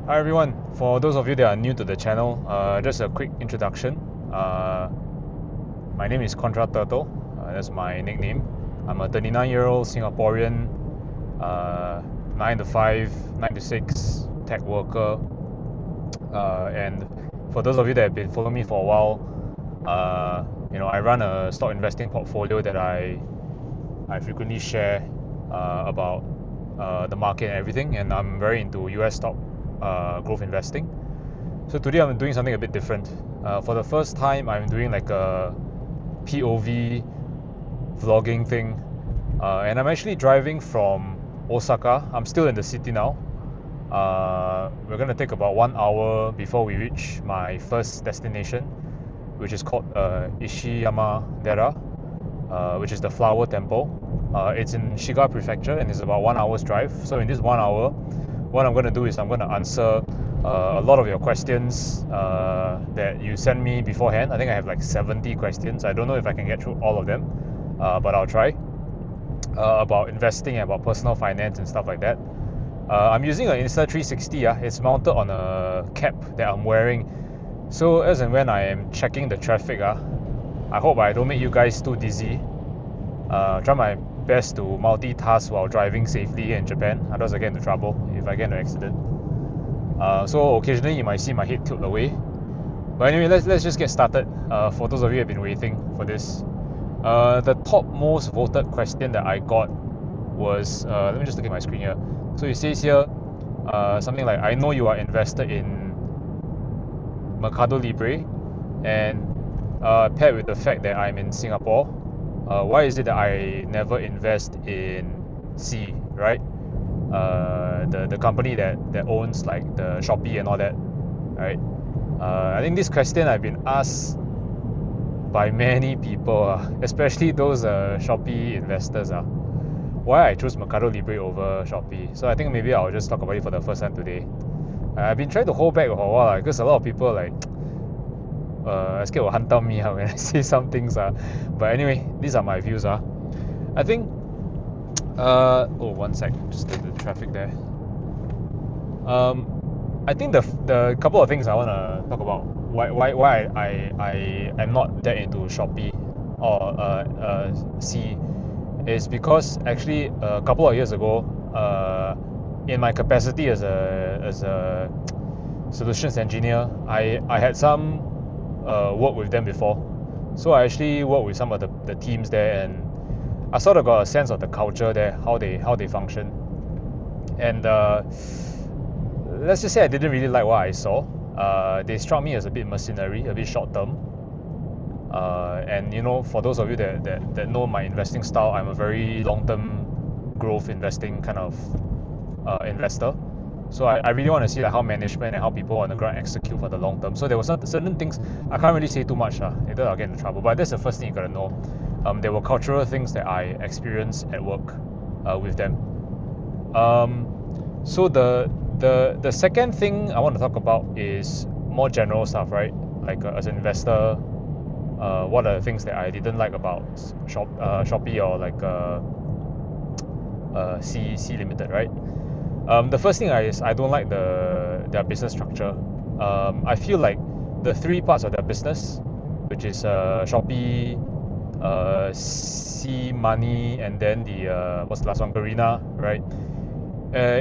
Hi everyone, for those of you that are new to the channel, just a quick introduction. My name is Contra Turtle, that's my nickname. I'm a 39-year-old Singaporean, 9 to 5, 9 to 6 tech worker. And for those of you that have been following me for a while, I run a stock investing portfolio that I frequently share about the market and everything, and I'm very into US stock growth investing. So today I'm doing something a bit different. For the first time, I'm doing like a POV vlogging thing, and I'm actually driving from Osaka. I'm still in the city now. We're gonna take about 1 hour before we reach my first destination, which is called Ishiyamadera, which is the flower temple. It's in Shiga Prefecture and it's about 1 hour's drive. So in this 1 hour, what I'm going to do is I'm going to answer a lot of your questions that you sent me beforehand. I think I have like 70 questions. I don't know if I can get through all of them, but I'll try. About investing and about personal finance and stuff like that. I'm using an Insta360. It's mounted on a cap that I'm wearing. So as and when I am checking the traffic, I hope I don't make you guys too dizzy. Try my best to multitask while driving safely in Japan, otherwise I get into trouble if I get into an accident. So occasionally you might see my head tilt away. But anyway, let's just get started. For those of you who have been waiting for this, the top most voted question that I got was, let me just look at my screen here. So it says here something like, I know you are invested in Mercado Libre, and paired with the fact that I'm in Singapore, why is it that I never invest in C, right? The company that owns like the Shopee and all that, right? I think this question I've been asked by many people, especially those Shopee investors, why I chose Mercado Libre over Shopee. So I think maybe I'll just talk about it for the first time today. I've been trying to hold back for a while because a lot of people like scared will hunt down me when I say some things. But anyway, these are my views. I think one sec, just the traffic there. I think the couple of things I want to talk about why I am not that into Shopee or C is because actually a couple of years ago, in my capacity as a solutions engineer, I had some work with them before. So I actually worked with some of the teams there, and I sort of got a sense of the culture there, how they function. And let's just say I didn't really like what I saw. They struck me as a bit mercenary, a bit short term. And for those of you that know my investing style, I'm a very long-term growth investing kind of investor. So I really want to see like how management and how people on the ground execute for the long term. So there were certain things I can't really say too much, later I'll get into trouble. But that's the first thing you gotta know. There were cultural things that I experienced at work with them. So the second thing I want to talk about is more general stuff, right? Like as an investor, what are the things that I didn't like about Shopee or like C Limited, right? The first thing is I don't like their business structure. I feel like the three parts of their business, which is Shopee, C Money, and then the what's the last one, Garena, right?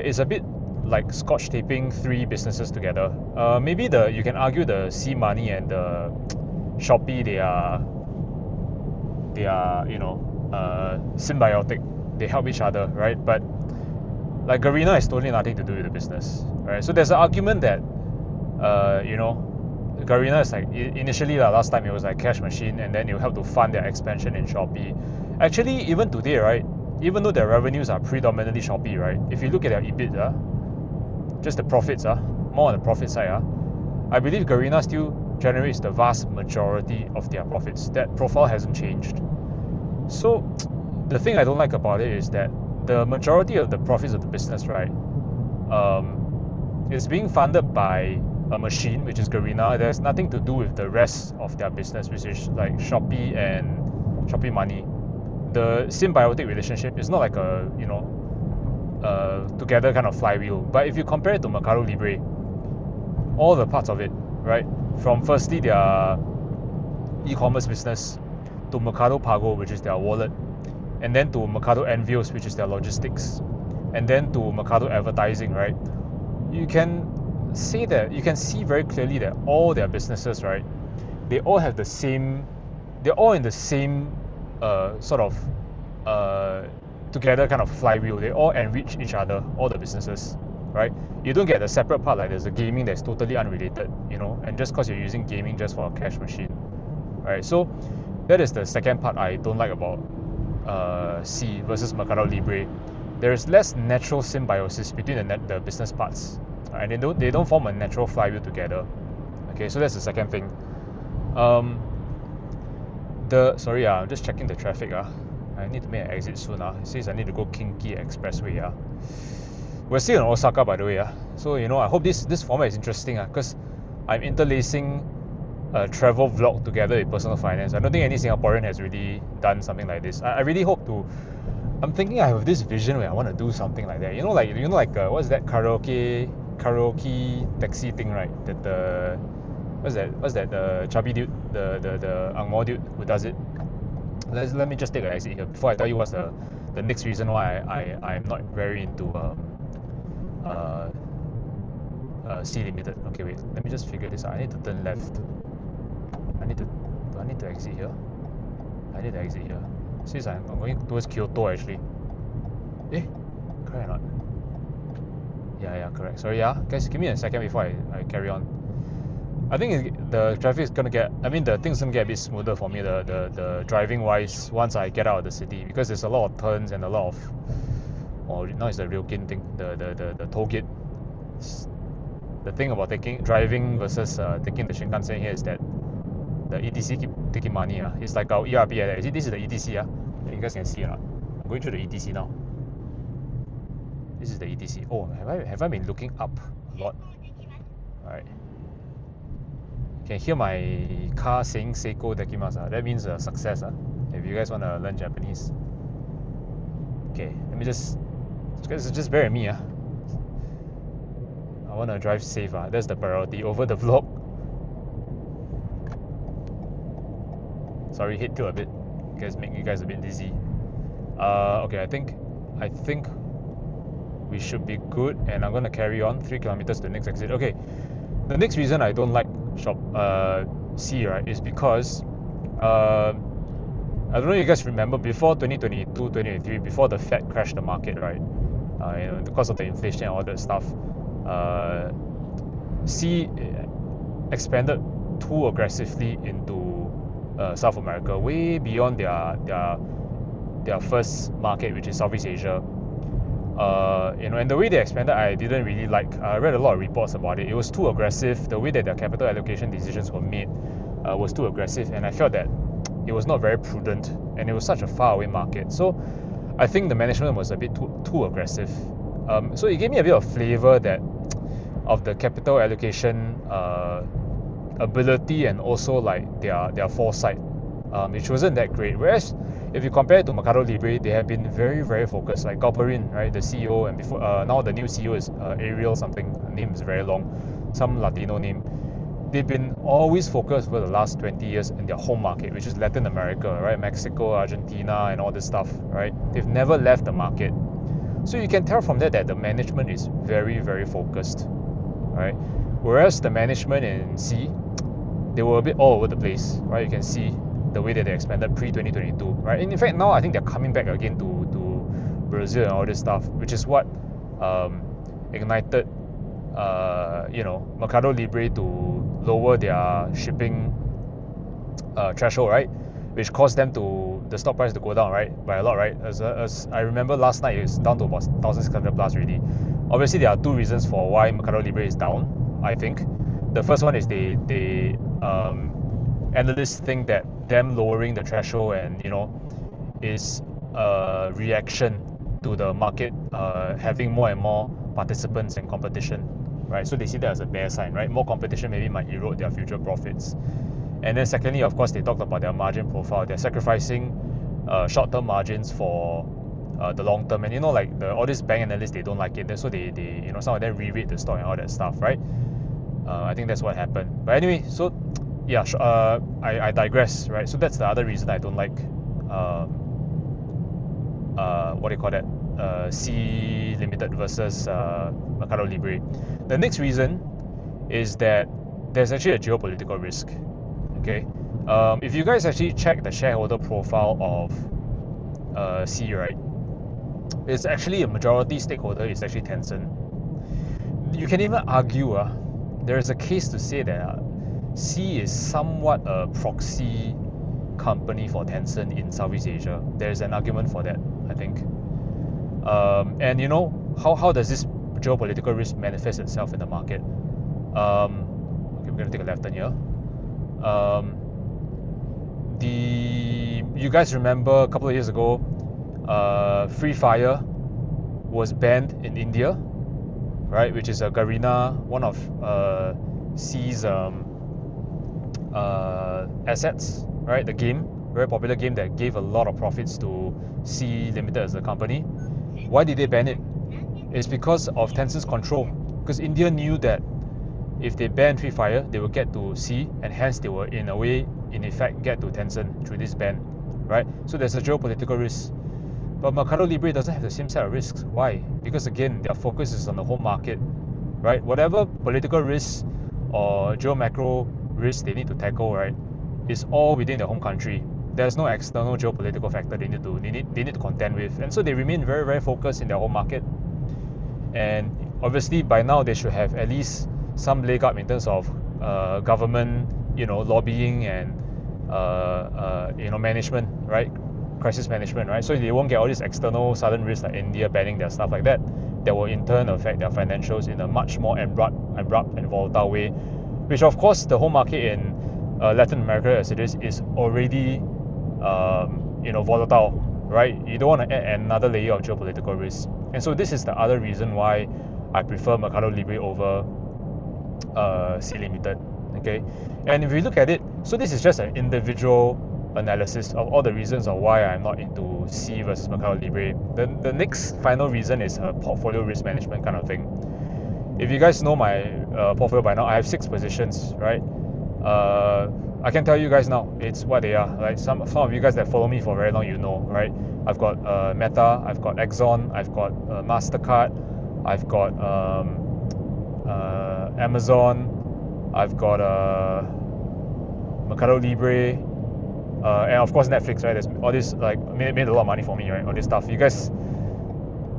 Is a bit like scotch taping three businesses together. Maybe you can argue the C Money and the Shopee, they are symbiotic. They help each other, right? But like Garena has totally nothing to do with the business, right? So there's an argument that, Garena is like initially last time it was like cash machine, and then it will help to fund their expansion in Shopee. Actually, even today, right? Even though their revenues are predominantly Shopee, right? If you look at their EBIT, just the profits, more on the profit side, I believe Garena still generates the vast majority of their profits. That profile hasn't changed. So the thing I don't like about it is that the majority of the profits of the business, right, is being funded by a machine, which is Garena. There's nothing to do with the rest of their business, which is like Shopee and Shopee Money. The symbiotic relationship is not like a together kind of flywheel. But if you compare it to Mercado Libre, all the parts of it, right? From firstly their e-commerce business, to Mercado Pago, which is their wallet, and then to Mercado Envios, which is their logistics, and then to Mercado Advertising, right? You can see very clearly that all their businesses, right, they all have the same, they're all in the same sort of together kind of flywheel. They all enrich each other, all the businesses, right? You don't get a separate part like there's a gaming that's totally unrelated, you know, and just because you're using gaming just for a cash machine, right? So that is the second part I don't like about C versus Mercado Libre. There's less natural symbiosis between the business parts, and they don't form a natural flywheel together. Okay, so that's the second thing. I'm just checking the traffic. I need to make an exit soon. It says I need to go Kinki Expressway. We're still in Osaka, by the way. So you know, I hope this format is interesting. Because I'm interlacing a travel vlog together with personal finance. I don't think any Singaporean has really done something like this. I really hope to. I'm thinking I have this vision where I want to do something like that. You know, like what's that karaoke taxi thing, right? That the what's that the chubby dude, the Ang Mo dude who does it. Let me just take an exit here before I tell you what's the next reason why I'm not very into C Limited. Okay, wait, let me just figure this out. I need to turn left. Do I need to exit here? I need to exit here. Since I'm going towards Kyoto actually. Correct or not? Yeah, correct. Sorry, guys, give me a second before I carry on. I think the traffic is gonna get, the things gonna get a bit smoother for me, the driving wise, once I get out of the city, because there's a lot of turns and a lot of, now it's the Ryokin thing, the toll gate. The thing about driving versus taking the Shinkansen here is that the ETC keep taking money. It's like our ERP. This is the ETC. You guys can see. I'm going through the ETC now. This is the ETC. Oh, have I been looking up a lot? Alright. You can hear my car saying Seiko Dekimasu. That means success. If you guys want to learn Japanese. Okay, let me just bear with me. I want to drive safe. That's the priority over the vlog. Sorry, hit to a bit. Make you guys a bit dizzy. Okay, I think we should be good, and I'm gonna carry on 3 kilometers to the next exit. Okay, the next reason I don't like C, right, is because I don't know if you guys remember before 2022, 2023, before the Fed crashed the market, right? Because of the inflation and all that stuff, C expanded too aggressively into South America, way beyond their first market, which is Southeast Asia. And the way they expanded, I didn't really like. I read a lot of reports about it. It was too aggressive. The way that their capital allocation decisions were made was too aggressive, and I felt that it was not very prudent, and it was such a faraway market. So I think the management was a bit too aggressive. So it gave me a bit of flavor of the capital allocation ability, and also like their foresight, which wasn't that great. Whereas if you compare it to Mercado Libre, they have been very, very focused. Like Galperin, right, the CEO, and before now the new CEO is Ariel something. The name is very long, some Latino name. They've been always focused for the last 20 years in their home market, which is Latin America, right, Mexico, Argentina, and all this stuff, right. They've never left the market, so you can tell from that the management is very, very focused, right. Whereas the management in C, they were a bit all over the place, right. You can see the way that they expanded pre-2022, right? And in fact, now I think they're coming back again to Brazil and all this stuff, which is what ignited, Mercado Libre to lower their shipping threshold, right? Which caused them the stock price to go down, right? By a lot, right? As I remember last night, it's down to about 1,600 plus already. Obviously, there are two reasons for why Mercado Libre is down, I think. The first one is they analysts think that them lowering the threshold and is a reaction to the market having more and more participants and competition, right? So they see that as a bear sign, right? More competition maybe might erode their future profits. And then secondly, of course, they talked about their margin profile. They're sacrificing short-term margins for the long term, and all these bank analysts, they don't like it. So they some of them re-rate the stock and all that stuff, right? I think that's what happened. But anyway, so yeah, I digress, right? So that's the other reason I don't like what do you call that? C Limited versus Mercado Libre. The next reason is that there's actually a geopolitical risk. Okay, if you guys actually check the shareholder profile of C, right, it's actually a majority stakeholder is actually Tencent. You can even argue there is a case to say that C is somewhat a proxy company for Tencent in Southeast Asia. There's an argument for that, I think. And you know, how does this geopolitical risk manifest itself in the market? Okay, we're going to take a left turn here. You guys remember a couple of years ago, Free Fire was banned in India, right? Which is a Garena, one of C's assets, right? The game, very popular game that gave a lot of profits to C Limited as a company. Why did they ban it? It's because of Tencent's control. Because India knew that if they ban Free Fire, they will get to C, and hence they will, in a way, in effect, get to Tencent through this ban, right? So there's a geopolitical risk. But Mercado Libre doesn't have the same set of risks. Why? Because again, their focus is on the home market, right? Whatever political risks or geo-macro risks they need to tackle, right, is all within their home country. There's no external geopolitical factor they need to contend with, and so they remain very, very focused in their home market. And obviously, by now they should have at least some leg up in terms of government, lobbying and management, right? Crisis management, right? So they won't get all these external sudden risks like India banning their stuff like that. That will in turn affect their financials in a much more abrupt and volatile way, which of course the home market in Latin America as it is already volatile, right? You don't want to add another layer of geopolitical risk. And so this is the other reason why I prefer Mercado Libre over C Limited. Okay, and if we look at it, so this is just an individual analysis of all the reasons of why I'm not into C versus Mercado Libre. The next final reason is a portfolio risk management kind of thing. If you guys know my portfolio by now, I have 6 positions, right? I can tell you guys now, it's what they are. Right? Some of you guys that follow me for very long, you know, right? I've got Meta, I've got Exxon, I've got Mastercard, I've got Amazon, I've got Mercado Libre, and of course Netflix, right? There's all this like made a lot of money for me, right? All this stuff. You guys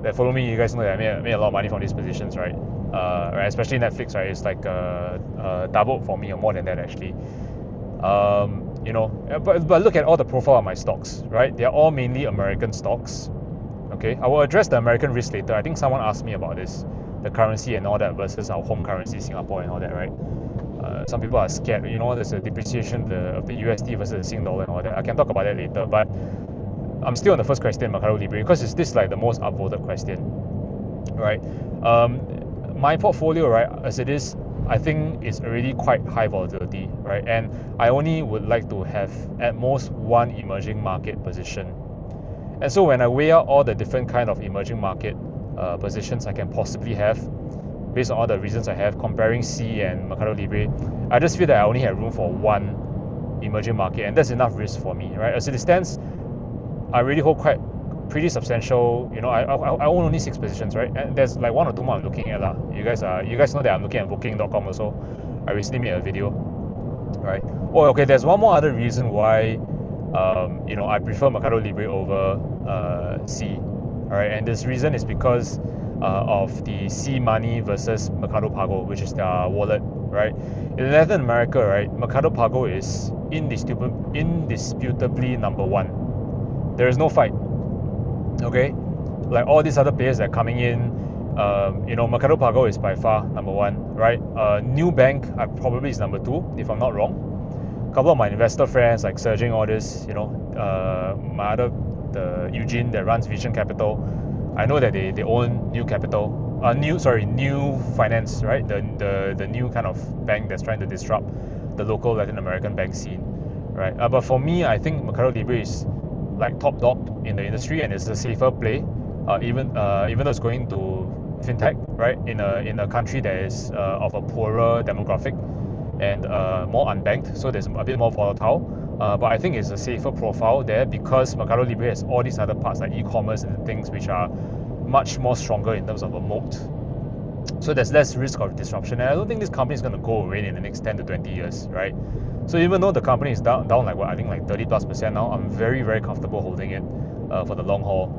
that follow me, you guys know that I made a lot of money from these positions, right? Right, especially Netflix, right? It's like doubled for me or more than that actually. But look at all the profile of my stocks, right? They're all mainly American stocks. Okay, I will address the American risk later. I think someone asked me about this, the currency and all that versus our home currency, Singapore and all that, right? Some people are scared, there's a depreciation of the USD versus the Sing dollar and all that. I can talk about that later, but I'm still on the first question, Mercado Libre, because it's this like the most upvoted question, right? My portfolio, right, as it is, I think it's already quite high volatility, right? And I only would like to have at most one emerging market position. And so when I weigh out all the different kind of emerging market positions I can possibly have, based on all the reasons I have, comparing C and Mercado Libre, I just feel that I only have room for one emerging market, and that's enough risk for me, right? As it stands, I really hold pretty substantial. I own only 6 positions, right? And there's like 1 or 2 more I'm looking at. You guys know that I'm looking at booking.com also. I recently made a video, right? Oh, okay, there's one more other reason why I prefer Mercado Libre over C. Alright, and this reason is because of the C Money versus Mercado Pago, which is their wallet, right? In Latin America, right, Mercado Pago is indisputably number 1. There is no fight. Okay, like all these other players that are coming in, Mercado Pago is by far number 1, right? New Bank probably is number 2, if I'm not wrong. A couple of my investor friends like Surging, all this, my other, the Eugene that runs Vision Capital, I know that they own New Finance, right? The new kind of bank that's trying to disrupt the local Latin American bank scene, right? But for me, I think Mercado Libre is like top dog in the industry, and it's a safer play, even though it's going to fintech, right? In a country that is of a poorer demographic and more unbanked, so there's a bit more volatile. But I think it's a safer profile there because Mercado Libre has all these other parts like e-commerce and things which are much more stronger in terms of a moat. So there's less risk of disruption, and I don't think this company is going to go away in the next 10 to 20 years, right? So even though the company is down like what, I think like 30+% now, I'm very, very comfortable holding it for the long haul.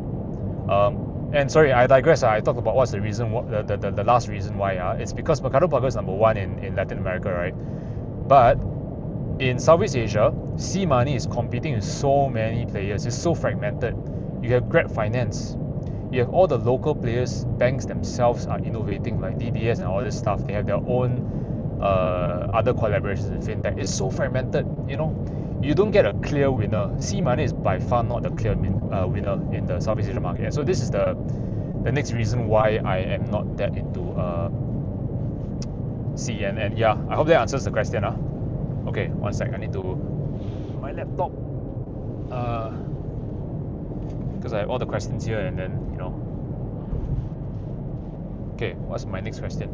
And sorry, I digress. I talked about what's the reason, the last reason why. It's because Mercado Pago is number one in Latin America, right? But in Southeast Asia, C-Money is competing with so many players. It's so fragmented. You have Grad Finance. You have all the local players, banks themselves are innovating like DBS and all this stuff. They have their own other collaborations in fintech. It's so fragmented, you know. You don't get a clear winner. C-Money is by far not the clear winner in the Southeast Asian market. So this is the next reason why I am not that into C. And yeah, I hope that answers the question. Okay, one sec. I need to my laptop. Because I have all the questions here and then, you know. Okay, what's my next question?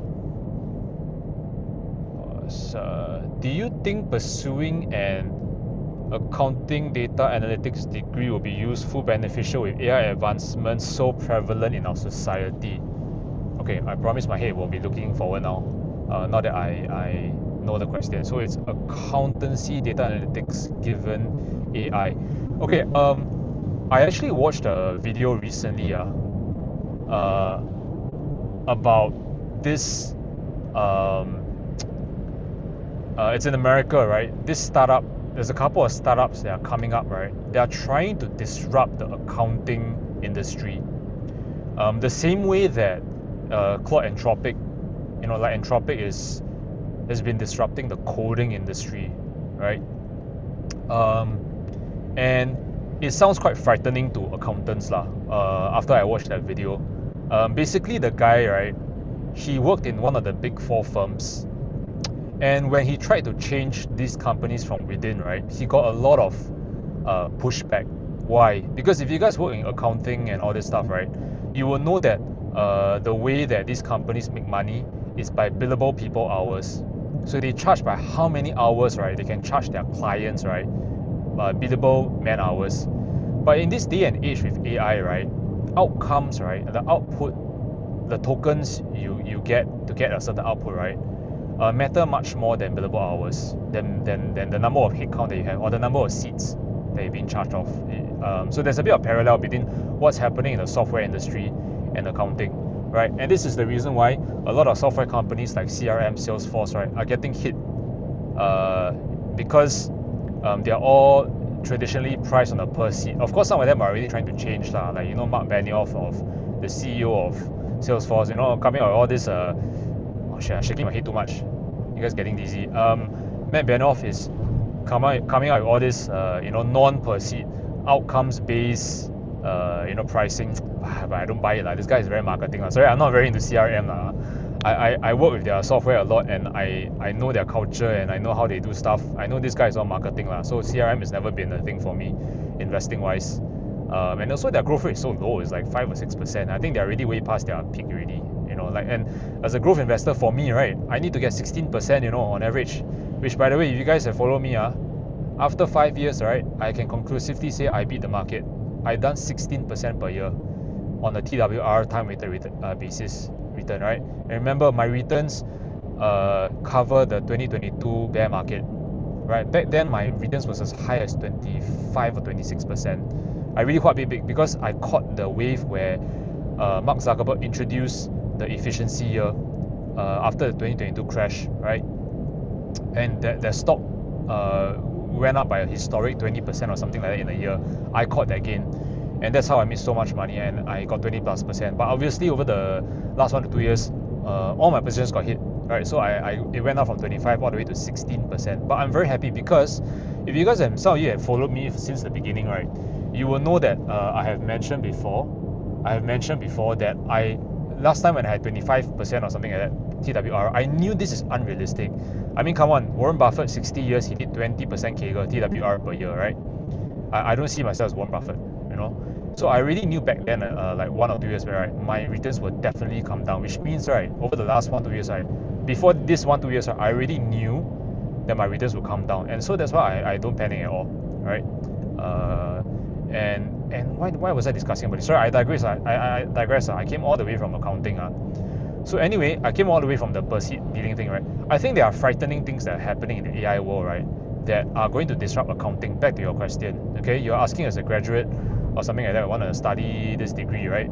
Do you think pursuing an accounting data analytics degree will be useful, beneficial with AI advancements so prevalent in our society? Okay, I promise my head will be looking forward now. Now that I know the question. So it's accountancy data analytics given AI. Okay, I actually watched a video recently about this. It's in America, right? This startup, there's a couple of startups that are coming up, right? They are trying to disrupt the accounting industry. The same way that Claude Anthropic, you know, like Anthropic has been disrupting the coding industry, right? And it sounds quite frightening to accountants lah. After I watched that video, basically the guy, right, he worked in one of the big 4 firms, and when he tried to change these companies from within, right, he got a lot of pushback. Why? Because if you guys work in accounting and all this stuff, right, you will know that the way that these companies make money is by billable people hours. So they charge by how many hours, right? They can charge their clients, right? Billable man hours. But in this day and age with AI, right, outcomes, right, the output, the tokens you get to get a certain output, right, matter much more than billable hours, than the number of headcount that you have or the number of seats that you've been charged of. So there's a bit of parallel between what's happening in the software industry and accounting, right? And this is the reason why a lot of software companies like CRM, Salesforce, right, are getting hit because they are all traditionally priced on a per seat. Of course, some of them are really trying to change lah. Like, you know, Mark Benioff of the CEO of Salesforce, you know, coming out with all this. Oh shit, I'm shaking my head too much. You guys getting dizzy. Matt Benioff is coming out with all this, you know, non-per seat, outcomes-based, you know, pricing. But I don't buy it. Like, this guy is very marketing. Sorry, I'm not very into CRM. I work with their software a lot, and I know their culture and I know how they do stuff. I know this guy is all marketing. So CRM has never been a thing for me, investing-wise. And also their growth rate is so low. It's like 5 or 6%. I think they're already way past their peak already. You know, like, and as a growth investor for me, right, I need to get 16%, you know, on average. Which, by the way, if you guys have followed me, after 5 years, right, I can conclusively say I beat the market. I've done 16% per year on a TWR time-weighted basis return, right? And remember, my returns cover the 2022 bear market, right? Back then, my returns was as high as 25 or 26%. I really quite big because I caught the wave where Mark Zuckerberg introduced the efficiency year after the 2022 crash, right? And that stock went up by a historic 20% or something like that in a year. I caught that gain, and that's how I made so much money, and I got 20+%. But obviously, over the last 1 to 2 years, all my positions got hit, right? So it went up from 25 all the way to 16%. But I'm very happy because if you guys have, some of you have followed me since the beginning, right, you will know that I have mentioned before that last time when I had 25% or something like that TWR, I knew this is unrealistic. I mean, come on, Warren Buffett, 60 years, he did 20% CAGR TWR per year, right? I don't see myself as Warren Buffett, you know. So I already knew back then, like 1 or 2 years back, right, my returns will definitely come down, which means, right, over the last 1 2 years, right, before this 1 2 years, right, I already knew that my returns will come down, and so that's why I don't panic at all, right? And why was I discussing about this? Sorry, I digress. I digress. I came all the way from accounting. So anyway, I came all the way from the per seat billing thing, right? I think there are frightening things that are happening in the AI world, right, that are going to disrupt accounting. Back to your question, okay? You're asking as a graduate or something like that, want to study this degree, right?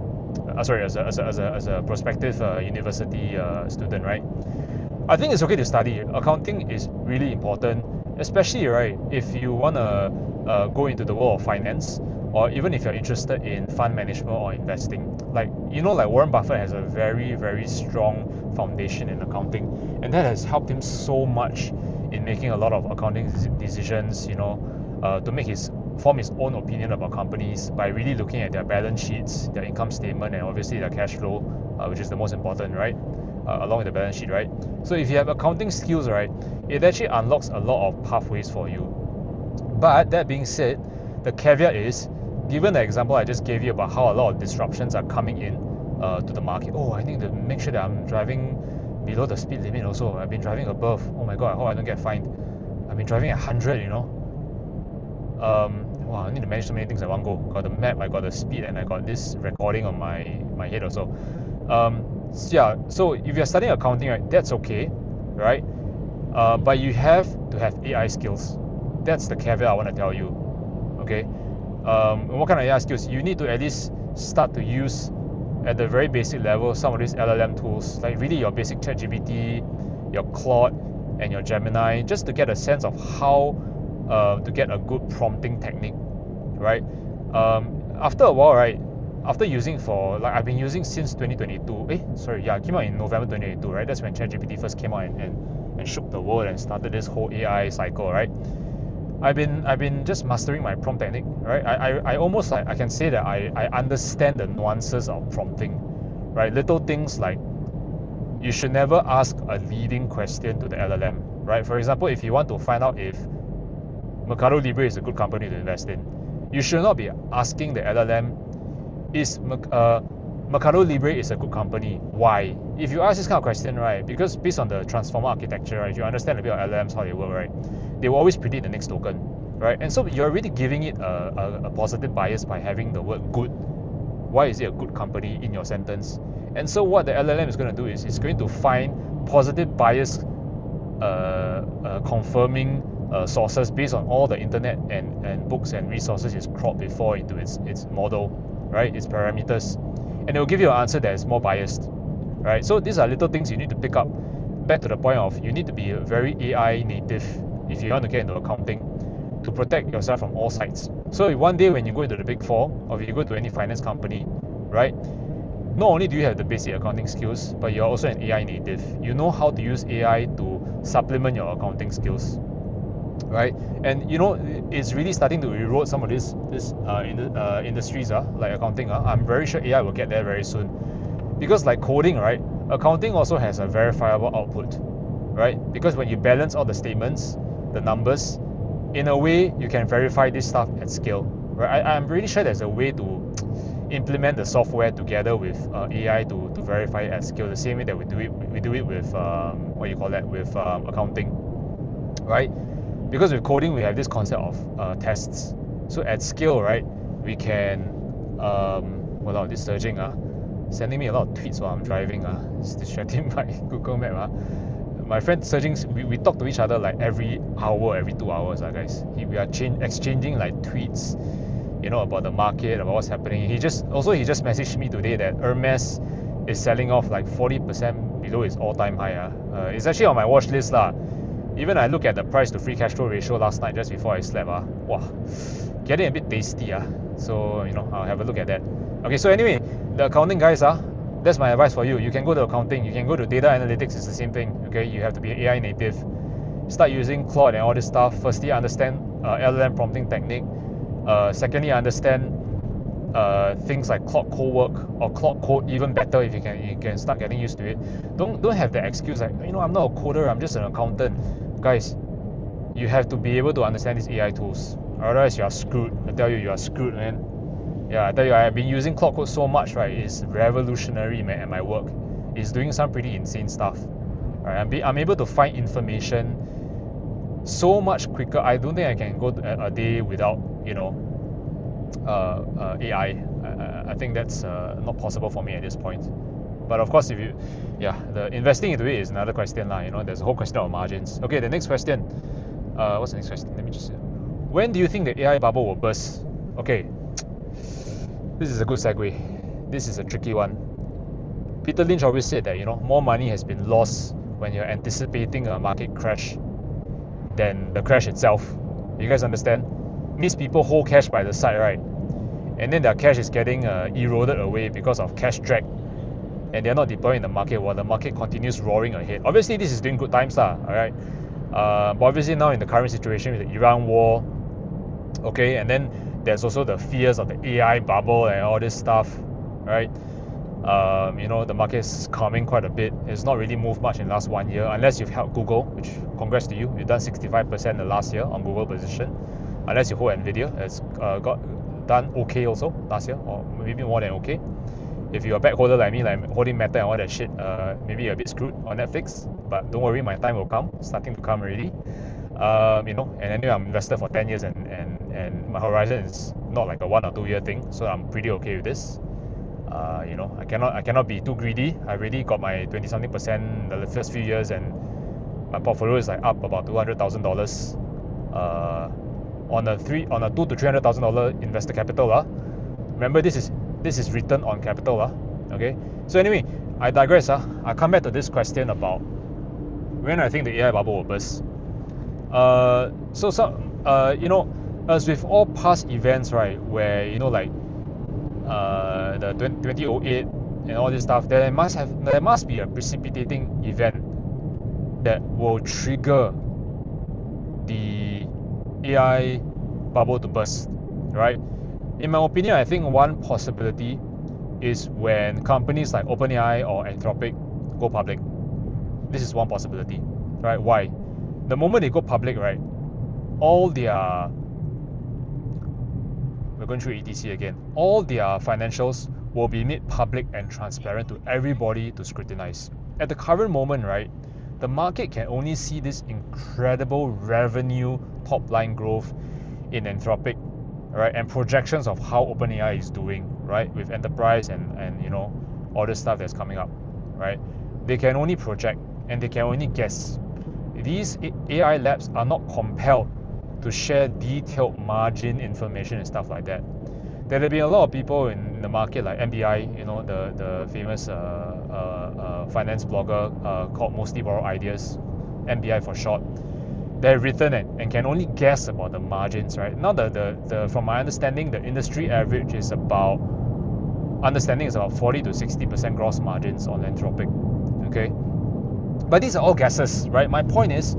Sorry, as a prospective university student, right? I think it's okay to study. Accounting is really important, especially, right, if you want to go into the world of finance, or even if you're interested in fund management or investing. Like, like Warren Buffett has a very, very strong foundation in accounting, and that has helped him so much in making a lot of accounting decisions, to form his own opinion about companies by really looking at their balance sheets, their income statement, and obviously their cash flow, which is the most important, right? Along with the balance sheet, right? So if you have accounting skills, right, it actually unlocks a lot of pathways for you. But that being said, the caveat is, given the example I just gave you about how a lot of disruptions are coming in to the market, I need to make sure that I'm driving below the speed limit also. I've been driving above. Oh my god, I hope I don't get fined. I've been driving at 100, I need to manage so many things at one go. Got the map, I got the speed, and I got this recording on my head also. So if you're studying accounting, right, that's okay, right? But you have to have AI skills. That's the caveat I want to tell you, okay? What kind of AI skills? You need to at least start to use, at the very basic level, some of these LLM tools, like really your basic ChatGPT, your Claude, and your Gemini, just to get a sense of how to get a good prompting technique, right? After a while, right, after using I've been using since 2022. It came out in November 2022, right? That's when ChatGPT first came out and shook the world and started this whole AI cycle, right? I've been just mastering my prompt technique, right? I almost, like, I can say that I understand the nuances of prompting, right? Little things like, you should never ask a leading question to the LLM, right? For example, if you want to find out if Mercado Libre is a good company to invest in, you should not be asking the LLM, is Mercado Libre is a good company, why? If you ask this kind of question, right, because based on the transformer architecture, right, you understand a bit of LLMs, how they work, right, they will always predict the next token, right? And so you're already giving it a positive bias by having the word good. Why is it a good company in your sentence? And so what the LLM is going to do is it's going to find positive bias confirming sources based on all the internet and books and resources it's crawled before into its model, right, its parameters, and it will give you an answer that is more biased, right? So these are little things you need to pick up. Back to the point of, you need to be very AI native if you want to get into accounting, to protect yourself from all sides. So if one day when you go into the Big Four, or if you go to any finance company, right, not only do you have the basic accounting skills, but you're also an AI native. You know how to use AI to supplement your accounting skills, right? And it's really starting to erode some of these industries, like accounting. I'm very sure AI will get there very soon, because like coding, right, accounting also has a verifiable output, right? Because when you balance all the statements, the numbers, in a way you can verify this stuff at scale, right? I'm pretty sure there's a way to implement the software together with AI to verify it at scale, the same way that we do it with with accounting, right? Because with coding we have this concept of tests. So at scale, right, we can this surging sending me a lot of tweets while I'm driving, it's distracting by Google Map. My friend surging, we talk to each other like every hour, every 2 hours, guys. We are exchanging like tweets, about the market, about what's happening. He just messaged me today that Hermes is selling off like 40% below its all-time high. It's actually on my watch list lah. Even I look at the price to free cash flow ratio last night just before I slept. Wow, getting a bit tasty. So I'll have a look at that. Okay, so anyway, the accounting guys, that's my advice for you. You can go to accounting, you can go to data analytics. It's the same thing. Okay, you have to be AI native. Start using Claude and all this stuff. Firstly, understand LLM prompting technique. Secondly, understand things like Claude Cowork or Claude Code even better if you can start getting used to it. Don't have the excuse like, I'm not a coder, I'm just an accountant. Guys, you have to be able to understand these AI tools, otherwise you are screwed. I tell you, you are screwed, man. Yeah, I tell you, I've been using Cloud Code so much, right? It's revolutionary, man, at my work. It's doing some pretty insane stuff. Right? I'm able to find information so much quicker. I don't think I can go a day without, AI. I think that's not possible for me at this point. But of course, the investing into it is another question, lah. There's a whole question of margins. Okay, the next question. What's the next question? Let me just. When do you think the AI bubble will burst? Okay, this is a good segue. This is a tricky one. Peter Lynch always said that more money has been lost when you're anticipating a market crash than the crash itself. You guys understand? Means people hold cash by the side, right? And then their cash is getting eroded away because of cash drag, and they're not deploying the market while the market continues roaring ahead. Obviously, this is during good times, all right? But obviously now in the current situation with the Iran war, okay, and then there's also the fears of the AI bubble and all this stuff, right? The market is calming quite a bit. It's not really moved much in the last 1 year, unless you've held Google, which congrats to you. You've done 65% the last year on Google position. Unless you hold Nvidia, it's got done okay also last year, or maybe more than okay. If you're a back holder like me, like holding Meta and all that shit, maybe you're a bit screwed on Netflix. But don't worry, my time will come. It's starting to come already. And anyway, I'm invested for 10 years, and my horizon is not like a 1 or 2 year thing, so I'm pretty okay with this. I cannot be too greedy. I already got my 20-something% the first few years, and my portfolio is like up about $200,000 on a $200,000 to $300,000 investor capital. Remember, this is return on capital. Okay. So anyway, I digress. I come back to this question about when I think the AI bubble will burst. As with all past events, right, where the 2008 and all this stuff, there must be a precipitating event that will trigger the AI bubble to burst, right? In my opinion, I think one possibility is when companies like OpenAI or Anthropic go public. This is one possibility, right? Why? The moment they go public, right, we're going through ETC again, all their financials will be made public and transparent to everybody to scrutinize. At the current moment, right, the market can only see this incredible revenue top line growth in Anthropic, right, and projections of how OpenAI is doing, right, with enterprise and all this stuff that's coming up, right. They can only project and they can only guess. These AI labs are not compelled to share detailed margin information and stuff like that. There have been a lot of people in the market like MBI, the famous finance blogger called Mostly Borrowed Ideas, MBI for short. They've written it and can only guess about the margins, right? Now, from my understanding, the industry average is about 40 to 60% gross margins on Anthropic. Okay, but these are all guesses, right? My point is,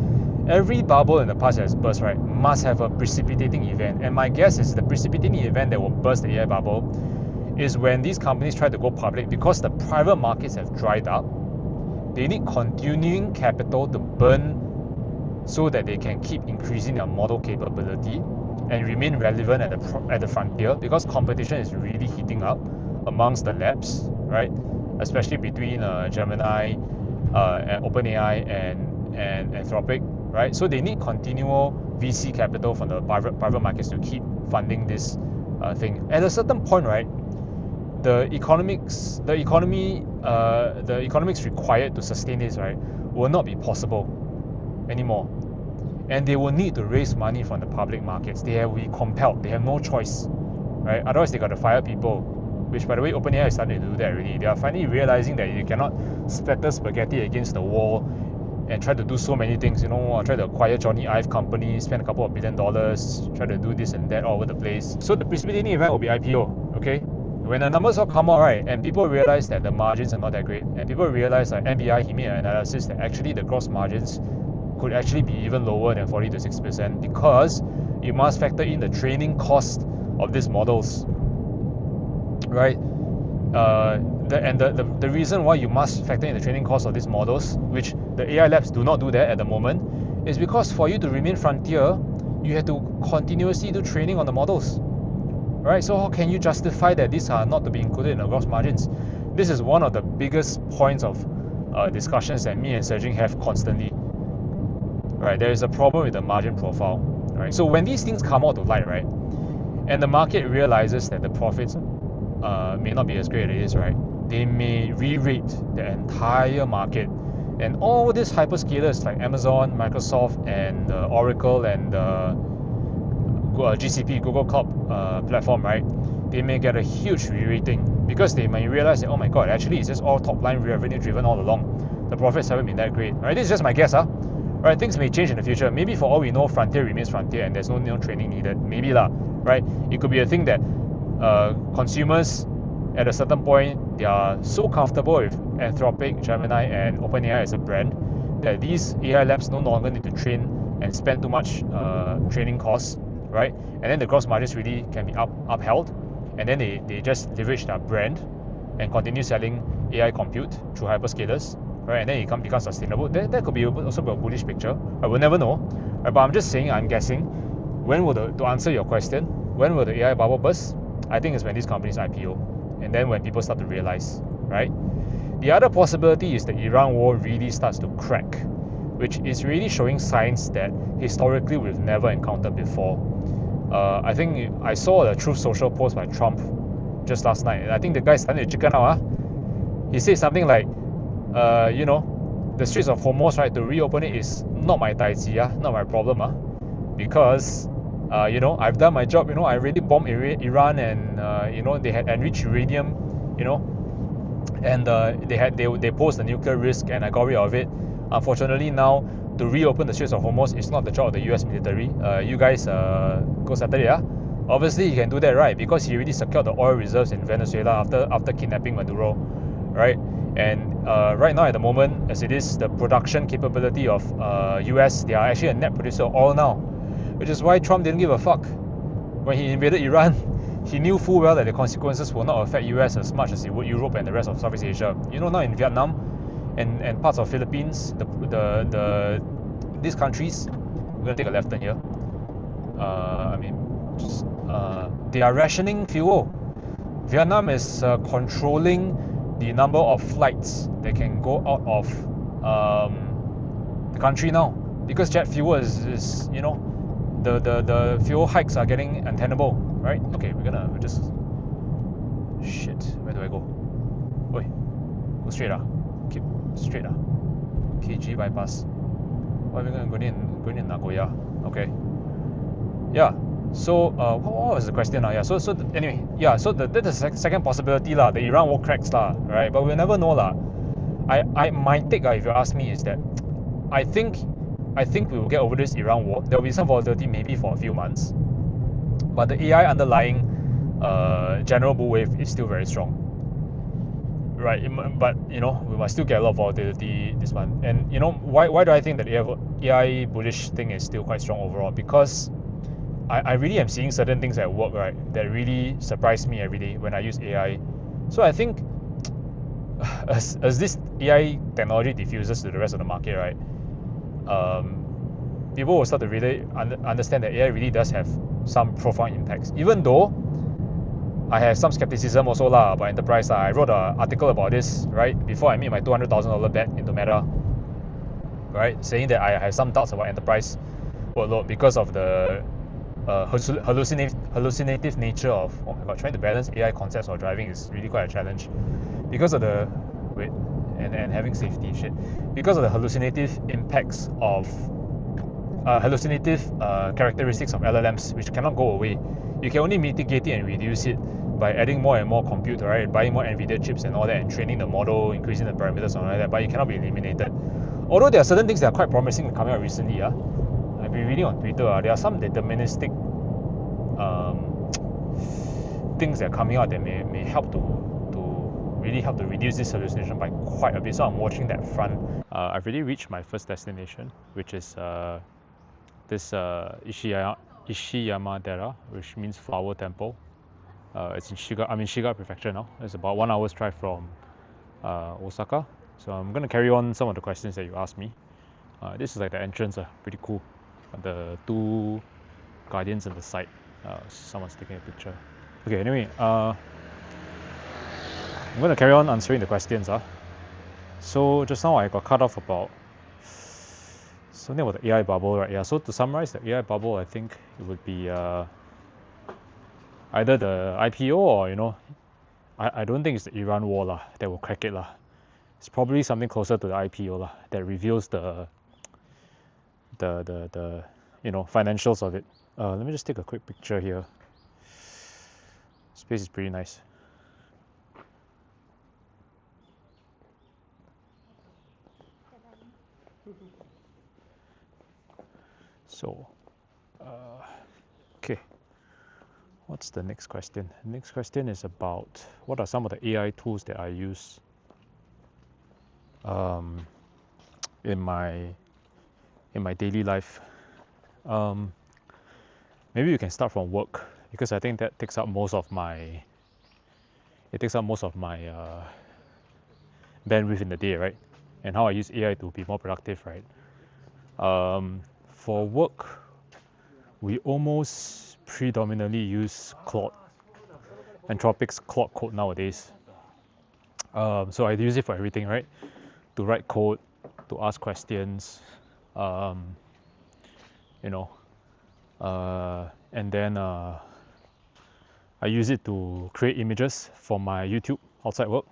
every bubble in the past that has burst, right, must have a precipitating event. And my guess is the precipitating event that will burst the AI bubble is when these companies try to go public, because the private markets have dried up. They need continuing capital to burn so that they can keep increasing their model capability and remain relevant at the frontier, because competition is really heating up amongst the labs, right? Especially between Gemini and OpenAI and Anthropic, right? So they need continual VC capital from the private markets to keep funding this thing. At a certain point, right, the economics required to sustain this, right, will not be possible anymore, and they will need to raise money from the public markets. They will be compelled. They have no choice, right? Otherwise, they got to fire people. Which, by the way, OpenAI is starting to do that already. They are finally realizing that you cannot splatter spaghetti against the wall and try to do so many things. Try to acquire Johnny Ive company, spend a couple of $1 billion, try to do this and that all over the place. So the precipitating event will be IPO. Okay. When the numbers all come out, right, and people realize that the margins are not that great, and people realize that MBI, he made an analysis that actually the gross margins could actually be even lower than 40 to 60%, because you must factor in the training cost of these models, right? The reason why you must factor in the training cost of these models, which the AI labs do not do that at the moment, is because for you to remain frontier, you have to continuously do training on the models, right? So how can you justify that these are not to be included in the gross margins? This is one of the biggest points of discussions that me and Serging have constantly. Right, there is a problem with the margin profile. Right, so when these things come out to light, right, and the market realizes that the profits may not be as great as it is, right, they may re-rate the entire market, and all these hyperscalers like Amazon, Microsoft, and Oracle, and GCP, Google Cloud platform, right, they may get a huge re-rating because they may realize that, oh my god, actually it's just all top line revenue driven all along. The profits haven't been that great. Right, this is just my guess, Right, things may change in the future. Maybe for all we know, Frontier remains Frontier and there's no new training needed. Maybe lah, right? It could be a thing that consumers at a certain point, they are so comfortable with Anthropic, Gemini, and OpenAI as a brand that these AI labs no longer need to train and spend too much training costs, right? And then the gross margins really can be upheld, and then they just leverage their brand and continue selling AI compute through hyperscalers. Right, and then it becomes sustainable. That could be also be a bullish picture. I will never know. Right, but I'm just saying, I'm guessing, when will to answer your question, when will the AI bubble burst? I think it's when these companies IPO, and then when people start to realize, right? The other possibility is the Iran war really starts to crack, which is really showing signs that historically we've never encountered before. I think I saw a Truth Social post by Trump just last night, and I think the guy started to chicken out. He said something like, you know, the Straits of Hormuz, right, to reopen it is not my daiji, not my problem, because, you know, I've done my job, you know, I already bombed Iran, and, you know, they had enriched uranium, you know, and they posed a nuclear risk, and I got rid of it. Unfortunately, now, to reopen the Straits of Hormuz is not the job of the US military. You guys go settle it, Obviously, he can do that, right, because he already secured the oil reserves in Venezuela after kidnapping Maduro, right? And right now at the moment, as it is, the production capability of US, they are actually a net producer of oil now, which is why Trump didn't give a fuck. When he invaded Iran, he knew full well that the consequences will not affect US as much as it would Europe and the rest of Southeast Asia. You know, now in Vietnam and parts of Philippines, these countries, we're going to take a left turn here. They are rationing fuel. Vietnam is controlling the number of flights that can go out of the country now, because jet fuel is you know, the fuel hikes are getting untenable, right? Okay, we're just shit. Where do I go? Oi, go straight keep straight KG bypass. Why are we going in Nagoya? Okay. Yeah. So what was the question now? Yeah. So anyway, yeah. So that's the second possibility lah. The Iran war cracks lah, right? But we'll never know lah. My take if you ask me is that I think we will get over this Iran war. There will be some volatility maybe for a few months, but the AI underlying general bull wave is still very strong, right? But you know, we must still get a lot of volatility this month. And you know, why do I think that AI bullish thing is still quite strong overall? Because I really am seeing certain things at work, right, that really surprise me every day when I use AI. So I think as this AI technology diffuses to the rest of the market, right, people will start to really understand that AI really does have some profound impacts. Even though I have some skepticism also lah about enterprise. I wrote an article about this, right, before I made my $200,000 bet into Meta, right, saying that I have some doubts about enterprise workload because of the hallucinative nature of, oh my god, trying to balance AI concepts while driving is really quite a challenge because of the and having safety shit, because of the hallucinative impacts of hallucinative characteristics of LLMs, which cannot go away. You can only mitigate it and reduce it by adding more and more compute, right, buying more NVIDIA chips and all that, and training the model, increasing the parameters and all that, but it cannot be eliminated. Although there are certain things that are quite promising coming out recently, I've been reading on Twitter, there are some deterministic things that are coming out that may help to really help to reduce this hallucination by quite a bit. So I'm watching that front. I've already reached my first destination, which is this Ishiyamadera, which means flower temple. It's in Shiga. I'm in Shiga Prefecture now. It's about 1 hour's drive from Osaka. So I'm going to carry on some of the questions that you asked me. This is like the entrance, pretty cool. The two guardians on the side. Someone's taking a picture. Okay, anyway, I'm going to carry on answering the questions. So just now I got cut off about something about the AI bubble, right? Yeah, so to summarize the AI bubble, I think it would be either the IPO or, I don't think it's the Iran war that will crack it. It's probably something closer to the IPO that reveals the financials of it. Let me just take a quick picture here. Space is pretty nice. So, okay. What's the next question? The next question is about what are some of the AI tools that I use in my daily life. Maybe you can start from work because I think that takes up most of my bandwidth in the day, right? And how I use AI to be more productive, right? For work, we almost predominantly use Claude, Anthropic's Claude code nowadays. So I use it for everything, right? To write code, to ask questions, and then I use it to create images for my YouTube outside work.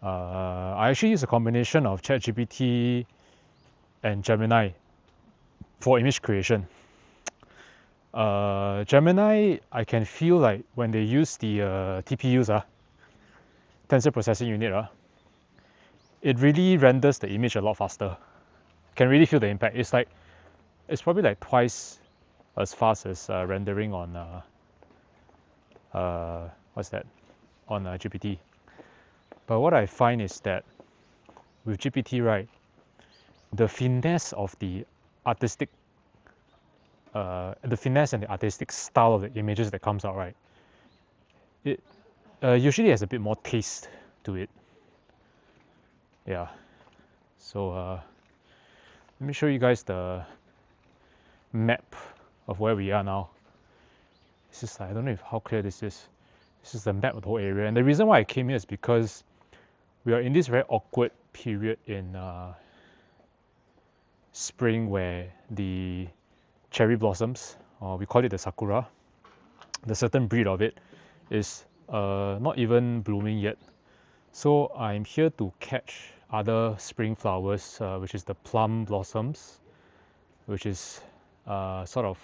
I actually use a combination of ChatGPT and Gemini for image creation. Gemini, I can feel like when they use the TPUs, tensor processing unit, it really renders the image a lot faster. Can really feel the impact. It's probably like twice as fast as rendering on what's that? On GPT. But what I find is that with GPT, right, the finesse of the artistic, the finesse and the artistic style of the images that comes out, right, it usually has a bit more taste to it. Yeah. So let me show you guys the map of where we are now. This is, I don't know how clear this is. This is the map of the whole area. And the reason why I came here is because we are in this very awkward period in spring where the cherry blossoms, or we call it the sakura, the certain breed of it, is not even blooming yet. So I'm here to catch other spring flowers, which is the plum blossoms, which is sort of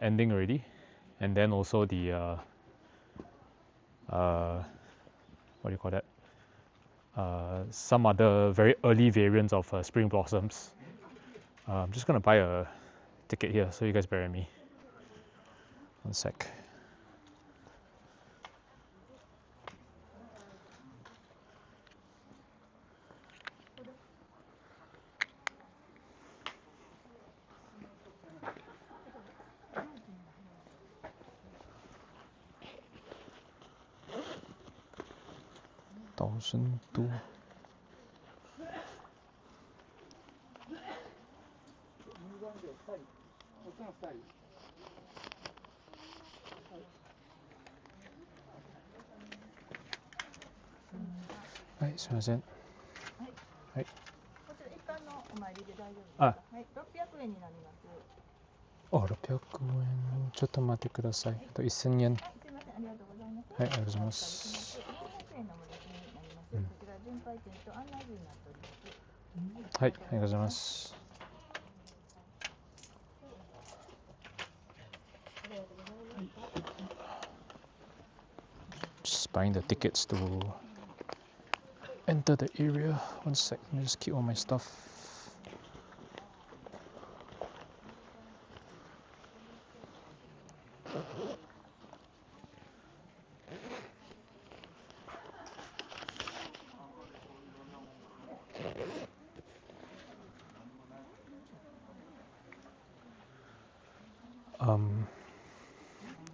ending already, and then also the what do you call that? Some other very early variants of spring blossoms. I'm just gonna buy a ticket here, so you guys bear with me. One sec. Thousand two. Right, so is it? Right. あ、600円。ちょっと待ってください。1000円。はい、ありがとうございます。はい、ありがとうございます。Just buying the tickets to enter the area. One sec, let me just keep all my stuff.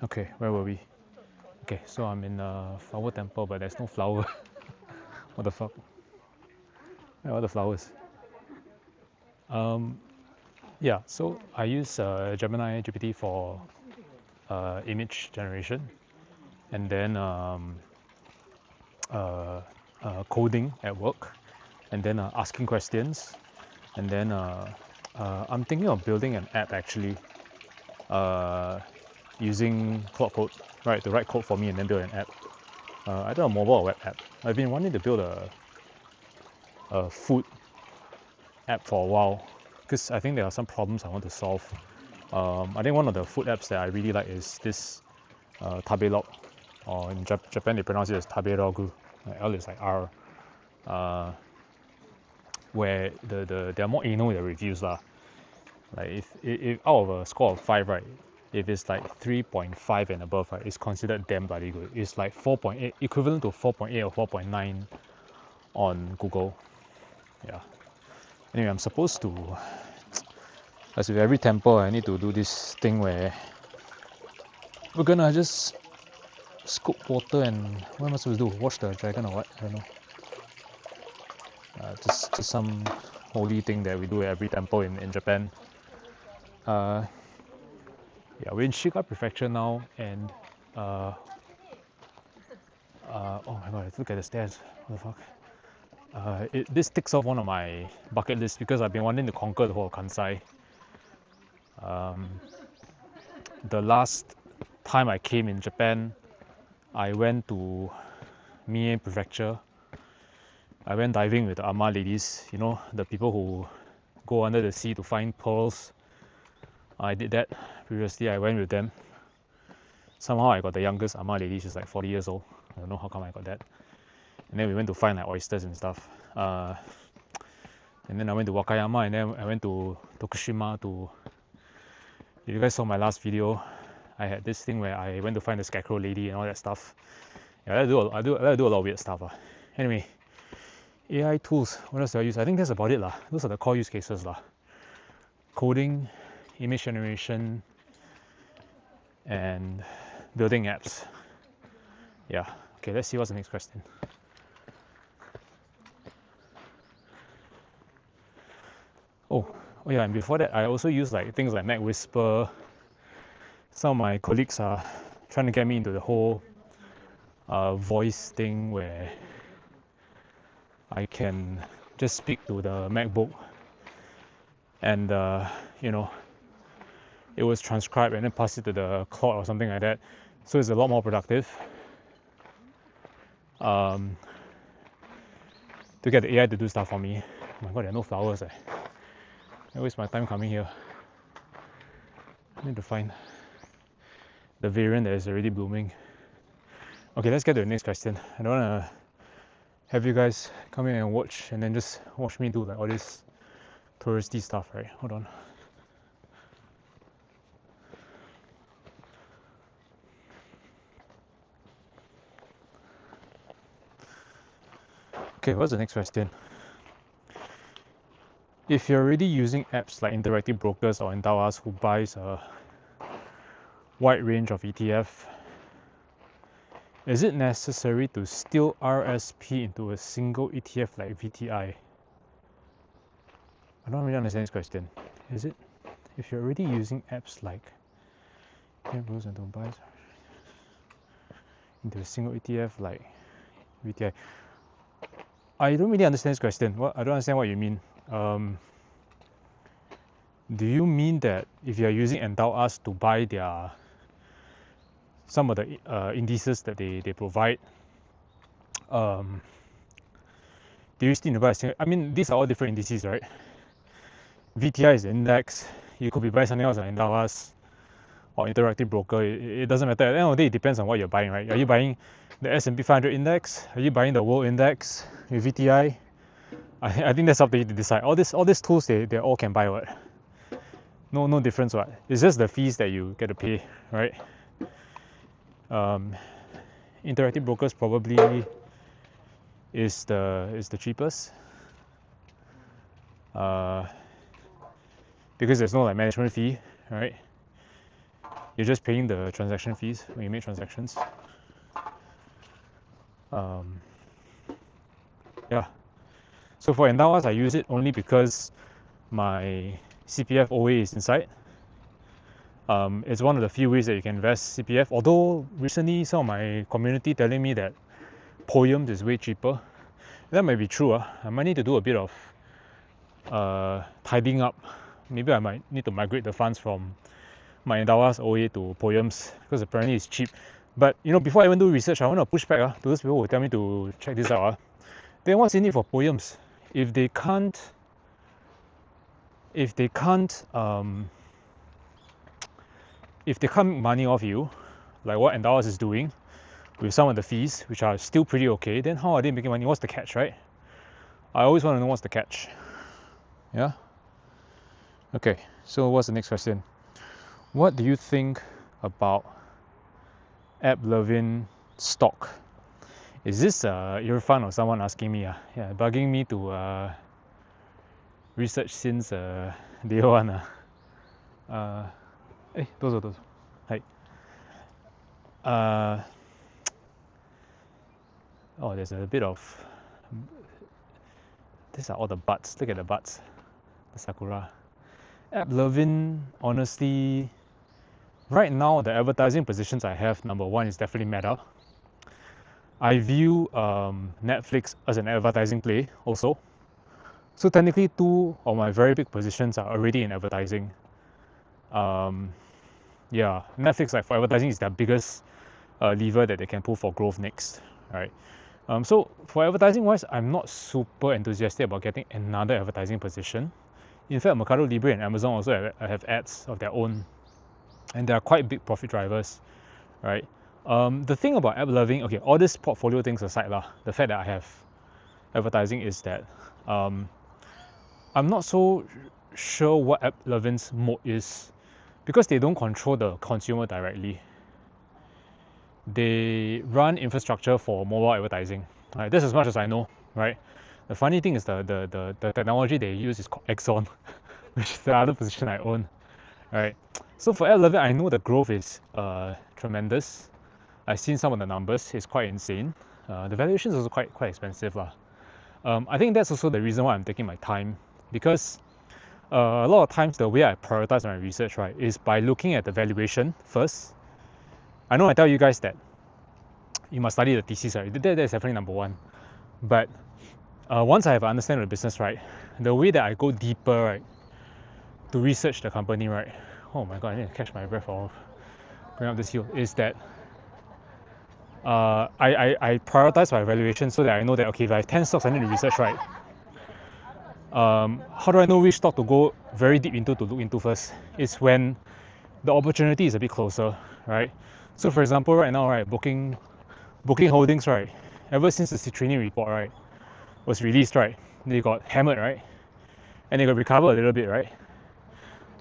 Okay, where were we? Okay, so I'm in a flower temple, but there's no flower. What the fuck? Where are the flowers? Yeah, so I use Gemini GPT for image generation, and then coding at work, and then asking questions, and then I'm thinking of building an app actually, using Cloud Code, right, to write code for me and then build an app. Either a mobile or web app. I've been wanting to build a food app for a while because I think there are some problems I want to solve. I think one of the food apps that I really like is this Tabelog, or in Japan they pronounce it as Taberogu. L is like R. Where there are more anal in the reviews lah. Like if out of a score of 5, right, if it's like 3.5 and above, right, it's considered damn bloody good. It's like 4.8, equivalent to 4.8 or 4.9 on Google. Yeah. Anyway, I'm supposed to, as with every temple, I need to do this thing where we're gonna just scoop water and what am I supposed to do? Wash the dragon or what? I don't know. Just some holy thing that we do at every temple in Japan. Yeah, we're in Shiga Prefecture now, and oh my god, look at the stairs. What the fuck? This ticks off one of my bucket lists because I've been wanting to conquer the whole of Kansai. The last time I came in Japan, I went to Mie Prefecture. I went diving with the Ama ladies, you know, the people who go under the sea to find pearls. I did that previously. I went with them. Somehow I got the youngest Ama lady. She's like 40 years old. I don't know how come I got that. And then we went to find like oysters and stuff. And then I went to Wakayama, and then I went to Tokushima to. If you guys saw my last video, I had this thing where I went to find the scarecrow lady and all that stuff. Yeah, I do a lot of weird stuff. Anyway, AI tools. What else do I use? I think that's about it lah. Those are the core use cases lah. Coding, image generation, and building apps. Yeah. Okay, let's see what's the next question. Oh yeah, and before that, I also use like things like Mac Whisper. Some of my colleagues are trying to get me into the whole voice thing where I can just speak to the MacBook and you know, it was transcribed and then pass it to the cloud or something like that. So it's a lot more productive. To get the AI to do stuff for me. Oh my god, there are no flowers. I waste my time coming here. I need to find the variant that is already blooming. Okay, let's get to the next question. I don't want to have you guys come in and watch and then just watch me do like all this touristy stuff, right? Hold on. Okay, what's the next question? If you're already using apps like Interactive Brokers or Endowas who buys a wide range of ETF, is it necessary to steal RSP into a single ETF like VTI? I don't really understand this question. Is it? If you're already using apps like Brokers and don't buy into a single ETF like VTI, I don't really understand this question. I don't understand what you mean. Do you mean that if you are using Endowas to buy some of the indices that they provide, do you still need to buy a single? I mean, these are all different indices, right? VTI is the index. You could be buying something else like Endowas or Interactive Broker. It doesn't matter. At the end of the day, it depends on what you're buying, right? Are you buying the S&P 500 index? Are you buying the world index with VTI? I think that's up to you to decide. All these tools, they all can buy what? No difference what? It's just the fees that you get to pay, right? Interactive Brokers probably is the cheapest. Because there's no like management fee, right? You're just paying the transaction fees when you make transactions. Yeah. So for Endowas, I use it only because my CPF OA is inside. It's one of the few ways that you can invest CPF. Although recently some of my community telling me that Poems is way cheaper. That might be true. I might need to do a bit of tidying up. Maybe I might need to migrate the funds from my Endawas OA to Poems because apparently it's cheap. But before I even do research, I want to push back to those people who tell me to check this out. Then what's in it for Poems? If they can't make money off you, like what Endawas is doing with some of the fees, which are still pretty okay, then how are they making money? What's the catch, right? I always want to know what's the catch. Yeah? Okay, so what's the next question? What do you think about Applovin stock? Is this Irfan or someone asking me? Yeah, bugging me to research since day one. どうぞどうぞ。はい。Oh, there's a bit of... These are all the buds. Look at the buds. The sakura. Applovin, honestly, right now the advertising positions I have, number one is definitely Meta. I view Netflix as an advertising play also. So technically two of my very big positions are already in advertising. Yeah, Netflix, like for advertising, is their biggest lever that they can pull for growth next, right? So for advertising wise, I'm not super enthusiastic about getting another advertising position. In fact, Mercado Libre and Amazon also have ads of their own, and they are quite big profit drivers, right? The thing about Applovin, okay, all these portfolio things aside, the fact that I have advertising is that I'm not so sure what Applovin's mode is, because they don't control the consumer directly. They run infrastructure for mobile advertising. Right? That's as much as I know, right? The funny thing is the technology they use is called Exxon, which is the other position I own, right? So for Applovin, I know the growth is tremendous. I've seen some of the numbers; it's quite insane. The valuation is also quite expensive, I think that's also the reason why I'm taking my time, because a lot of times the way I prioritize my research, right, is by looking at the valuation first. I know I tell you guys that you must study the thesis, right? That is definitely number one. But once I have understanding of the business, right, the way that I go deeper, right, to research the company, right, oh my god, I need to catch my breath off going up this hill, is that I prioritize my valuation so that I know that, okay, if I have 10 stocks I need to research, right, how do I know which stock to go very deep into to look into first? It's when the opportunity is a bit closer, right? So for example, right now, right, Booking Holdings, right, ever since the training report, right, was released, right, they got hammered, right, and they got recovered a little bit, right,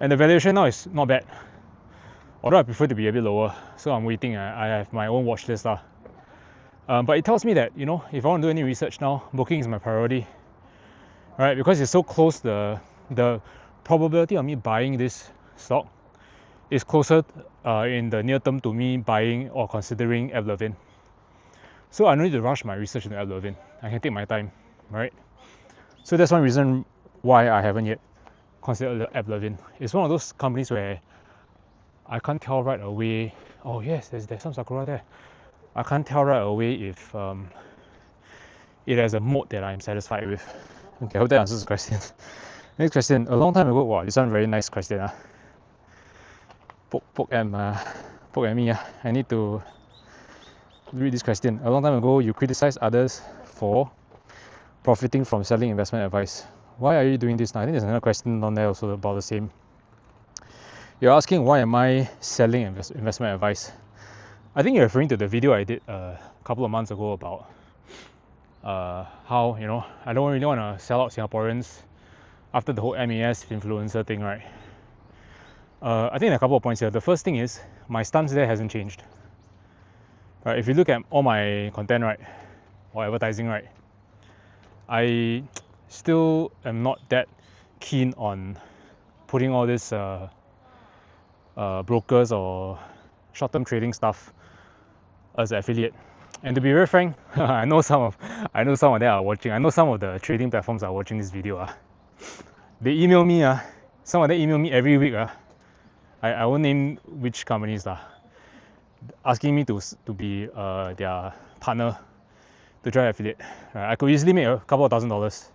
and the valuation now is not bad, although I prefer to be a bit lower, so I'm waiting. I have my own watch list, but it tells me that, if I want to do any research now, Booking is my priority, right, because it's so close. The probability of me buying this stock is closer in the near term to me buying or considering Applovin. So I don't need to rush my research into Applovin. I can take my time, right? So that's one reason why I haven't yet considered Applovin. It's one of those companies where I can't tell right away. Oh yes, there's some sakura there. I can't tell right away if it has a mode that I'm satisfied with. Okay, I hope that answers the question. Next question. A long time ago, wow, this one very nice question. Poke at me. I need to read this question. A long time ago, you criticized others for profiting from selling investment advice. Why are you doing this now? I think there's another question on there also about the same. You're asking why am I selling investment advice? I think you're referring to the video I did a couple of months ago about how I don't really want to sell out Singaporeans after the whole MAS influencer thing, right? I think there are a couple of points here. The first thing is my stance there hasn't changed. Right, if you look at all my content, right, or advertising, right, I still am not that keen on putting all this brokers or short-term trading stuff as an affiliate. And to be very frank, I know some of them are watching. I know some of the trading platforms are watching this video. They email me. Some of them email me every week. I won't name which companies lah, asking me to be their partner to try affiliate. Right? I could easily make a couple of $1,000s,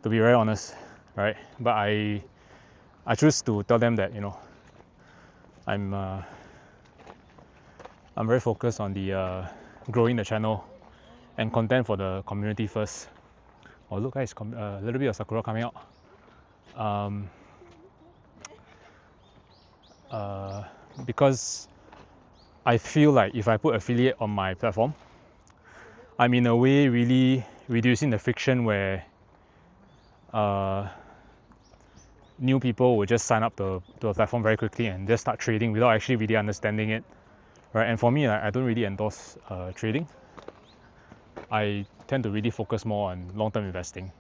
to be very honest, right? But I choose to tell them that, you know, I'm very focused on the growing the channel and content for the community first. Oh look guys, a little bit of sakura coming out. Because I feel like if I put affiliate on my platform, I'm in a way really reducing the friction where new people will just sign up to a platform very quickly and just start trading without actually really understanding it, right? And for me, I don't really endorse trading. I tend to really focus more on long-term investing,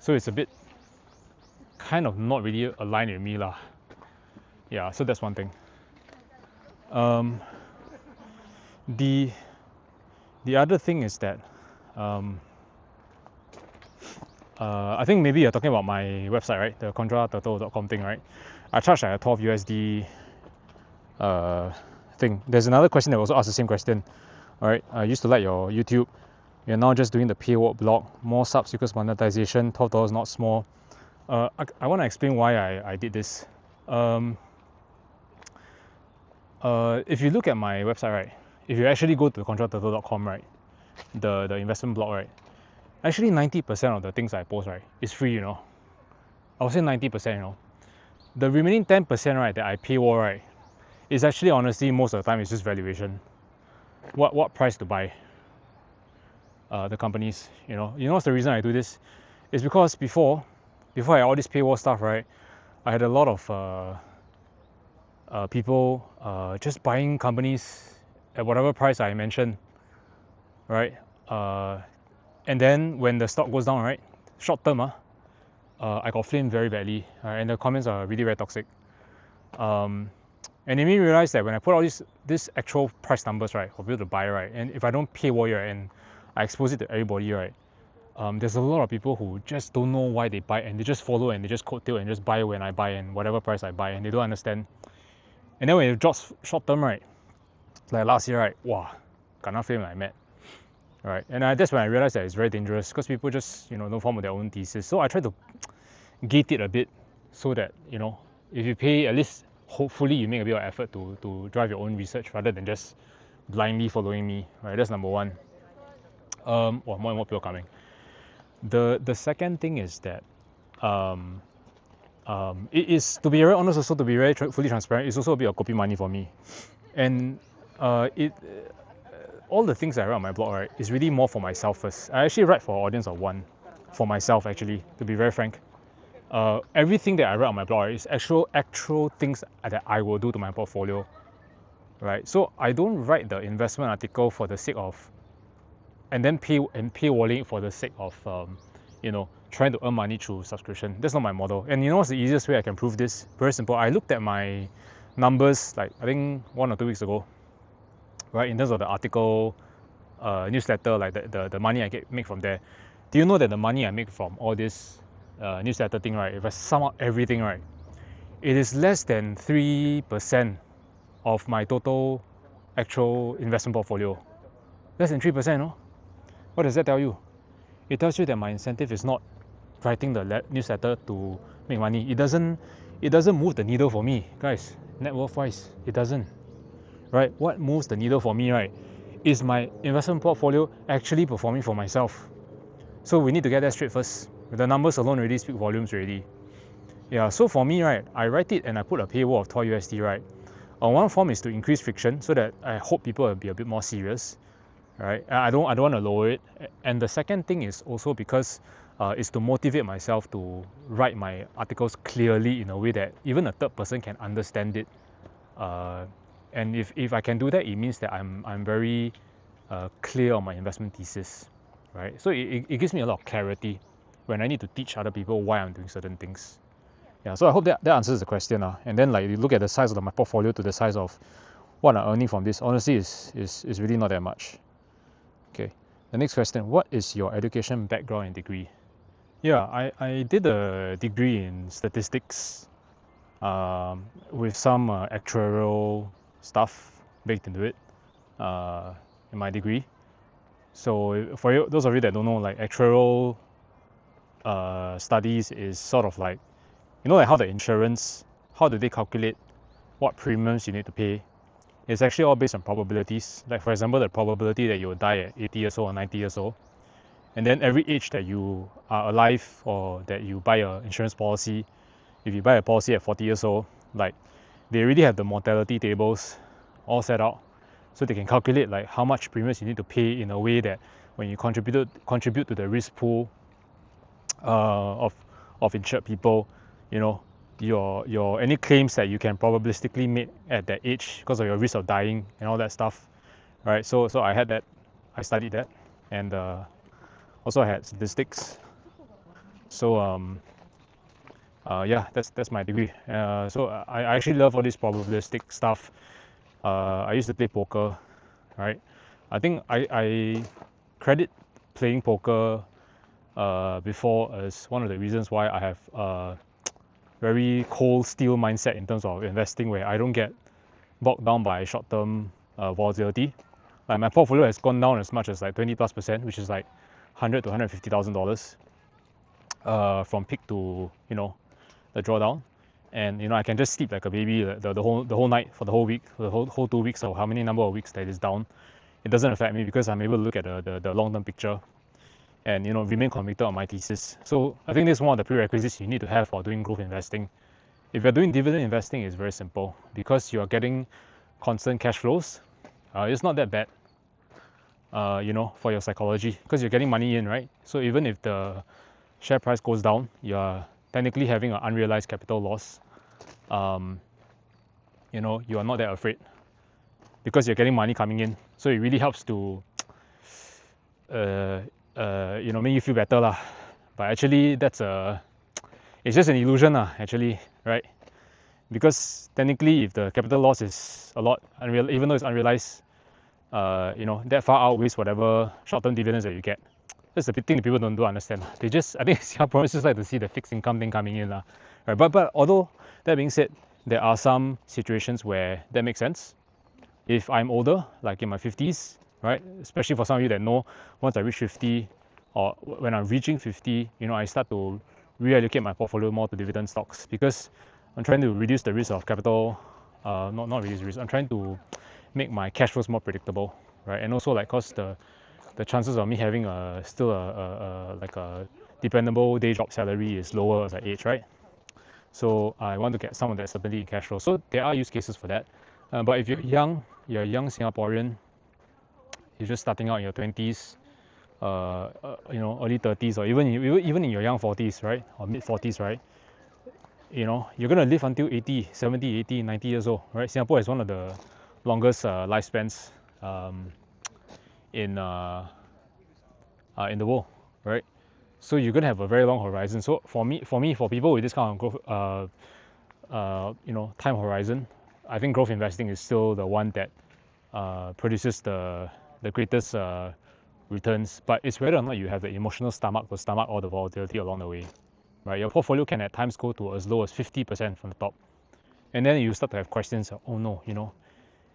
so it's a bit kind of not really aligned with me lah. Yeah, so that's one thing. The other thing is that I think maybe you're talking about my website, right? The contraturtle.com thing, right? I charge like a 12 USD thing. There's another question that also asked the same question. All right, I used to like your YouTube. You're now just doing the paywall blog. More subs equals monetization. $12 not small. I want to explain why I did this. If you look at my website, right? If you actually go to contraturtle.com, right? The investment blog, right? Actually 90% of the things I post, right, is free, you know. I would say 90%, you know. The remaining 10%, right, that I paywall, right, is actually honestly most of the time it's just valuation. What price to buy the companies, you know. You know what's the reason I do this? It's because before I had all this paywall stuff, right, I had a lot of people just buying companies at whatever price I mentioned, right? And then when the stock goes down, right, short term, I got flamed very badly, and the comments are really very toxic. And it made me realize that when I put all these actual price numbers, right, for people to buy, right, and if I don't paywall it, right, and I expose it to everybody, right, there's a lot of people who just don't know why they buy, and they just follow and they just coattail and just buy when I buy and whatever price I buy, and they don't understand. And then when it drops short term, right, like last year, right, wow, kena flame like mad. Right, and that's when I realized that it's very dangerous because people just, you know, don't form their own thesis. So I try to gate it a bit so that, you know, if you pay, at least hopefully you make a bit of effort to drive your own research rather than just blindly following me. Right, that's number one. Well, more and more people coming. The second thing is that it is, to be very honest, also to be very fully transparent, it's also a bit of copy money for me, and all the things I write on my blog, right, is really more for myself first. I actually write for an audience of one, for myself actually, to be very frank. Everything that I write on my blog, right, is actual things that I will do to my portfolio, right? So I don't write the investment article for the sake of, and then paywalling for the sake of, you know, trying to earn money through subscription. That's not my model. And you know what's the easiest way I can prove this? Very simple. I looked at my numbers, like I think 1 or 2 weeks ago, right, in terms of the article, newsletter, like the money I make from there. Do you know that the money I make from all this newsletter thing, right, if I sum up everything, right, it is less than 3% of my total actual investment portfolio. Less than 3%, no? What does that tell you? It tells you that my incentive is not writing the newsletter to make money. It doesn't move the needle for me, guys. Net worth wise, it doesn't. Right? What moves the needle for me, right, is my investment portfolio actually performing for myself. So we need to get that straight first. The numbers alone already speak volumes already. Yeah, so for me, right, I write it and I put a paywall of 12 USD, right. One form is to increase friction so that I hope people will be a bit more serious, right. I don't want to lower it. And the second thing is also because is to motivate myself to write my articles clearly in a way that even a third person can understand it. And if I can do that, it means that I'm very clear on my investment thesis, right? So it gives me a lot of clarity when I need to teach other people why I'm doing certain things. Yeah, so I hope that answers the question. And then like you look at the size of my portfolio to the size of what I'm earning from this, honestly is really not that much. Okay, the next question, what is your education background and degree? Yeah, I did a degree in statistics. with some actuarial stuff baked into it in my degree. So for you, those of you that don't know, like actuarial studies is sort of like, like how the insurance, how do they calculate what premiums you need to pay? It's actually all based on probabilities. Like for example, the probability that you will die at 80 years old or 90 years old. And then every age that you are alive or that you buy an insurance policy, if you buy a policy at 40 years old, like they already have the mortality tables all set out, so they can calculate like how much premiums you need to pay in a way that when you contribute to the risk pool of insured people, your any claims that you can probabilistically make at that age because of your risk of dying and all that stuff, right? So I studied that, and also I had statistics. So yeah, that's my degree. So I actually love all this probabilistic stuff. I used to play poker, right? I think I credit playing poker before as one of the reasons why I have a very cold steel mindset in terms of investing, where I don't get bogged down by short-term volatility. Like my portfolio has gone down as much as like 20+%, which is like $100,000 to $150,000 from peak to the drawdown. And I can just sleep like a baby the whole night for the whole week, the whole 2 weeks, or how many number of weeks that is down. It doesn't affect me because I'm able to look at the long-term picture and remain convicted on my thesis. So I think this is one of the prerequisites you need to have for doing growth investing. If you're doing dividend investing, it's very simple because you're getting constant cash flows. It's not that bad, for your psychology, because you're getting money in, right? So even if the share price goes down, you're technically having an unrealized capital loss. You are not that afraid because you're getting money coming in. So it really helps to make you feel better lah. But actually it's just an illusion lah, actually, right? Because technically if the capital loss is a lot, even though it's unrealized, that far outweighs whatever short-term dividends that you get. That's the big thing that people don't understand. I think Singaporeans just like to see the fixed income thing coming in, right? But although that being said, there are some situations where that makes sense. If I'm older, like in my 50s, right? Especially for some of you that know, once I reach 50, or when I'm reaching 50, I start to reallocate my portfolio more to dividend stocks because I'm trying to reduce the risk of capital. Not reduce risk. I'm trying to make my cash flows more predictable, right? And also like cause the chances of me having still a dependable day job salary is lower as I age, right? So I want to get some of that stability in cash flow. So there are use cases for that. But if you're a young Singaporean, you're just starting out in your 20s, early 30s, or even in your young 40s, right, or mid 40s, right? You're gonna live until 80, 70, 80, 90 years old, right? Singapore is one of the longest lifespans in the world, right? So you're gonna have a very long horizon. So for people with this kind of growth, time horizon, I think growth investing is still the one that produces the greatest returns. But it's whether or not you have the emotional stomach to stomach all the volatility along the way, right? Your portfolio can at times go to as low as 50% from the top, and then you start to have questions. Oh no,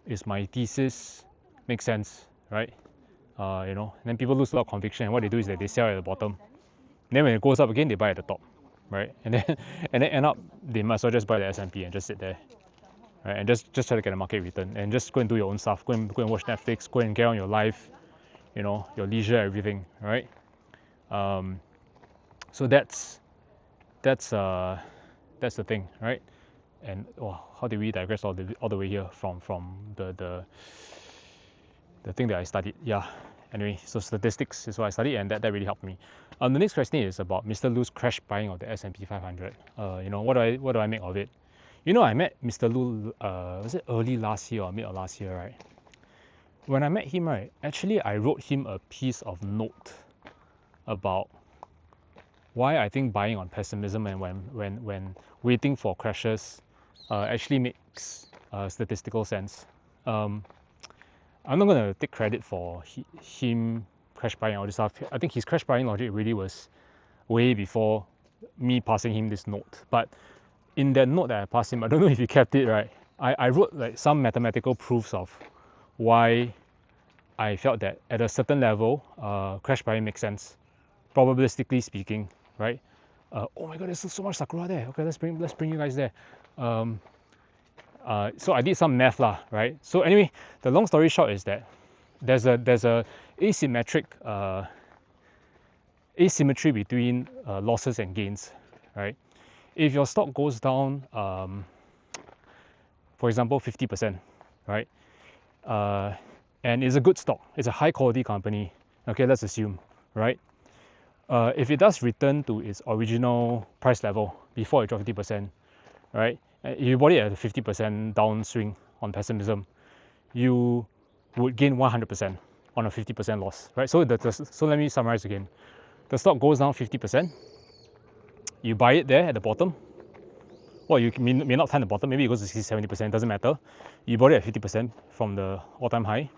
is my thesis make sense, right? And then people lose a lot of conviction, and what they do is that they sell at the bottom. And then when it goes up again, they buy at the top, right? And then end up they might as well just buy the S&P and just sit there, right? And just try to get a market return and just go and do your own stuff. Go and watch Netflix. Go and get on your life, your leisure, everything, right? So that's the thing, right? And how did we digress all the way here from the thing that I studied? Yeah. Anyway, so statistics is what I studied, and that really helped me. The next question is about Mr. Loo's crash buying of the S&P 500. What do I make of it? I met Mr. Loo, was it early last year or mid of last year, right? When I met him, right, actually I wrote him a piece of note about why I think buying on pessimism and when waiting for crashes actually makes statistical sense. I'm not going to take credit for him crash buying all this stuff. I think his crash buying logic really was way before me passing him this note. But in that note that I passed him, I don't know if he kept it, right? I wrote like some mathematical proofs of why I felt that at a certain level, crash buying makes sense, probabilistically speaking, right? Oh my god, there's so much sakura there. Okay, let's bring you guys there. So I did some math lah, right? So anyway, the long story short is that there's a asymmetry between losses and gains, right? If your stock goes down, for example, 50%, right? And it's a good stock, it's a high quality company, okay, let's assume, right? If it does return to its original price level before it dropped 50%, right? You bought it at a 50% downswing on pessimism, you would gain 100% on a 50% loss, right? So so let me summarize again. The stock goes down 50%, you buy it there at the bottom. Well, you may not time the bottom, maybe it goes to 70%, doesn't matter. You bought it at 50% from the all-time high.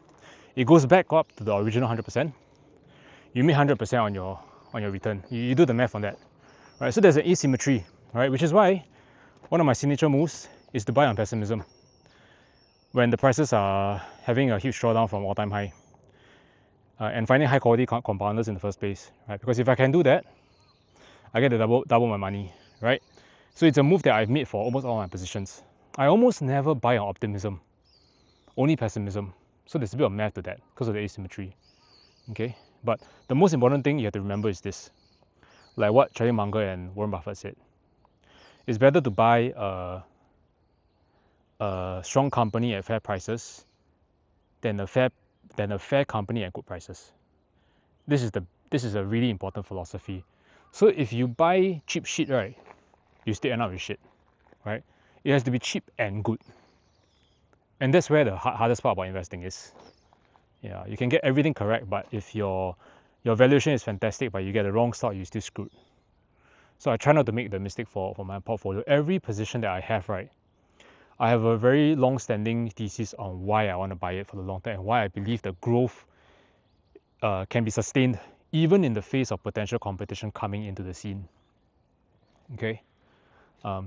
It goes back up to the original 100%. You make 100% on your return. You do the math on that, right? So there's an asymmetry, right? Which is why one of my signature moves is to buy on pessimism when the prices are having a huge drawdown from all-time high, and finding high quality compounders in the first place, right? Because if I can do that, I get to double my money, right? So it's a move that I've made for almost all my positions. I almost never buy on optimism, only pessimism. So there's a bit of math to that because of the asymmetry, okay? But the most important thing you have to remember is this, like what Charlie Munger and Warren Buffett said. It's better to buy a strong company at fair prices than a fair company at good prices. This is a really important philosophy. So if you buy cheap shit, right, you still end up with shit, right? It has to be cheap and good. And that's where the hardest part about investing is. Yeah, you can get everything correct, but if your valuation is fantastic, but you get the wrong stock, you're still screwed. So I try not to make the mistake for my portfolio. Every position that I have, right, I have a very long-standing thesis on why I want to buy it for the long term and why I believe the growth can be sustained even in the face of potential competition coming into the scene. Okay,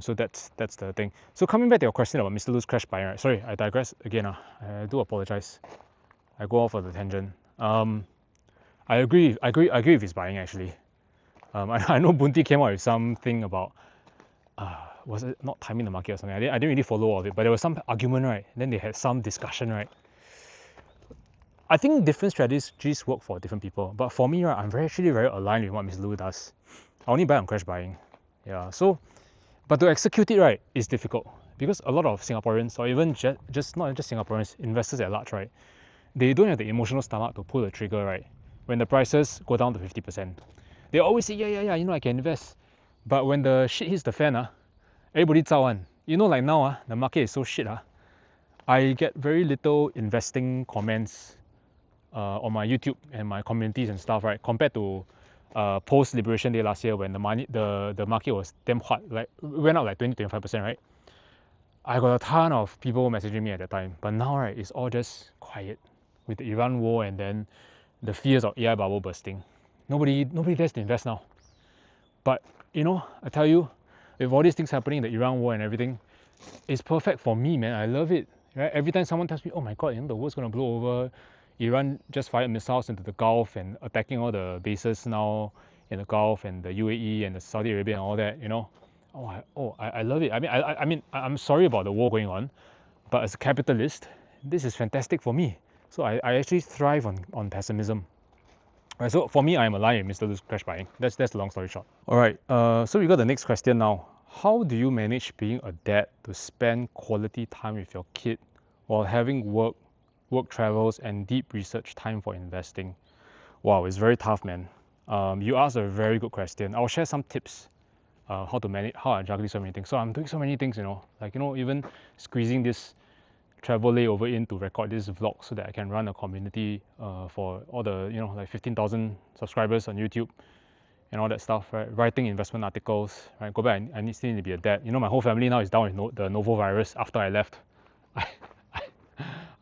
so that's the thing. So coming back to your question about Mr. Loo's crash buying, right? Sorry, I digress again. I do apologize. I go off on the tangent. I agree with his buying actually. I know Bunty came out with something about was it not timing the market or something? I didn't really follow all of it, but there was some argument, right? And then they had some discussion, right? I think different strategies work for different people, but for me, right, I'm actually very aligned with what Mr. Loo does. I only buy on crash buying, yeah. So, but to execute it right is difficult because a lot of Singaporeans, or even just not just Singaporeans, investors at large, right, they don't have the emotional stomach to pull the trigger, right, when the prices go down to 50%. They always say, yeah, you know, I can invest. But when the shit hits the fan, everybody zao one. You know, like now, the market is so shit. I get very little investing comments on my YouTube and my communities and stuff, right? Compared to post Liberation Day last year when the market was damn hot, like went up like 20-25%, right? I got a ton of people messaging me at that time. But now, right, it's all just quiet with the Iran war and then the fears of AI bubble bursting. Nobody dares to invest now. But you know, I tell you, with all these things happening, the Iran war and everything, it's perfect for me, man. I love it. Right? Every time someone tells me, oh my god, you know, the world's gonna blow over, Iran just fired missiles into the Gulf and attacking all the bases now in the Gulf and the UAE and the Saudi Arabia and all that, you know. I love it. I mean, I'm sorry about the war going on, but as a capitalist, this is fantastic for me. So I actually thrive on pessimism. Right, so for me, I'm aligned with Mr. Loo's crash buying. That's the long story short. All right, so we got the next question now. How do you manage being a dad to spend quality time with your kid while having work travels, and deep research time for investing? Wow, it's very tough, man. You asked a very good question. I'll share some tips how to manage, how I juggle so many things. So I'm doing so many things, you know, like, you know, even squeezing this travel layover in to record this vlog so that I can run a community for all the, you know, like 15,000 subscribers on YouTube and all that stuff, right? Writing investment articles, right? Go back, I still need to be a dad. You know, my whole family now is down with the novo virus after I left.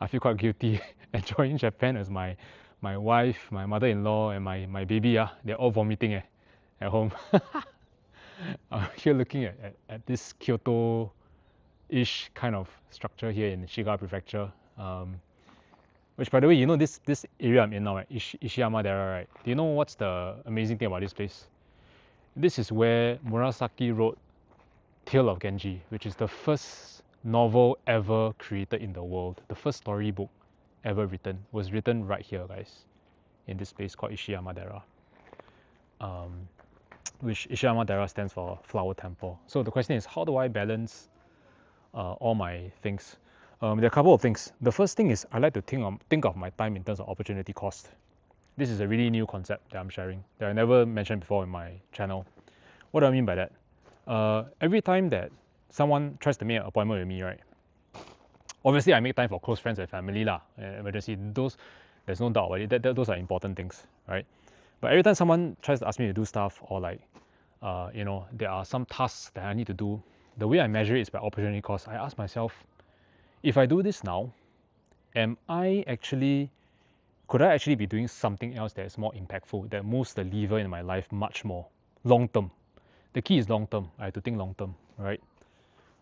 I feel quite guilty enjoying Japan as my wife, my mother-in-law, and my baby, they're all vomiting at home. Here looking at this Kyoto-ish kind of structure here in Shiga Prefecture. Which, by the way, you know this area I'm in now, right? Ishiyamadera, right? Do you know what's the amazing thing about this place? This is where Murasaki wrote Tale of Genji, which is the first novel ever created in the world. The first storybook ever written was written right here, guys, in this place called Ishiyamadera. Which Ishiyamadera stands for Flower Temple. So the question is, how do I balance all my things? There are a couple of things. The first thing is I like to think of my time in terms of opportunity cost. This is a really new concept that I'm sharing that I never mentioned before in my channel. What do I mean by that? Every time that someone tries to make an appointment with me, right? Obviously, I make time for close friends and family lah. Emergency, there's no doubt about it. Those are important things, right? But every time someone tries to ask me to do stuff, or like, there are some tasks that I need to do, the way I measure it is by opportunity cost. I ask myself, if I do this now, could I actually be doing something else that is more impactful, that moves the lever in my life much more long term? The key is long term. I have to think long term, right?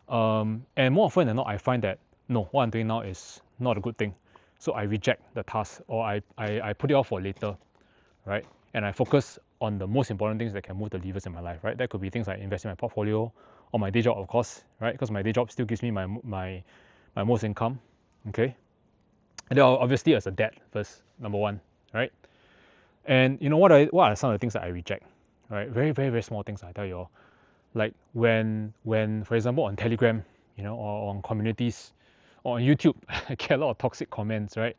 And more often than not, I find that no, what I'm doing now is not a good thing. So I reject the task, or I put it off for later, right? And I focus on the most important things that can move the levers in my life, right? That could be things like investing in my portfolio, or my day job, of course, right? Because my day job still gives me my most income, okay? And then obviously as a dad first, number one, right? And what are some of the things that I reject, right? Very, very, very small things, I tell you all. Like when for example, on Telegram, or on communities, or on YouTube, I get a lot of toxic comments, right?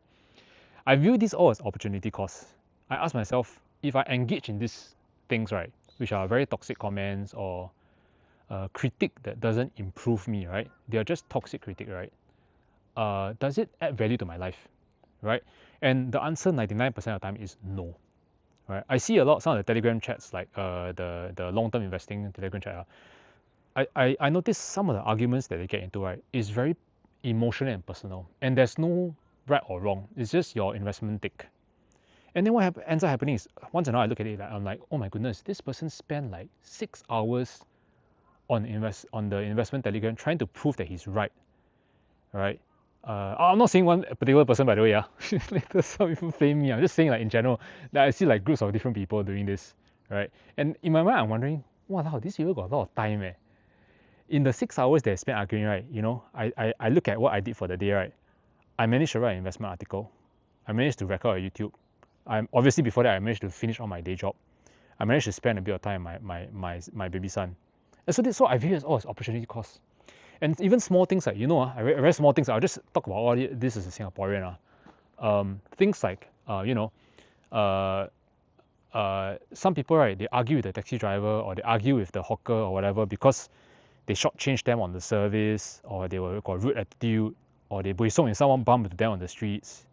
I view this all as opportunity cost. I ask myself, if I engage in these things, right, which are very toxic comments or critique that doesn't improve me, right? They are just toxic critique, right? Does it add value to my life, right? And the answer 99% of the time is no, right? I see some of the Telegram chats, like the long-term investing Telegram chat. I notice some of the arguments that they get into, right, is very emotional and personal, and there's no right or wrong. It's just your investment take. And then what ends up happening is, once in a while I look at it, I'm like, oh my goodness, this person spent like 6 hours on the investment Telegram trying to prove that he's right, right? I'm not saying one particular person, by the way, yeah. Later some people blame me. I'm just saying, like, in general, that I see like groups of different people doing this, right? And in my mind, I'm wondering, wow, these people got a lot of time, eh? In the 6 hours they spent arguing, right, I look at what I did for the day, right? I managed to write an investment article. I managed to record a YouTube. Obviously before that I managed to finish on my day job. I managed to spend a bit of time with my baby son. And so I view it as opportunity cost. And even small things like, very small things, I'll just talk about all this as a Singaporean. Things like, some people, right, they argue with the taxi driver, or they argue with the hawker or whatever, because they shortchanged them on the service, or they got rude attitude, or they buisong and someone bumped into them on the streets,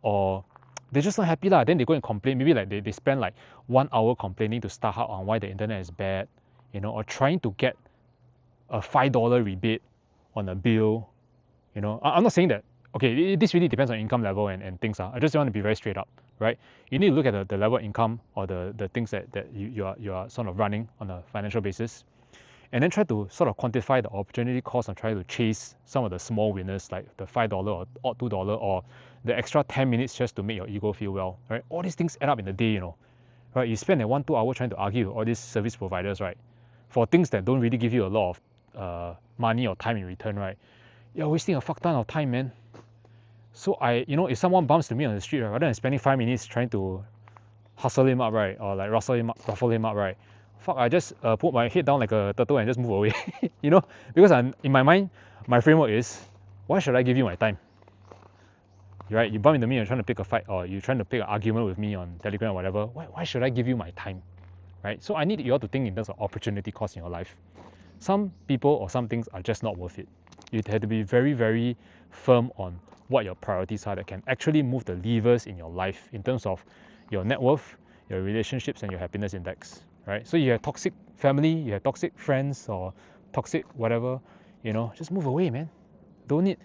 or they're just not happy lah. Then they go and complain. Maybe like they spend like 1 hour complaining to StarHub on why the internet is bad, or trying to get a $5 rebate on a bill. I'm not saying that, okay, this really depends on income level and things. I just want to be very straight up, right? You need to look at the level of income, or the things that you are sort of running on a financial basis, and then try to sort of quantify the opportunity cost and try to chase some of the small winners, like the $5 or $2, or the extra 10 minutes just to make your ego feel well, right? All these things add up in the day, right? You spend 1-2 hours trying to argue with all these service providers, right, for things that don't really give you a lot of money or time in return, right? You're wasting a fuck ton of time, man. So if someone bumps to me on the street, right, rather than spending 5 minutes trying to hustle him up, right, or like ruffle him up, right, fuck, I just put my head down like a turtle and just move away, because in my mind, my framework is, why should I give you my time? Right? You bump into me and you're trying to pick a fight, or you're trying to pick an argument with me on Telegram or whatever. Why should I give you my time? Right? So I need you all to think in terms of opportunity cost in your life. Some people or some things are just not worth it. You have to be very, very firm on what your priorities are that can actually move the levers in your life in terms of your net worth, your relationships, and your happiness index. Right? So you have toxic family, you have toxic friends, or toxic whatever, just move away, man. Don't need.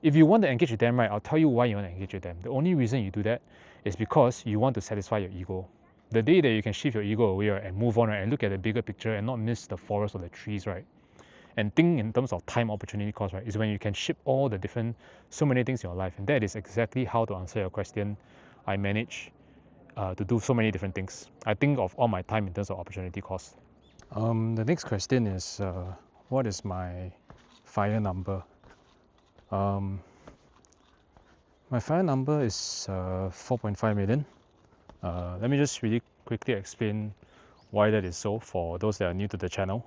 If you want to engage with them, right, I'll tell you why you want to engage with them. The only reason you do that is because you want to satisfy your ego. The day that you can shift your ego away, right, and move on, right, and look at the bigger picture and not miss the forest or the trees, right, and think in terms of time, opportunity, cost, right, is when you can ship all the different, so many things in your life. And that is exactly how, to answer your question, I manage to do so many different things. I think of all my time in terms of opportunity cost. The next question is, what is my fire number? My fire number is 4.5 million. Let me just really quickly explain why that is so for those that are new to the channel.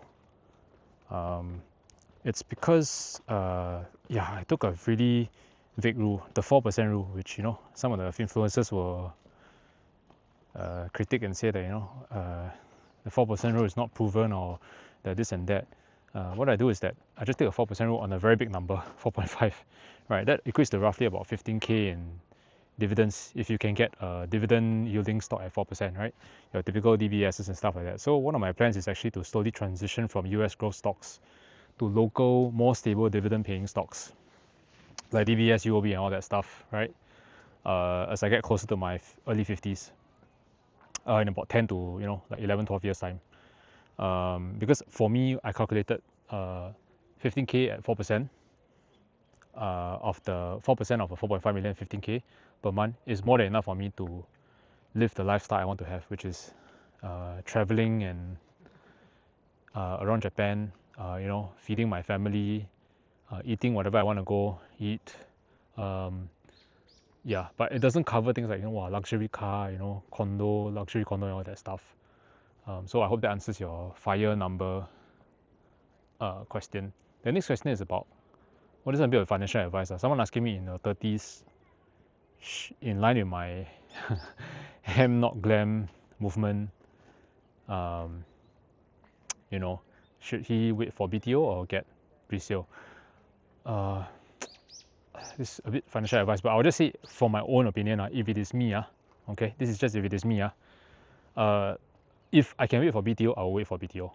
It's because, yeah, I took a really vague rule, the 4% rule, which, you know, some of the influencers will critique and say that, you know, the 4% rule is not proven, or that this and that. What I do is that I just take a 4% rule on a very big number, 4.5, right? That equates to roughly about 15k in dividends if you can get a dividend yielding stock at 4%, right? Your typical DBSs and stuff like that. So one of my plans is actually to slowly transition from US growth stocks to local, more stable dividend paying stocks like DBS, UOB and all that stuff, right? As I get closer to my early 50s, in about 10 to, you know, like 11, 12 years time. Because for me, I calculated 15k at 4%, of the 4% of a 4.5 million, 15k per month is more than enough for me to live the lifestyle I want to have, which is traveling and around Japan, you know, feeding my family, eating whatever I want to go eat. Yeah, but it doesn't cover things like, you know, wow, luxury car, you know, condo, luxury condo and all that stuff. So I hope that answers your fire number question. The next question is about, what is a bit of financial advice? Someone asking me in the 30s, in line with my ham not glam movement, you know, should he wait for BTO or get resale? This is a bit financial advice, but I'll just say from my own opinion, if it is me, okay, this is just if it is me, if I can wait for BTO, I'll wait for BTO.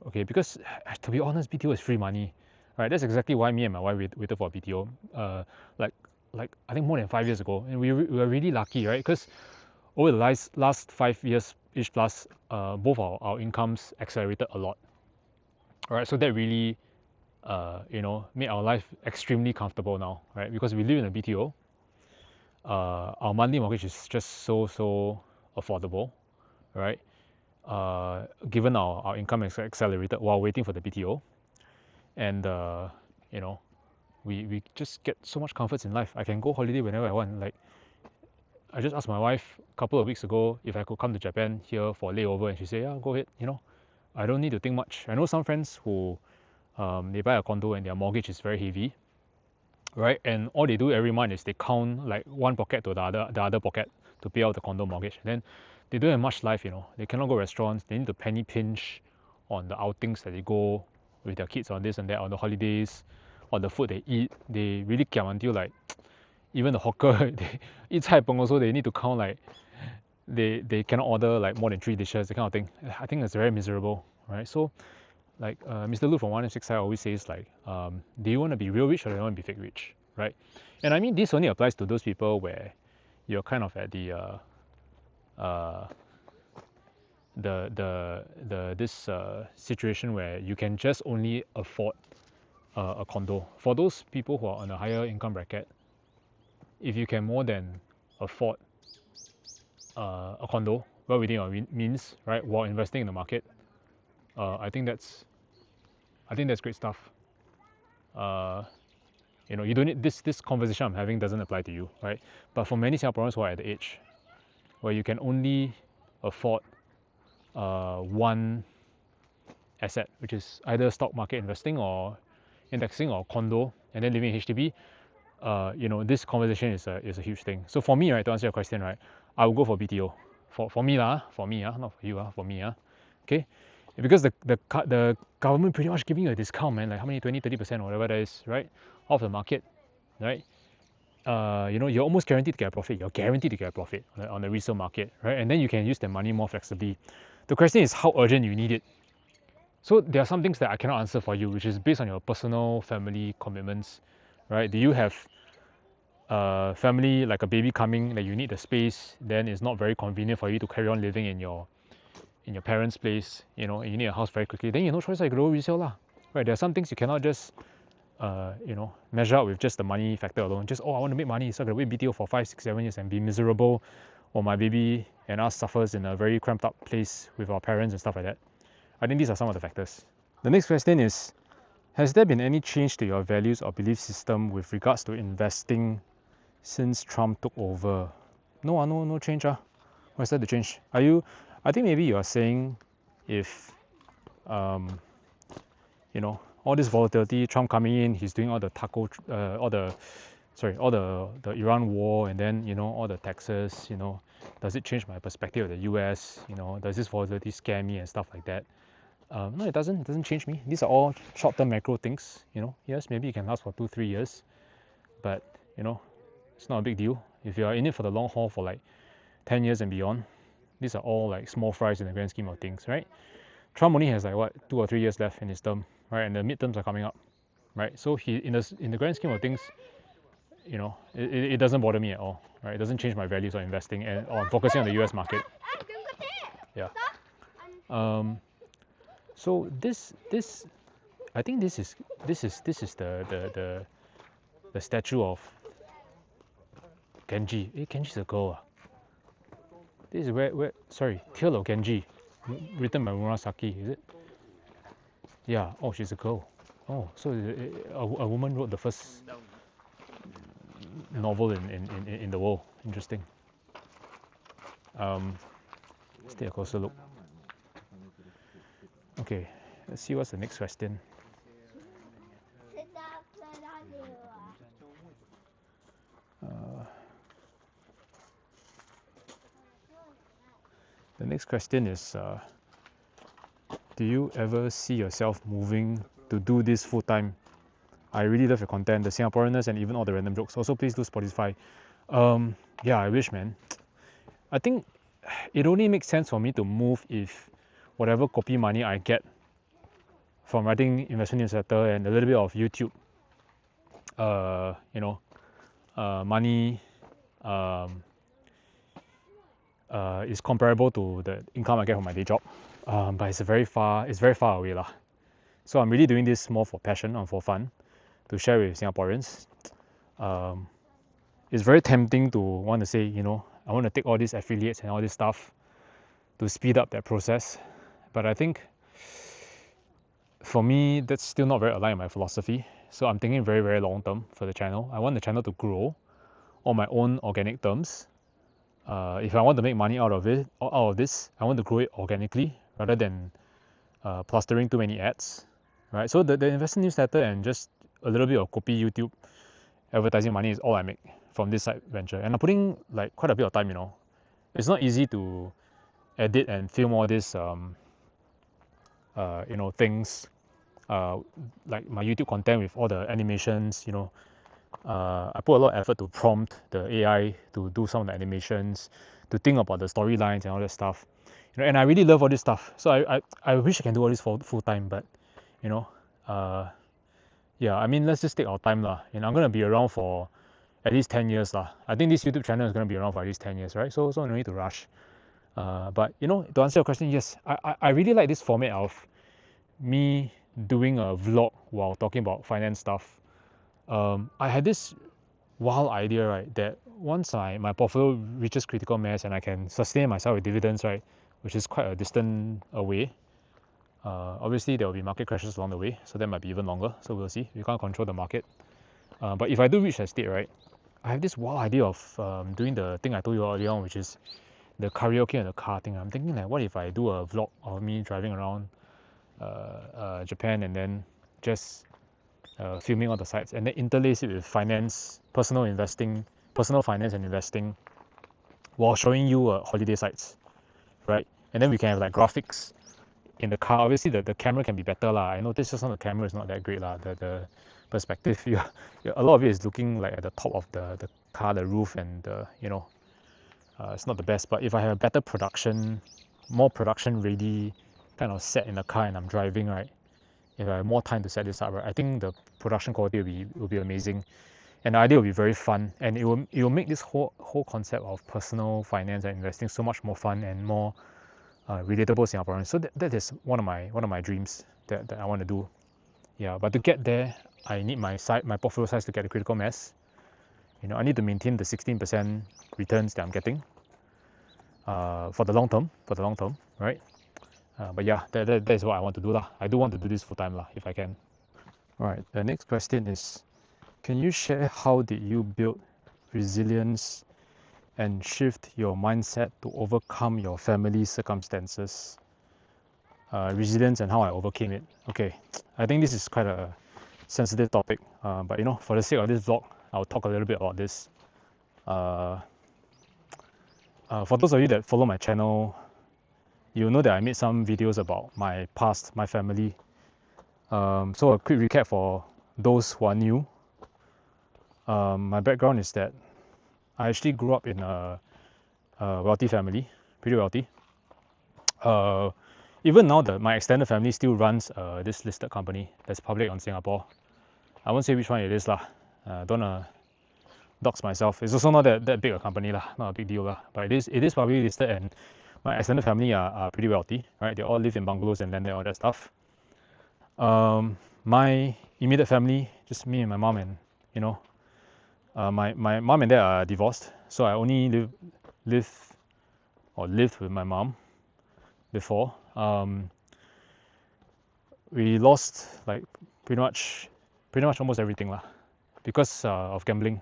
Okay, because to be honest, BTO is free money, right? That's exactly why me and my wife waited for BTO. Like I think more than 5 years ago, and we were really lucky, right? Because over the last 5 years each plus, both our incomes accelerated a lot. All right, so that really, you know, made our life extremely comfortable now, right? Because we live in a BTO, our monthly mortgage is just so affordable, right? Given our income is accelerated while waiting for the BTO, and you know, we just get so much comforts in life. I can go holiday whenever I want. Like, I just asked my wife a couple of weeks ago if I could come to Japan here for a layover, and she said, yeah, go ahead, you know, I don't need to think much. I know some friends who they buy a condo and their mortgage is very heavy, right? And all they do every month is they count like one pocket to the other pocket to pay out the condo mortgage. And then they don't have much life, you know. They cannot go restaurants. They need to penny pinch on the outings that they go with their kids on this and that, on the holidays, on the food they eat. They really kiam until like, even the hawker, they eat cai peng also, they need to count like, they cannot order like more than 3 dishes, that kind of thing. I think that's very miserable, right? So like Mr. Loo from 165 always says like, do you want to be real rich or do you want to be fake rich, right? And I mean, this only applies to those people where you're kind of at the this situation where you can just only afford a condo. For those people who are on a higher income bracket, if you can more than afford a condo well within your means, right, while investing in the market, I think that's great stuff. You know, you don't need this conversation I'm having doesn't apply to you, right? But for many Singaporeans who are at the age where you can only afford one asset, which is either stock market investing or indexing or condo, and then living in HDB, you know, this conversation is a huge thing. So for me, right, to answer your question, right, I will go for BTO. For me not for you, for me, okay? Because the government pretty much giving you a discount, man, like how many, 20-30% or whatever that is, right, off the market, right? You know, you're almost guaranteed to get a profit. You're guaranteed to get a profit on the resale market, right? And then you can use the money more flexibly. The question is how urgent you need it. So there are some things that I cannot answer for you, which is based on your personal family commitments, right? Do you have family, like a baby coming, like you need the space, then it's not very convenient for you to carry on living in your parents' place, you know, and you need a house very quickly, then you have no choice, like go resale lah. Right? There are some things you cannot just you know, measure out with just the money factor alone. Just, oh, I want to make money, so I can wait BTO for 5, 6, 7 years and be miserable, or my baby and us suffers in a very cramped up place with our parents and stuff like that. I think these are some of the factors. The next question is, has there been any change to your values or belief system with regards to investing since Trump took over? No, no change. What's there to change? I think maybe you're saying if, you know, all this volatility, Trump coming in, he's doing all the the Iran war, and then, you know, all the taxes, you know, does it change my perspective of the US? You know, does this volatility scare me and stuff like that? No, it doesn't. It doesn't change me. These are all short-term macro things, you know. Yes, maybe it can last for 2-3 years, but, you know, it's not a big deal. If you are in it for the long haul for like 10 years and beyond, these are all like small fries in the grand scheme of things, right? Trump only has like what, 2 or 3 years left in his term, right? And the midterms are coming up, right? So he, in the grand scheme of things, you know, it doesn't bother me at all, right? It doesn't change my values on investing and on focusing on the US market. Yeah. So this I think this is the statue of Genji. Hey, Genji's a girl. This is where sorry, Tale of Genji, written by Murasaki, is it? Yeah. Oh, she's a girl. Oh, so a woman wrote the first novel in the world. Interesting. Let's take a closer look. Okay, let's see what's the next question. The next question is, do you ever see yourself moving to do this full time? I really love your content, the Singaporeans, and even all the random jokes. Also, please do Spotify. Yeah, I wish, man. I think it only makes sense for me to move if whatever copy money I get from writing investment newsletter and a little bit of YouTube, you know, money is comparable to the income I get from my day job, but it's very far away lah. So I'm really doing this more for passion and for fun, to share with Singaporeans. It's very tempting to want to say, you know, I want to take all these affiliates and all this stuff to speed up that process, but I think for me that's still not very aligned with my philosophy. So I'm thinking very, very long term for the channel. I want the channel to grow on my own organic terms. If I want to make money out of this, I want to grow it organically rather than plastering too many ads, right? So the investment newsletter and just a little bit of copy YouTube advertising money is all I make from this side venture, and I'm putting like quite a bit of time. You know, it's not easy to edit and film all this you know, things like my YouTube content with all the animations. You know, I put a lot of effort to prompt the AI to do some of the animations, to think about the storylines and all that stuff. You know, and I really love all this stuff. So I wish I can do all this for full time, but you know, yeah. I mean, let's just take our time lah. You know, I'm gonna be around for at least 10 years lah. I think this YouTube channel is gonna be around for at least 10 years, right? So no need to rush. But you know, to answer your question, yes, I really like this format of me doing a vlog while talking about finance stuff. I had this wild idea, right, that once my portfolio reaches critical mass and I can sustain myself with dividends, right, which is quite a distant away. Obviously, there will be market crashes along the way, so that might be even longer. So we'll see. We can't control the market. But if I do reach that state, right, I have this wild idea of doing the thing I told you earlier on, which is the karaoke and the car thing. I'm thinking like, what if I do a vlog of me driving around Japan and then just filming all the sites and then interlace it with finance, personal finance and investing, while showing you holiday sites, right? And then we can have like graphics in the car. Obviously, the camera can be better lah. I noticed just on the camera is not that great lah. The perspective, a lot of it is looking like at the top of the car, the roof, and you know, it's not the best. But if I have a better production, more production ready kind of set in the car and I'm driving, right, if I have more time to set this up, right, I think the production quality will be amazing. And the idea will be very fun, and it will make this whole concept of personal finance and investing so much more fun and more relatable Singaporeans. So that is one of my dreams that I want to do. Yeah, but to get there, I need my portfolio size to get a critical mass. I need to maintain the 16% returns that I'm getting for the long term. Right? But yeah, that is what I want to do lah. I do want to do this full time lah, if I can. All right. The next question is, can you share how did you build resilience and shift your mindset to overcome your family circumstances? Resilience and how I overcame it. Okay, I think this is quite a sensitive topic, but for the sake of this vlog, I'll talk a little bit about this. For those of you that follow my channel, you know that I made some videos about my past, my family. So a quick recap for those who are new. My background is that I actually grew up in a wealthy family, pretty wealthy. Even now, my extended family still runs this listed company that's public on Singapore. I won't say which one it is lah. Don't dox myself. It's also not that big a company lah, not a big deal lah. But it is publicly listed, and my extended family are pretty wealthy, right? They all live in bungalows and land there, all that stuff. My immediate family, just me and my mom, and my mom and dad are divorced, so I only lived with my mom before. We lost like pretty much almost everything lah, because of gambling.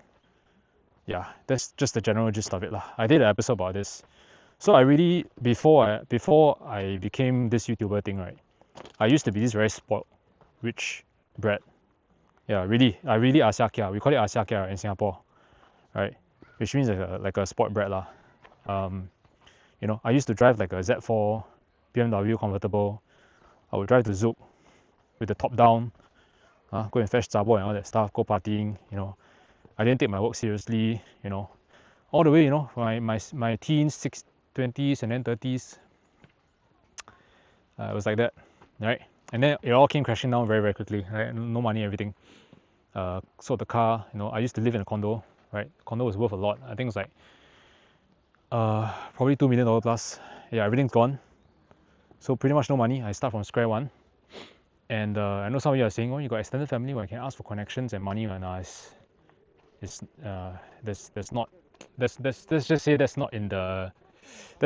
Yeah, that's just the general gist of it lah. I did an episode about this. So I really, before I became this YouTuber thing, right, I used to be this very spoiled, rich brat. Yeah, I really Asiakia. We call it Asiakia in Singapore, right? Which means like a spoiled brat lah. I used to drive like a Z4 BMW convertible. I would drive to Zouk with the top down, go and fetch zabo and all that stuff, go partying. I didn't take my work seriously. All the way. My teens, 20s, and then 30s. It was like that, right? And then it all came crashing down very, very quickly. Right? No money, everything. Sold the car. I used to live in a condo. Right? Condo was worth a lot. I think it's like probably $2 million plus. Yeah, everything's gone. So pretty much no money. I start from square one. And I know some of you are saying, "Oh, you got extended family where you can ask for connections and money." And let's just say that's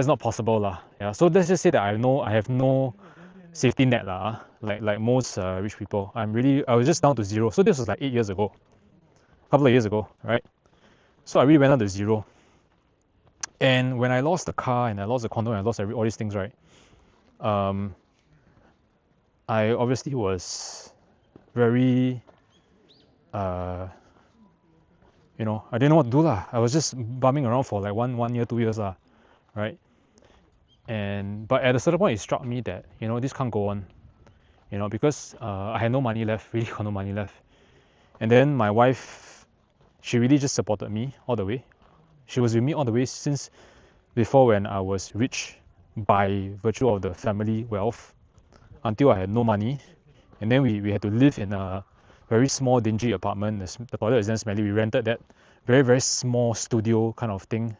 not possible lah. Yeah. So let's just say that I have no safety net lah. Like most rich people, I was just down to zero. So this was like 8 years ago, a couple of years ago, right? So I really went down to zero. And when I lost the car and I lost the condo and I lost all these things, right? I obviously was very, I didn't know what to do lah. I was just bumming around for like 1 year, 2 years lah, right? But at a certain point, it struck me that this can't go on, because I had no money left, really got no money left. And then my wife, she really just supported me all the way. She was with me all the way since before, when I was rich by virtue of the family wealth, until I had no money. And then we had to live in a very small, dingy apartment. The toilet is then smelly. We rented that very, very small studio kind of thing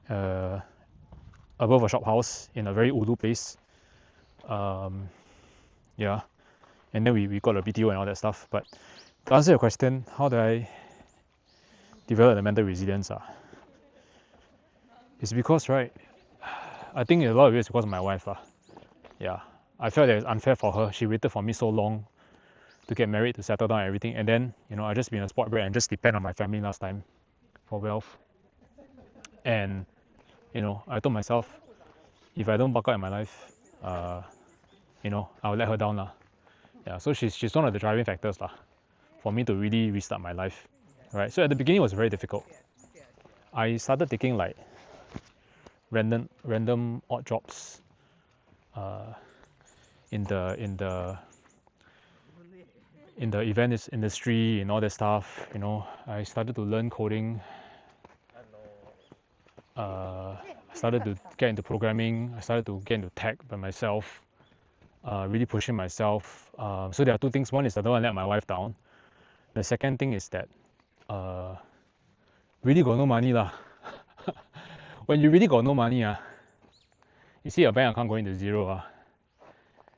above a shop house in a very ulu place. Yeah. And then we got a BTO and all that stuff. But to answer your question, how do I develop the mental resilience? It's because, right, I think a lot of it is because of my wife. Yeah. I felt that it's unfair for her. She waited for me so long to get married, to settle down and everything. And then, I just been a sport brat and just depend on my family last time for wealth. And, I told myself, if I don't buck out in my life, I'll let her down lah. Yeah, so she's one of the driving factors lah, for me to really restart my life. Right. So at the beginning it was very difficult. I started taking like random odd jobs in the event industry and all that stuff. I started to learn coding. I started to get into programming. I started to get into tech by myself, really pushing myself. So there are two things. One is I don't want to let my wife down. The second thing is that really got no money lah. When you really got no money, you see your bank account going to zero,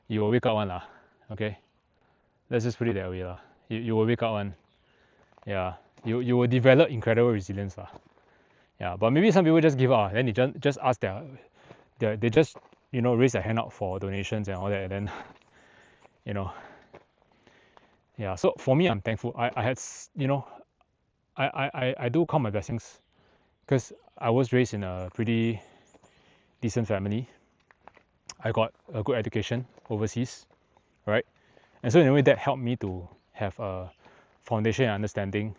you will wake up one lah. Okay, let's just put it that way lah. You will wake up one. Yeah, you will develop incredible resilience lah. Yeah, but maybe some people just give up. Then they just ask they just raise their hand out for donations and all that, and then yeah. So for me, I'm thankful. I had I do count my blessings because I was raised in a pretty decent family. I got a good education overseas, right? And so in a way that helped me to have a foundation and understanding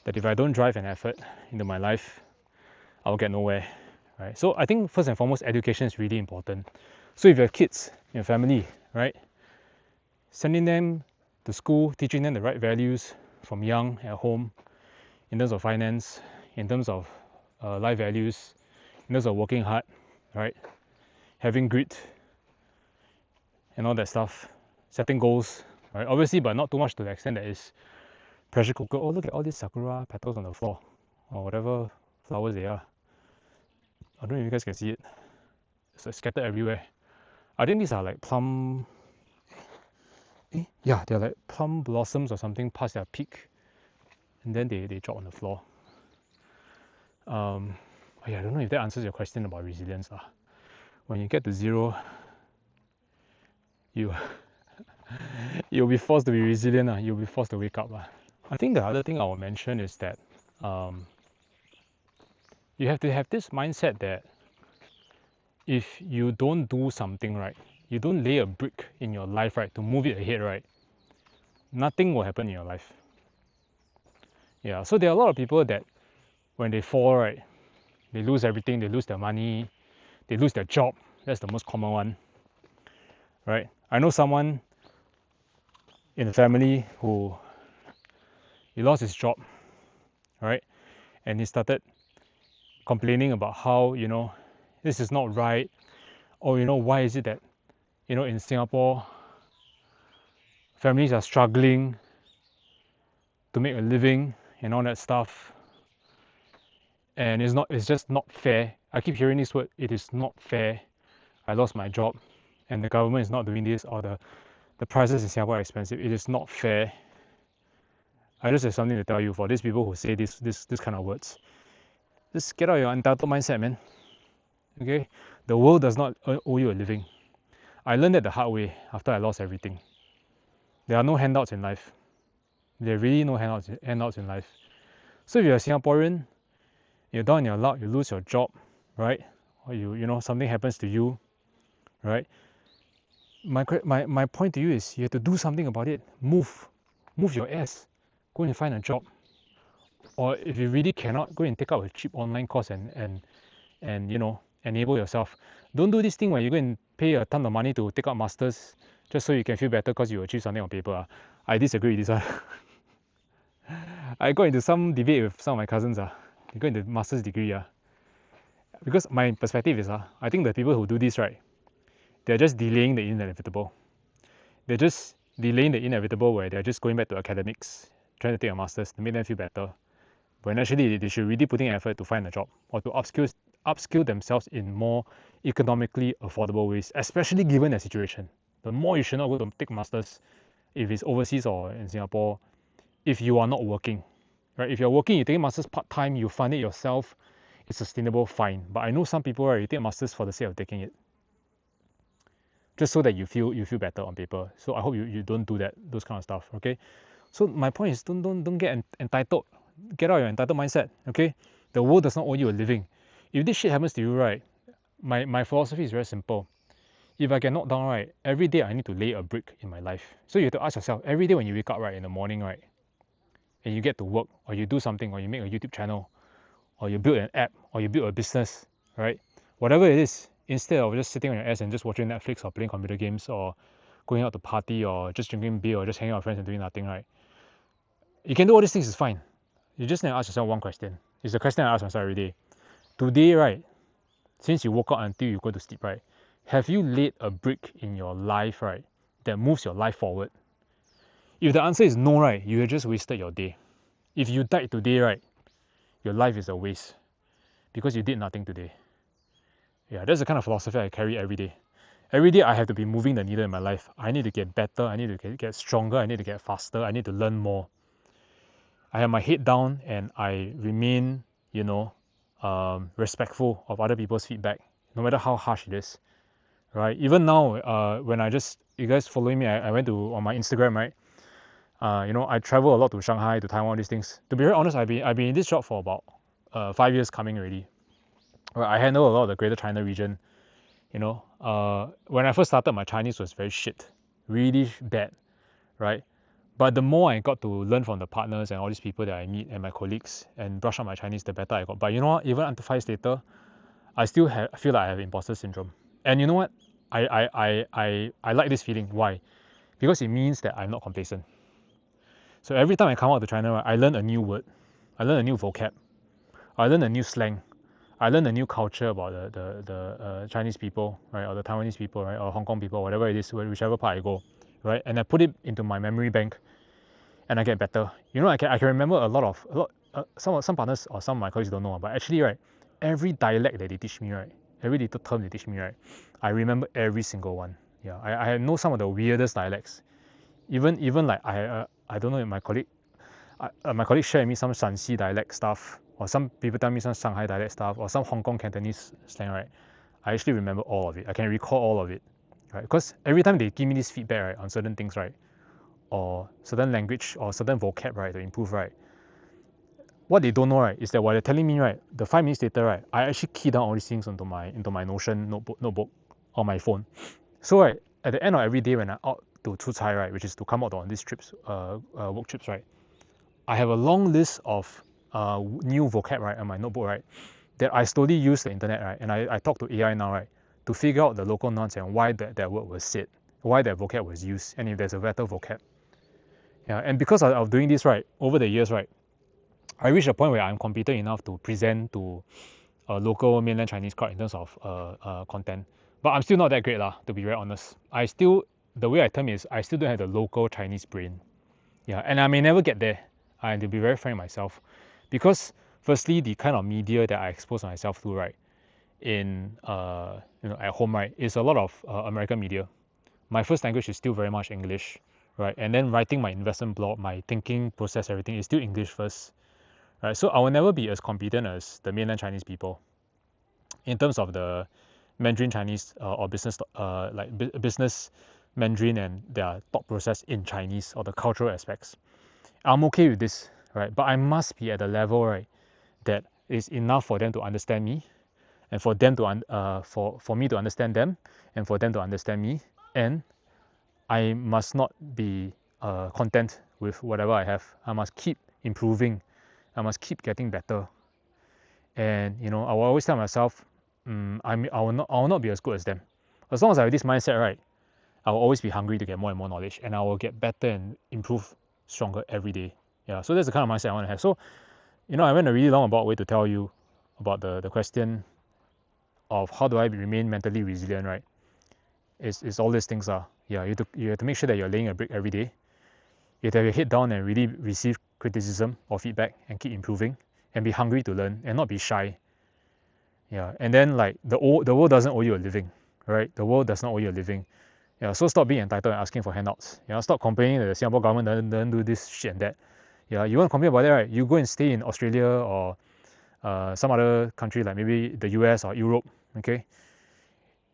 that if I don't drive an effort into my life, I'll get nowhere, right? So I think first and foremost, education is really important. So if you have kids in your family, right, sending them to school, teaching them the right values from young at home in terms of finance, in terms of life values, in terms of working hard, right, having grit and all that stuff, setting goals, right, obviously, but not too much to the extent that is pressure cooker. Oh, look at all these sakura petals on the floor or whatever flowers they are. I don't know if you guys can see it. It's scattered everywhere. I think these are like plum. Yeah, they're like plum blossoms or something past their peak, and then they drop on the floor. Yeah, I don't know if that answers your question about resilience. When you get to zero, you'll be forced to be resilient. You'll be forced to wake up. I think the other thing I will mention is that you have to have this mindset that if you don't do something right, you don't lay a brick in your life, right, to move it ahead, right, nothing will happen in your life. Yeah, so there are a lot of people that when they fall, right, they lose everything. They lose their money, they lose their job. That's the most common one, right? I know someone in the family who he lost his job, right, and he started complaining about how this is not right, or why is it that in Singapore families are struggling to make a living and all that stuff, and it's just not fair. I keep hearing this word, it is not fair. I lost my job and the government is not doing this, or the prices in Singapore are expensive. It is not fair. I just have something to tell you for these people who say this kind of words. Just get out of your entitled mindset, man. Okay? The world does not owe you a living. I learned that the hard way after I lost everything. There are no handouts in life. There are really no handouts in life. So if you're a Singaporean, you're down in your luck, you lose your job, right? Or you something happens to you, right? My point to you is you have to do something about it. Move your ass. Go and find a job. Or if you really cannot, go and take out a cheap online course and enable yourself. Don't do this thing where you go and pay a ton of money to take out masters just so you can feel better because you achieve something on paper. I disagree with this one. I got into some debate with some of my cousins. They got into master's degree. Because my perspective is, I think the people who do this, right, they're just delaying the inevitable. They're just delaying the inevitable where they're just going back to academics, trying to take a master's to make them feel better. When actually they should really put in effort to find a job or to upskill themselves in more economically affordable ways, especially given the situation. The more you should not go to take masters, if it's overseas or in Singapore, if you are not working, right? If you're working, you take masters part-time, you fund it yourself, it's sustainable, fine. But I know some people, right, you take masters for the sake of taking it, just so that you feel better on paper. So I hope you don't do those kind of stuff, okay? So my point is don't get entitled. Get out of your entitled mindset, okay? The world does not owe you a living. If this shit happens to you, right, my philosophy is very simple. If I get knocked down, right, every day I need to lay a brick in my life. So you have to ask yourself, every day when you wake up, right, in the morning, right, and you get to work, or you do something, or you make a YouTube channel, or you build an app, or you build a business, right, whatever it is, instead of just sitting on your ass and just watching Netflix or playing computer games or going out to party or just drinking beer or just hanging out with friends and doing nothing, right, you can do all these things, it's fine. You just need to ask yourself one question. It's the question I ask myself every day. Today, right, since you woke up until you go to sleep, right, have you laid a brick in your life, right, that moves your life forward? If the answer is no, right, you have just wasted your day. if you died today, right, your life is a waste because you did nothing today. Yeah, that's the kind of philosophy I carry every day. Every day I have to be moving the needle in my life. I need to get better, I need to get stronger, I need to get faster, I need to learn more. I have my head down and I remain, respectful of other people's feedback, no matter how harsh it is, right? Even now, when you guys following me, I went to on my Instagram, right? I travel a lot to Shanghai, to Taiwan, these things. To be very honest, I've been in this job for about 5 years coming already. Right, I handle a lot of the Greater China region. When I first started, my Chinese was very shit, really bad, right? But the more I got to learn from the partners and all these people that I meet and my colleagues and brush up my Chinese, the better I got. But you know what? Even until 5 years later, I still feel like I have imposter syndrome. And you know what? I like this feeling. Why? Because it means that I'm not complacent. So every time I come out to China, I learn a new word, I learn a new vocab, I learn a new slang, I learn a new culture about the Chinese people, right, or the Taiwanese people, right, or Hong Kong people, whatever it is, whichever part I go, right, and I put it into my memory bank, and I get better. I can remember a lot. Some partners or some of my colleagues don't know, but actually, right, every dialect that they teach me, right, every little term they teach me, right, I remember every single one. Yeah, I know some of the weirdest dialects. Even like I don't know if my colleague shared with me some Shanxi dialect stuff, or some people tell me some Shanghai dialect stuff, or some Hong Kong Cantonese slang, right? I actually remember all of it. I can recall all of it, right? Because every time they give me this feedback, right, on certain things, right, or certain language or certain vocab, right, to improve, right, what they don't know, right, is that while they're telling me, right, the 5 minutes later, right, I actually key down all these things into my Notion notebook on my phone. So right, at the end of every day when I'm out to 出差, right, which is to come out on these trips, work trips, right, I have a long list of new vocab, right, on my notebook, right, that I slowly use the internet, right, and I talk to AI now, right, to figure out the local nouns and why that word was said, why that vocab was used, and if there's a better vocab. Yeah, and because of doing this, right, over the years, right, I reached a point where I'm competent enough to present to a local mainland Chinese crowd in terms of content. But I'm still not that great, to be very honest. The way I term it is, I still don't have the local Chinese brain. Yeah, and I may never get there. I have to be very frank myself. Because firstly, the kind of media that I expose myself to, right, in at home, right, is a lot of American media. My first language is still very much English, right? And then writing my investment blog, my thinking process, everything is still English first, right? So I will never be as competent as the mainland Chinese people in terms of the Mandarin Chinese or business, business Mandarin and their thought process in Chinese or the cultural aspects. I'm okay with this, right? But I must be at a level, right, that is enough for them to understand me, and for them to for me to understand them, and for them to understand me, and I must not be content with whatever I have. I must keep improving. I must keep getting better. And I will always tell myself, I will not be as good as them. As long as I have this mindset, right, I will always be hungry to get more and more knowledge, and I will get better and improve stronger every day. Yeah, so that's the kind of mindset I want to have. So, I went a really long about way to tell you about the question of how do I remain mentally resilient, right? It's all these things are. Yeah, you have to make sure that you're laying a brick every day. You have to have your head down and really receive criticism or feedback and keep improving, and be hungry to learn and not be shy. Yeah, and then like the world doesn't owe you a living, right? The world does not owe you a living. Yeah, so stop being entitled and asking for handouts. Stop complaining that the Singapore government doesn't do this shit and that. Yeah, you want to complain about that, right? You go and stay in Australia or some other country like maybe the US or Europe, okay?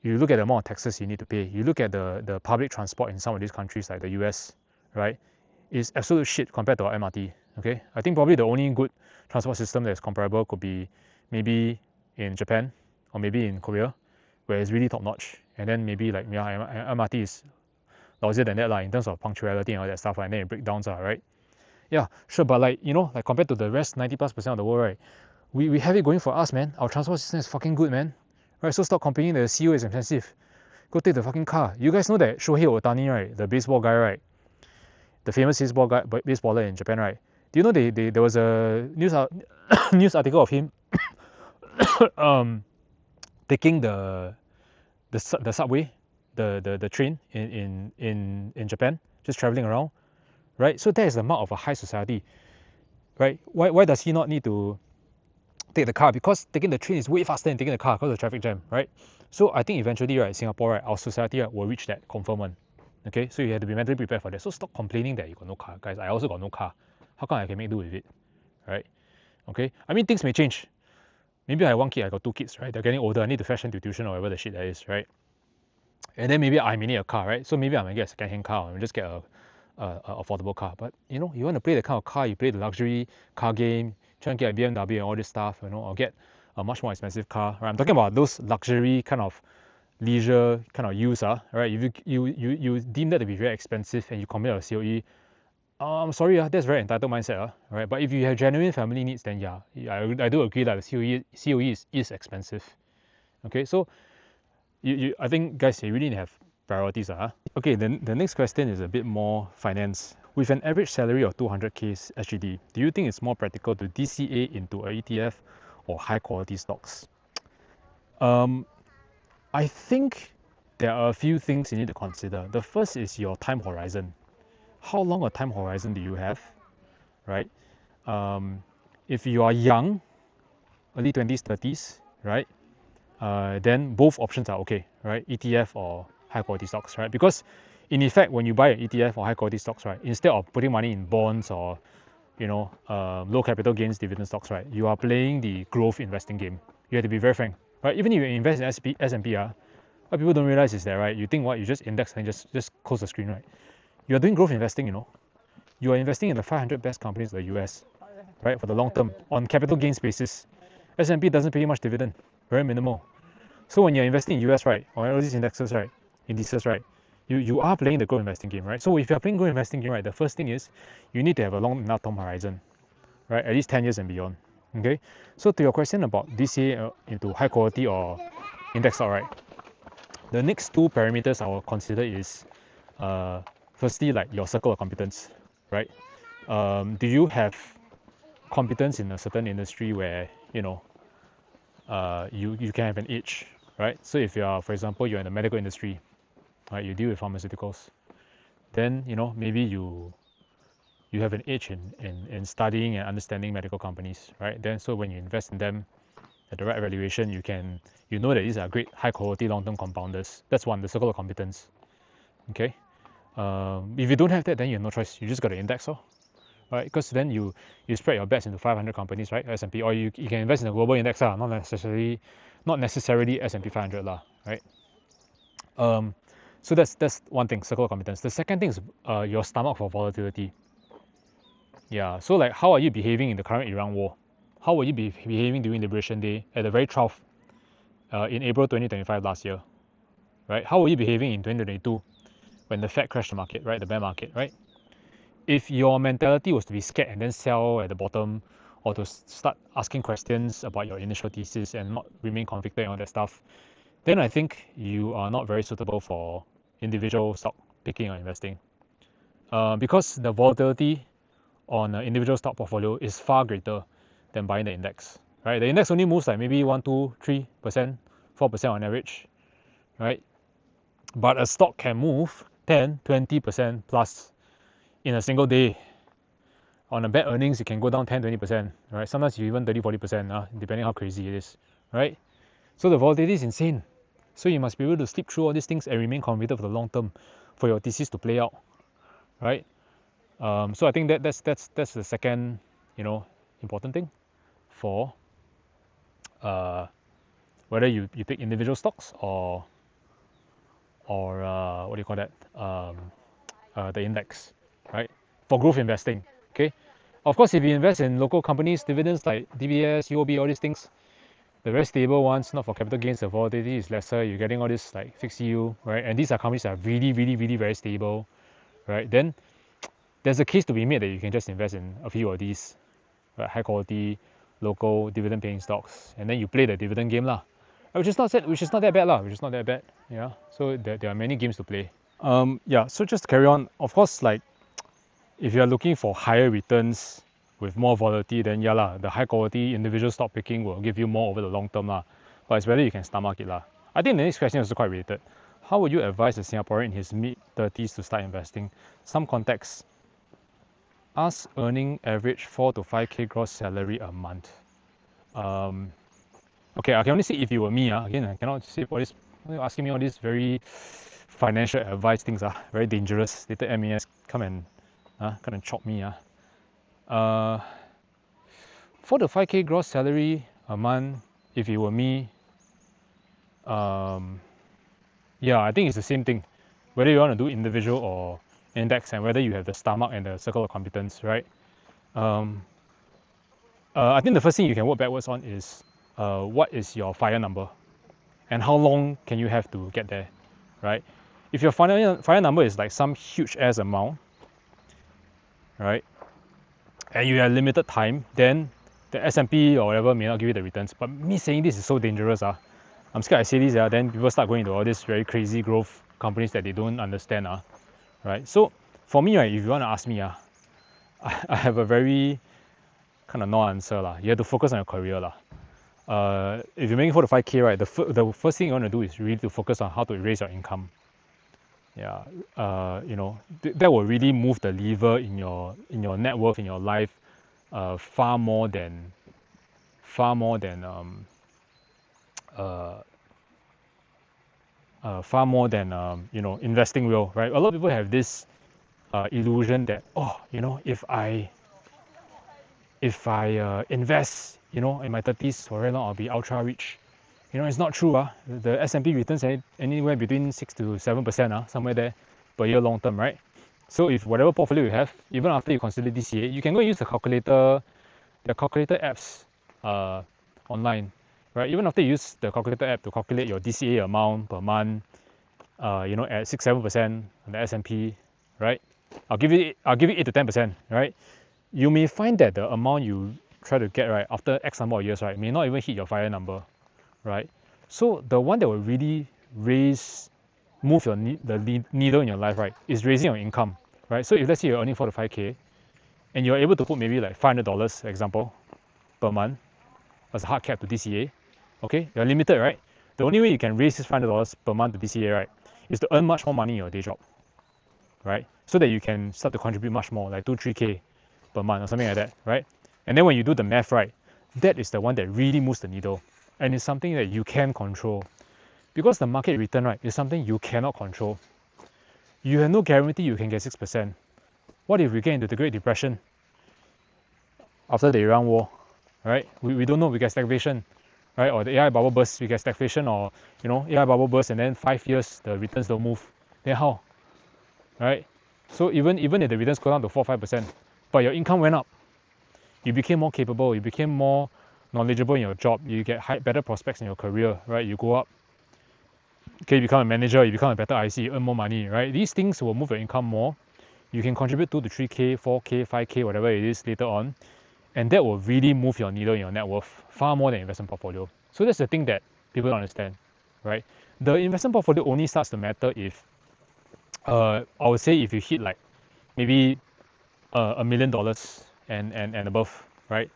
You look at the amount of taxes you need to pay. You look at the public transport in some of these countries like the US, right? It's absolute shit compared to our MRT, okay? I think probably the only good transport system that's comparable could be maybe in Japan or maybe in Korea, where it's really top notch. And then maybe like MRT is lousier than that in terms of punctuality and all that stuff, and then it breakdowns, right? Yeah, sure, but like compared to the rest 90+% of the world, right? We have it going for us, man. Our transport system is fucking good, man. Right? So stop complaining that the CO is expensive. Go take the fucking car. You guys know that Shohei Ohtani, right? The baseball guy, right? The famous baseballer in Japan, right? Do you know there was a news article of him taking the subway, the train in Japan, just traveling around, right? So that is the mark of a high society. right? Why does he not need to take the car? Because taking the train is way faster than taking the car because of the traffic jam, right? So I think eventually, right, Singapore, right, our society, right, will reach that confirm one. Okay, so you have to be mentally prepared for that. So stop complaining that you got no car, guys. I also got no car. How come I can make do with it, right? Okay, I mean things may change. Maybe I have one kid, I got two kids, right? They're getting older. I need to fetch them to tuition or whatever the shit that is, right? And then maybe I may need a car, right? So maybe I might get a second-hand car or just get a affordable car. But you know, you want to play the kind of car, you play the luxury car game, try and get a BMW and all this stuff, you know, or get a much more expensive car. Right? I'm talking about those luxury kind of leisure kind of use, right? If you deem that to be very expensive and you commit a COE, I'm sorry, that's very entitled mindset, right? But if you have genuine family needs, then yeah, I do agree that the COE is expensive. Okay, so I think guys, you really need to have priorities, Okay, then the next question is a bit more finance. With an average salary of 200k SGD, do you think it's more practical to DCA into a ETF or high quality stocks? I think there are a few things you need to consider. The first is your time horizon. How long a time horizon do you have, right? If you are young, early 20s, 30s, right? Then both options are okay, right? ETF or high quality stocks, right? Because in effect, when you buy an ETF or high quality stocks, right, instead of putting money in bonds or low capital gains dividend stocks, right, you are playing the growth investing game. You have to be very frank, right? Even if you invest in S&P, what people don't realize is that, right, you think what, you just index and just close the screen, right? You are doing growth investing, you are investing in the 500 best companies in the US, right, for the long term on capital gains basis. S&P doesn't pay much dividend, very minimal. So when you're investing in US, right, or all these indexes, right, indices, right, you are playing the growth investing game, right? So if you're playing growth investing game, right, the first thing is you need to have a long enough time horizon, right, at least 10 years and beyond. Okay, so to your question about DCA into high quality or index stock, right, the next two parameters I will consider is firstly, like your circle of competence, right? Do you have competence in a certain industry where you can have an edge, right? So if you are, for example, you're in the medical industry, right, you deal with pharmaceuticals, then maybe you have an edge in studying and understanding medical companies, right? Then so when you invest in them at the right valuation, you know that these are great high quality long-term compounders. That's one, the circle of competence. Okay. If you don't have that, then you have no choice. You just got to index, right? Because then you spread your bets into 500 companies, right? S&P, or you can invest in a global index, not necessarily S&P 500, right? So that's one thing, circle of competence. The second thing is your stomach for volatility. Yeah. So like, how are you behaving in the current Iran war? How will you be behaving during Liberation Day at the very trough in April 2025 last year, right? How were you behaving in 2022 when the Fed crashed the market, right? The bear market, right? If your mentality was to be scared and then sell at the bottom, or to start asking questions about your initial thesis and not remain convicted and all that stuff, then I think you are not very suitable for individual stock picking or investing. Because the volatility on an individual stock portfolio is far greater than buying the index, right? The index only moves like maybe 1, 2, 3%, 4% on average, right? But a stock can move 10, 20% plus in a single day. On a bad earnings, it can go down 10, 20%, right? Sometimes even 30, 40%, depending how crazy it is, right? So the volatility is insane. So you must be able to sleep through all these things and remain committed for the long term for your thesis to play out, right? So I think that's the second, important thing for whether you pick individual stocks or what do you call that? The index, right? For growth investing, okay? Of course, if you invest in local companies, dividends like DBS, UOB, all these things, the very stable ones, not for capital gains, the volatility is lesser. You're getting all this like fixed yield, right? And these are companies that are really, really, really very stable, right? Then there's a case to be made that you can just invest in a few of these, right? High quality, local, dividend paying stocks, and then you play the dividend game lah. Which is not that bad lah. Which is not that bad, yeah. So there are many games to play. Yeah. So just to carry on, of course, like if you are looking for higher returns with more volatility, then yeah lah, the high quality individual stock picking will give you more over the long term lah. But it's whether you can stomach it lah. I think the next question is also quite related. How would you advise a Singaporean in his mid-30s to start investing? Some context. us earning average 4 to 5k gross salary a month. Okay, I can only say if you were me. Again, I cannot say for this. You're asking me all these very financial advice things. Very dangerous. Later MAS come and chop me. 4 to 5k gross salary a month. If it were me, yeah, I think it's the same thing. Whether you want to do individual or index, and whether you have the stomach and the circle of competence, right? I think the first thing you can work backwards on is what is your fire number, and how long can you have to get there, right? If your fire number is like some huge ass amount, right, and you have limited time, then the S&P or whatever may not give you the returns. But me saying this is so dangerous. I'm scared I say this, then people start going into all these very crazy growth companies that they don't understand. Right? So for me, right, if you want to ask me, I have a very kind of no answer. You have to focus on your career. If you're making 4 to 5k, right, the first thing you want to do is really to focus on how to raise your income. Yeah, that will really move the lever in your net worth, in your life, far more than investing will, right? A lot of people have this illusion that, if I invest, in my 30s for very long, I'll be ultra rich. It's not true. The S&P returns anywhere between 6 to 7%, somewhere there per year long term, right? So if whatever portfolio you have, even after you consider DCA, you can go and use the calculator apps online, right? Even after you use the calculator app to calculate your DCA amount per month, at 6-7% on the S&P, right? I'll give it 8 to 10%, right? You may find that the amount you try to get, right, after X number of years, right, may not even hit your fire number, right? So the one that will really move the needle in your life, right, is raising your income, right? So if let's say you're earning 4 to 5k, and you're able to put maybe like $500, example, per month as a hard cap to DCA, okay, you're limited, right? The only way you can raise this $500 per month to DCA, right, is to earn much more money in your day job, right? So that you can start to contribute much more, like 2-3k per month or something like that, right? And then when you do the math, right, that is the one that really moves the needle, and it's something that you can control, because the market return, right, is something you cannot control. You have no guarantee you can get 6%. What if we get into the Great Depression after the Iran war, right? We don't know, we get stagflation, right? Or the AI bubble bursts, we get stagflation, or AI bubble bursts and then 5 years the returns don't move. Then how? Right? So even if the returns go down to 4-5%, but your income went up, you became more capable, you became more knowledgeable in your job, you get better prospects in your career, right? You go up, okay, you become a manager, you become a better IC, you earn more money, right? These things will move your income more. You can contribute 2 to 3k, 4k, 5k, whatever it is later on, and that will really move your needle in your net worth far more than investment portfolio. So that's the thing that people don't understand, right? The investment portfolio only starts to matter if, I would say, if you hit like maybe $1 million and above, right?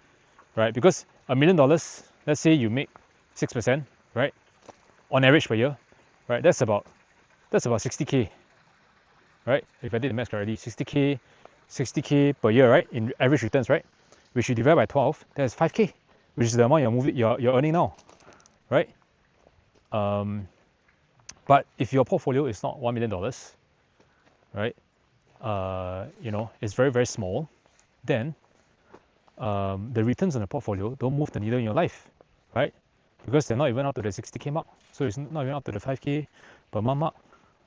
Because $1 million, let's say you make 6%, right, on average per year, right? That's about 60k, right? If I did the math correctly, 60k per year, right, in average returns, right? Which you divide by 12, that's 5k, which is the amount you're earning now, right? But if your portfolio is not $1 million, right, it's very, very small, then the returns on the portfolio don't move the needle in your life, right? Because they're not even up to the 60k mark, so it's not even up to the 5k per month mark,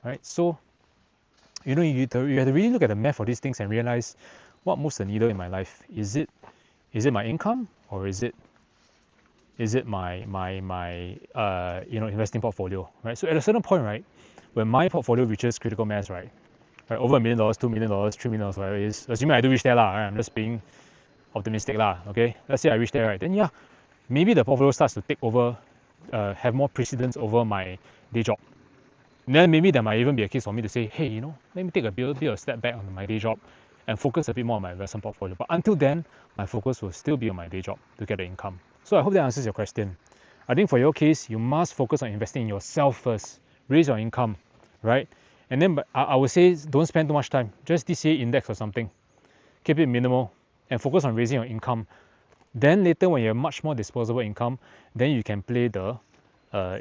right? So you have to really look at the math for these things and realize what moves the needle in my life. Is it my income, or is it my investing portfolio, right? So at a certain point, right, when my portfolio reaches critical mass, right, over $1 million, $2 million, $3 million, whatever it is, assuming I do reach there, right? I'm just being optimistic, okay? Let's say I reach there, right? Then yeah, maybe the portfolio starts to take over, have more precedence over my day job. And then maybe there might even be a case for me to say, hey, let me take a bit of a step back on my day job and focus a bit more on my investment portfolio. But until then, my focus will still be on my day job to get the income. So I hope that answers your question. I think for your case, you must focus on investing in yourself first, raise your income, right? And then I would say don't spend too much time, just DCA index or something. keep it minimal, and focus on raising your income. Then later when you have much more disposable income, then you can play the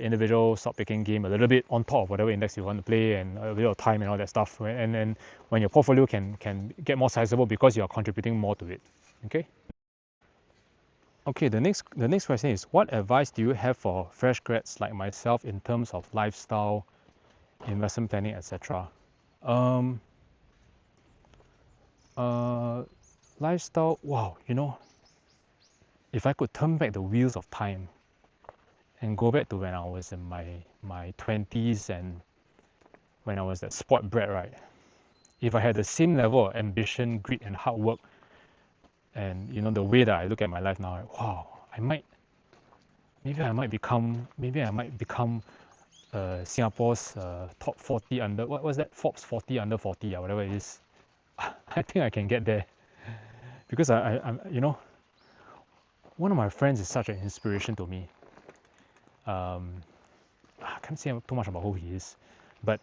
individual stock picking game a little bit on top of whatever index you want to play, and a bit of time and all that stuff. And then when your portfolio can get more sizable because you are contributing more to it. Okay. Okay, the next question is, what advice do you have for fresh grads like myself in terms of lifestyle, investment planning, etc.? Lifestyle, wow, if I could turn back the wheels of time and go back to when I was in my 20s and when I was that sport brat, right? If I had the same level of ambition, grit, and hard work, and the way that I look at my life now, right, wow, maybe I might become Singapore's top 40 under, what was that, Forbes 40 under 40 or whatever it is. I think I can get there, because I'm one of my friends is such an inspiration to me. I can't say too much about who he is, but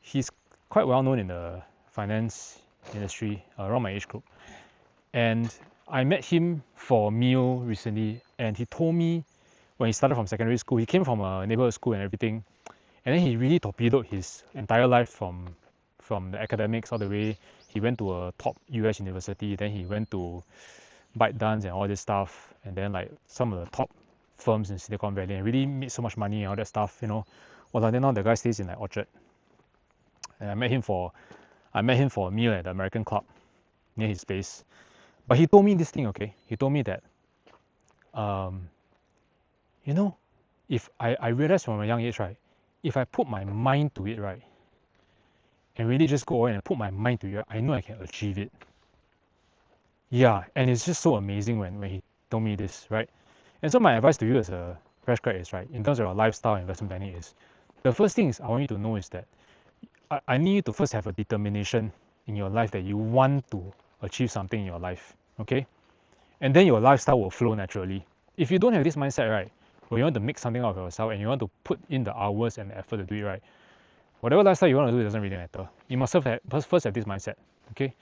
he's quite well known in the finance industry around my age group. And I met him for a meal recently, and he told me when he started from secondary school, he came from a neighborhood school and everything, and then he really torpedoed his entire life from the academics all the way. He went to a top US university, then he went to ByteDance and all this stuff, and then like some of the top firms in Silicon Valley, and really made so much money and all that stuff, Well, then now the guy stays in like Orchard, and I met him for a meal at the American Club near his place. But he told me this thing, okay? He told me that, if I realized from a young age, right, if I put my mind to it, right, and really just go in and put my mind to it, I know I can achieve it. Yeah, and it's just so amazing when he told me this, right? And so my advice to you as a fresh grad is, right, in terms of your lifestyle investment planning, is the first thing is I want you to know is that I need you to first have a determination in your life that you want to achieve something in your life, okay? And then your lifestyle will flow naturally. If you don't have this mindset, right, where you want to make something out of yourself and you want to put in the hours and effort to do it, right, whatever lifestyle you want to do, it doesn't really matter. You must first have this mindset, okay?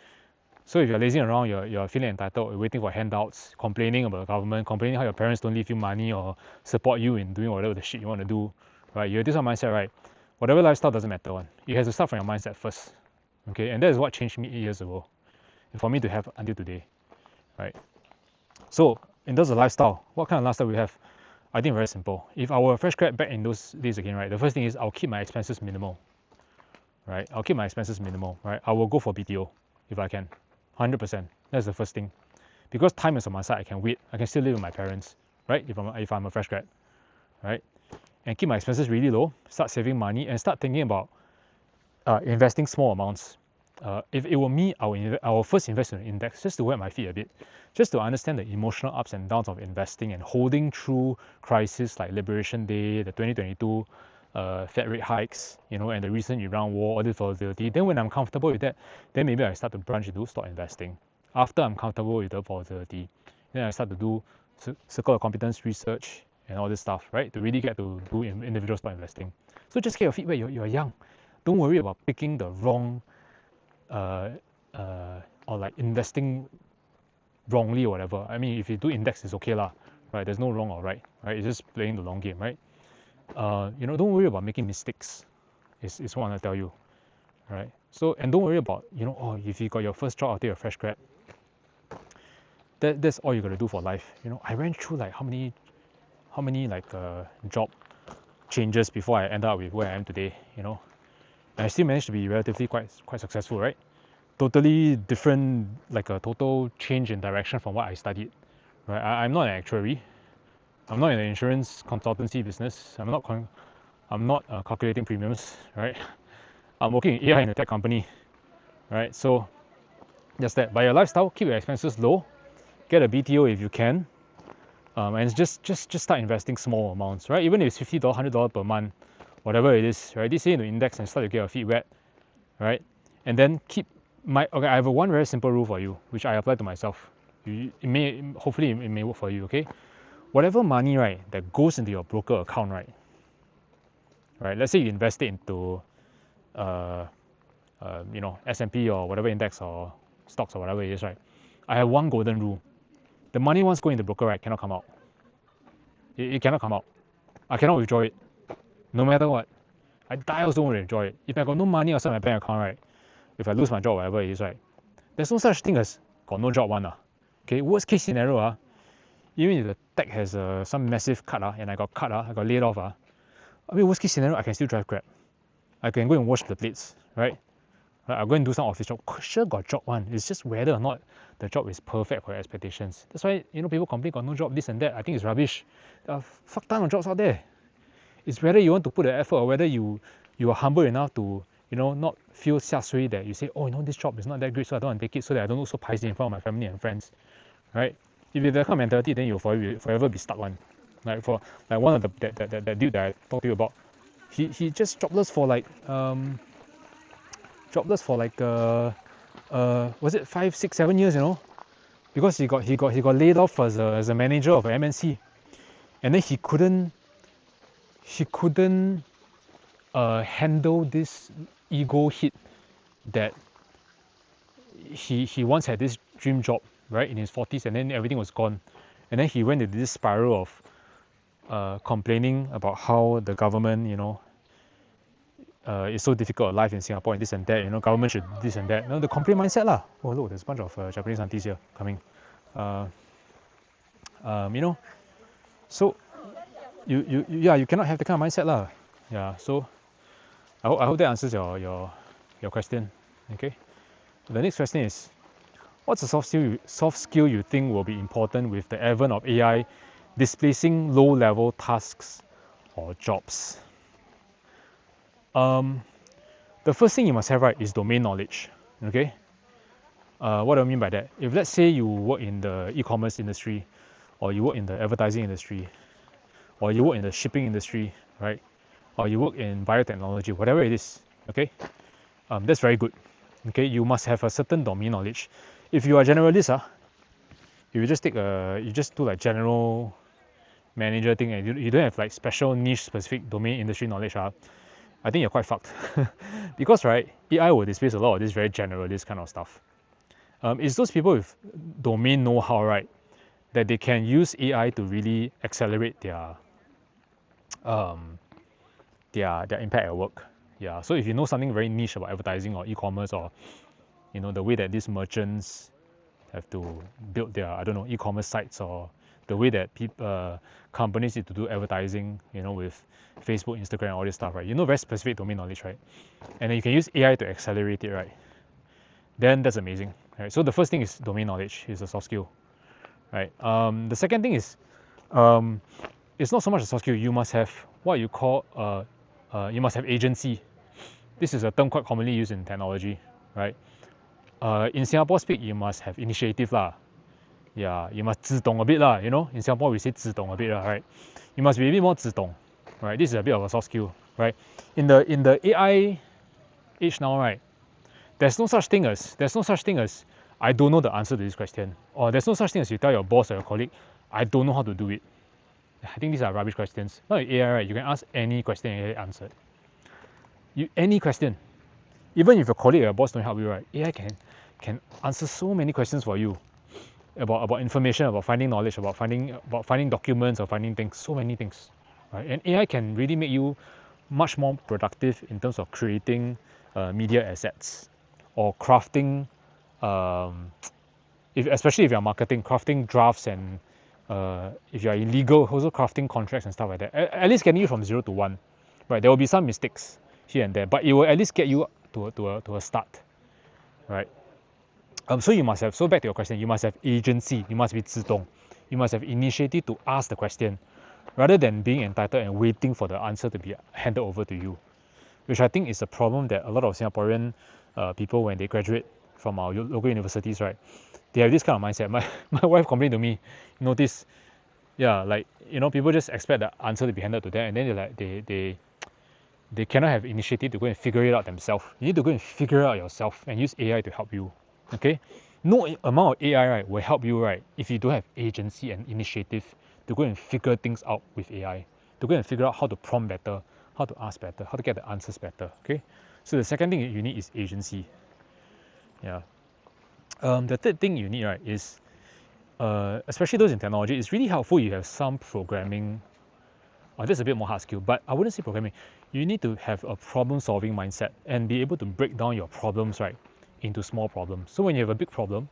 So if you're lazing around, you're feeling entitled, you're waiting for handouts, complaining about the government, complaining how your parents don't leave you money or support you in doing whatever the shit you want to do, right? You have this mindset, right? Whatever lifestyle doesn't matter one. You have to start from your mindset first, okay? And that is what changed me 8 years ago, and for me to have until today, right? So in terms of lifestyle, what kind of lifestyle we have? I think very simple. If I were a fresh grad back in those days again, right, the first thing is I'll keep my expenses minimal, right? I'll keep my expenses minimal, right? I will go for BTO if I can, 100%. That's the first thing, because time is on my side. I can wait. I can still live with my parents, right? If I'm a fresh grad, right? And keep my expenses really low. Start saving money and start thinking about investing small amounts. If it were me, I will first invest in an index just to wet my feet a bit, just to understand the emotional ups and downs of investing and holding through crises like Liberation Day, the 2022 Fed rate hikes, and the recent Iran war, all this volatility. Then when I'm comfortable with that, then maybe I start to branch into stock investing. After I'm comfortable with the volatility, then I start to do circle of competence research and all this stuff, right? To really get to do individual stock investing. So just get your feet wet. You're young. Don't worry about picking the wrong or like investing wrongly or whatever. I mean, if you do index, it's okay lah, right? There's no wrong or right? It's just playing the long game, right? Don't worry about making mistakes. Is what I tell you, right? So, and don't worry about if you got your first job after you're a fresh grad. That's all you gotta do for life. I went through like how many like job changes before I ended up with where I am today. And I still managed to be relatively quite successful, right? Totally different, like a total change in direction from what I studied, right? I'm not an actuary. I'm not in the insurance consultancy business. I'm not calculating premiums, right? I'm working in AI in a tech company, right? So just that. By your lifestyle, keep your expenses low, get a BTO if you can, and just start investing small amounts, right? Even if it's $50, $100 per month, whatever it is, right? This into index and start to get your feet wet, right? And then I have one very simple rule for you, which I apply to myself. Hopefully it may work for you, okay? Whatever money, right, that goes into your broker account, right? Let's say you invest it into, S&P or whatever index or stocks or whatever it is, right? I have one golden rule. The money once going into the broker, right, cannot come out. It cannot come out. I cannot withdraw it. No matter what. I die also won't withdraw it. If I got no money outside my bank account, right? If I lose my job, whatever it is, right? There's no such thing as got no job one. Okay, worst case scenario, even if the tech has some massive cut and I got cut, I got laid off. I mean, worst case scenario, I can still drive Grab. I can go and wash the plates, right? I'll go and do some office job. Sure got job one. It's just whether or not the job is perfect for your expectations. That's why, people complain got no job, this and that. I think it's rubbish. There are fuck ton of jobs out there. It's whether you want to put the effort or whether you are humble enough to, not feel xiasui that you say, oh, this job is not that great, so I don't want to take it, so that I don't look so paiseh in front of my family and friends, right? If you have that kind of mentality, then you'll forever be stuck one. Like one of that dude that I talked to you about, he just jobless for like was it 5, 6, 7 years, because he got laid off as a manager of an MNC, and then he couldn't handle this ego hit that he once had this dream job, right, in his 40s, and then everything was gone, and then he went into this spiral of complaining about how the government, it's so difficult life in Singapore and this and that, government should this and that. The complaint mindset lah. Oh look, there's a bunch of Japanese aunties here coming. So you cannot have the kind of mindset lah. Yeah, so I hope that answers your question. Okay. The next question is, what's a soft skill you think will be important with the advent of AI displacing low-level tasks or jobs? The first thing you must have, right, is domain knowledge. Okay. What do I mean by that? If let's say you work in the e-commerce industry, or you work in the advertising industry, or you work in the shipping industry, right? Or you work in biotechnology, whatever it is, okay? That's very good. Okay, you must have a certain domain knowledge. If you are generalist, if you just do like general manager thing and you don't have like special niche specific domain industry knowledge, I think you're quite fucked. Because right, AI will displace a lot of this very generalist kind of stuff. It's those people with domain know-how, right, that they can use AI to really accelerate their impact at work. Yeah. So if you know something very niche about advertising or e-commerce, or the way that these merchants have to build their e-commerce sites, or the way that companies need to do advertising, with Facebook, Instagram, all this stuff, right? Very specific domain knowledge, right? And then you can use AI to accelerate it, right? Then that's amazing, right? So the first thing is domain knowledge, is a soft skill, right? The second thing is, it's not so much a soft skill. You must have what you call you must have agency. This is a term quite commonly used in technology, right? In Singapore speak, you must have initiative lah. Yeah, you must 自懂 a bit lah. In Singapore we say 自懂 a bit lah, right? You must be a bit more 自懂, right? This is a bit of a soft skill, right? In the AI age now, right? There's no such thing as I don't know the answer to this question, or there's no such thing as you tell your boss or your colleague, I don't know how to do it. I think these are rubbish questions. Not with AI, right? You can ask any question and get it answered. Any question. Even if your colleague or your boss don't help you, right? AI can answer so many questions for you about information, about finding knowledge, about finding documents, or finding things, so many things, right? And AI can really make you much more productive in terms of creating media assets, or crafting, especially if you're marketing, crafting drafts, and if you're in legal, also crafting contracts and stuff like that. At least getting you from 0 to 1, right? There will be some mistakes here and there, but it will at least get you to a start, right? So you must have, so back to your question, you must have agency, you must be 自动, you must have initiative to ask the question, rather than being entitled and waiting for the answer to be handed over to you, which I think is a problem that a lot of Singaporean people, when they graduate from our local universities, right, they have this kind of mindset. My wife complained to me, notice, yeah, like, people just expect the answer to be handed to them, and then they're like, they cannot have initiative to go and figure it out themselves. You need to go and figure it out yourself and use AI to help you. Okay, no amount of AI, right, will help you, right, if you don't have agency and initiative to go and figure things out with AI, to go and figure out how to prompt better, how to ask better, how to get the answers better. Okay, so the second thing you need is agency. Yeah. The third thing you need, right, is especially those in technology, it's really helpful you have some programming. That's a bit more hard skill, but I wouldn't say programming. You need to have a problem-solving mindset and be able to break down your problems, right, into small problems. So when you have a big problem,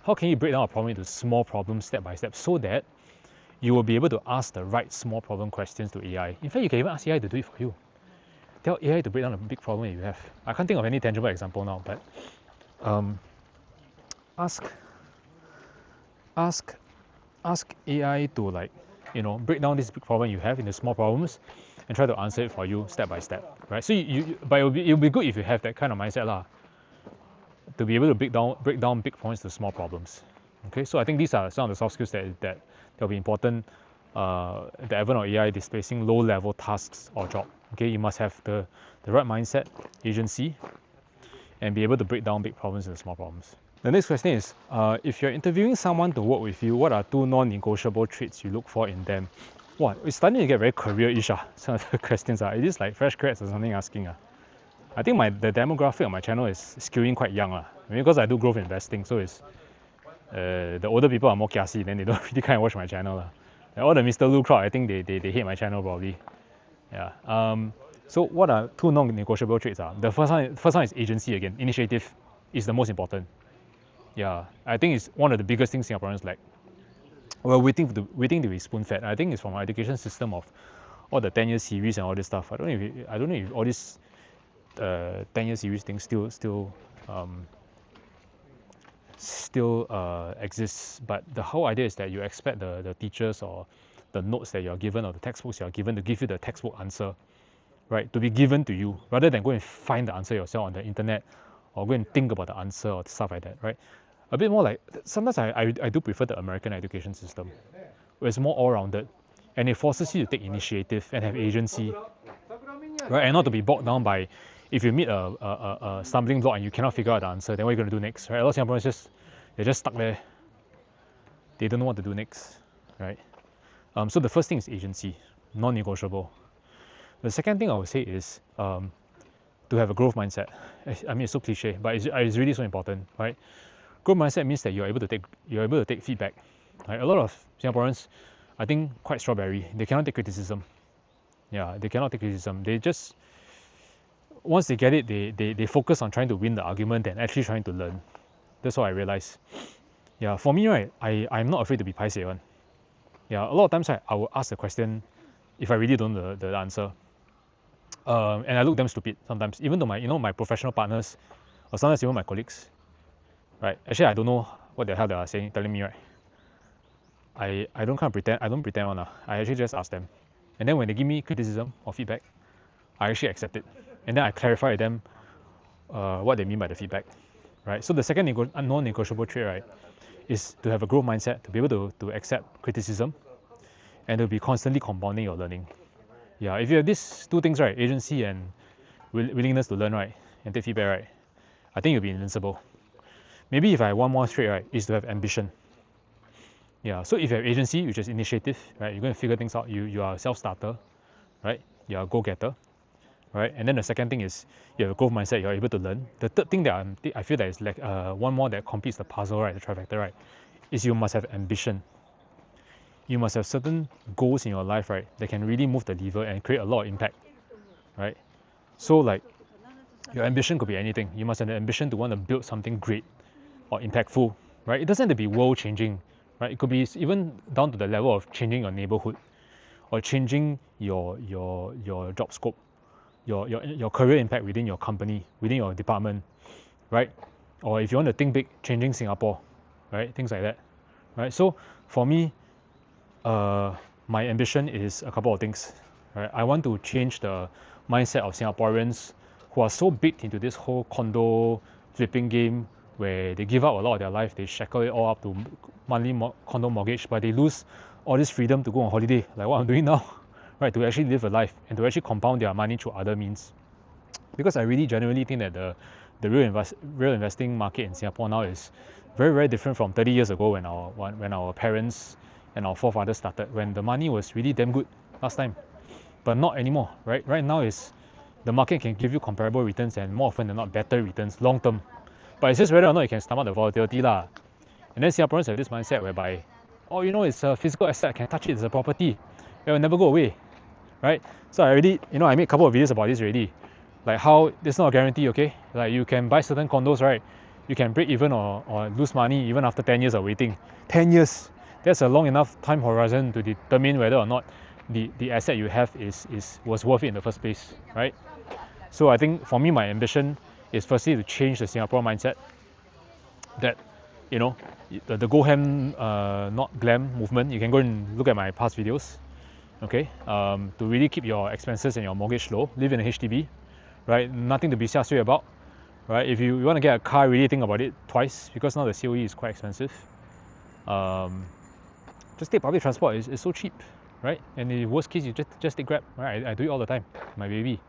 how can you break down a problem into small problems step by step so that you will be able to ask the right small problem questions to AI. In fact, you can even ask AI to do it for you. Tell AI to break down a big problem that you have. I can't think of any tangible example now, but ask AI to, like, break down this big problem you have into small problems and try to answer it for you step by step, right? So but it'll be good if you have that kind of mindset lah, to be able to break down big points to small problems. Okay, so I think these are some of the soft skills that will be important. The advent of AI displacing low-level tasks or job. Okay, you must have the right mindset, agency, and be able to break down big problems into small problems. The next question is, if you're interviewing someone to work with you, what are 2 non-negotiable traits you look for in them? Wow, it's starting to get very career-ish. Some of the questions are. It is like fresh grads or something asking. I think the demographic of my channel is skewing quite young. Because I do growth investing, so it's the older people are more kiasi, then they don't really kind of watch my channel. All the Mr Loo crowd, I think they hate my channel probably. Yeah. So what are 2 non-negotiable traits? The first one is agency again. Initiative is the most important. Yeah, I think it's one of the biggest things Singaporeans lack. We're waiting to be spoon-fed. I think it's from our education system of all the 10-year series and all this stuff. I don't know if all this 10-year series thing still exists. But the whole idea is that you expect the teachers or the notes that you're given or the textbooks you're given to give you the textbook answer, right, to be given to you rather than go and find the answer yourself on the internet or go and think about the answer or stuff like that, right? A bit more like, sometimes I do prefer the American education system, where it's more all-rounded and it forces you to take initiative and have agency, right? And not to be bogged down by, if you meet a stumbling block and you cannot figure out the answer, then what are you going to do next, right? A lot of Singaporeans they're just stuck there. They don't know what to do next, right? So the first thing is agency, non-negotiable. The second thing I would say is to have a growth mindset. I mean, it's so cliche, but it's really so important, right? Growth mindset means that you're able to take feedback. Right? A lot of Singaporeans, I think, quite strawberry. They cannot take criticism. Yeah, they cannot take criticism. They just, once they get it, they focus on trying to win the argument than actually trying to learn. That's what I realized. Yeah, for me, right, I'm not afraid to be paiseh one. Yeah, a lot of times, right, I will ask the question if I really don't know the answer. And I look damn stupid sometimes, even though my professional partners, or sometimes even my colleagues, right? Actually, I don't know what the hell they are telling me, right? I don't kind of pretend. I don't pretend one. I actually just ask them, and then when they give me criticism or feedback, I actually accept it, and then I clarify with them what they mean by the feedback, right? So the second non-negotiable trait, right, is to have a growth mindset, to be able to accept criticism, and to be constantly compounding your learning. Yeah, if you have these 2 things, right, agency and willingness to learn, right, and take feedback, right, I think you'll be invincible. Maybe if I have one more trait, right, is to have ambition. Yeah, so if you have agency, which is initiative, right, you're going to figure things out. You are a self-starter, right, you're a go-getter, right, and then the second thing is you have a growth mindset, you're able to learn. The third thing that I feel that is like one more that completes the puzzle, right, the trifecta, right, is you must have ambition. You must have certain goals in your life, right, that can really move the lever and create a lot of impact, right? So like, your ambition could be anything. You must have the ambition to want to build something great or impactful, right? It doesn't have to be world-changing, right? It could be even down to the level of changing your neighborhood or changing your job scope, your career impact within your company, within your department, right? Or if you want to think big, changing Singapore, right? Things like that, right? So for me, my ambition is a couple of things. Right? I want to change the mindset of Singaporeans who are so big into this whole condo flipping game where they give up a lot of their life, they shackle it all up to monthly condo mortgage, but they lose all this freedom to go on holiday, like what I'm doing now, right? To actually live a life and to actually compound their money through other means. Because I really genuinely think that the real investing market in Singapore now is very, very different from 30 years ago when our parents and our forefathers started, when the money was really damn good last time, but not anymore, right? Right now is the market can give you comparable returns and more often than not better returns long term But it's just whether or not you can stomach the volatility lah. And then Singaporeans have this mindset whereby, oh, you know, it's a physical asset, I can touch it, it's a property, it will never go away, right? So I already, you know, I made a couple of videos about this already. Like how, there's not a guarantee, okay? Like you can buy certain condos, right? You can break even or lose money even after 10 years of waiting. 10 years, that's a long enough time horizon to determine whether or not the asset you have was worth it in the first place, right? So I think for me, my ambition is firstly to change the Singapore mindset that, you know, the go ham not glam movement. You can go and look at my past videos, okay? To really keep your expenses and your mortgage low, live in a HDB, right? Nothing to be xiaxue about, right? If you want to get a car, really think about it twice, because now the COE is quite expensive. Just take public transport, it's so cheap, right? And in the worst case, you just take Grab, right? I do it all the time, my baby.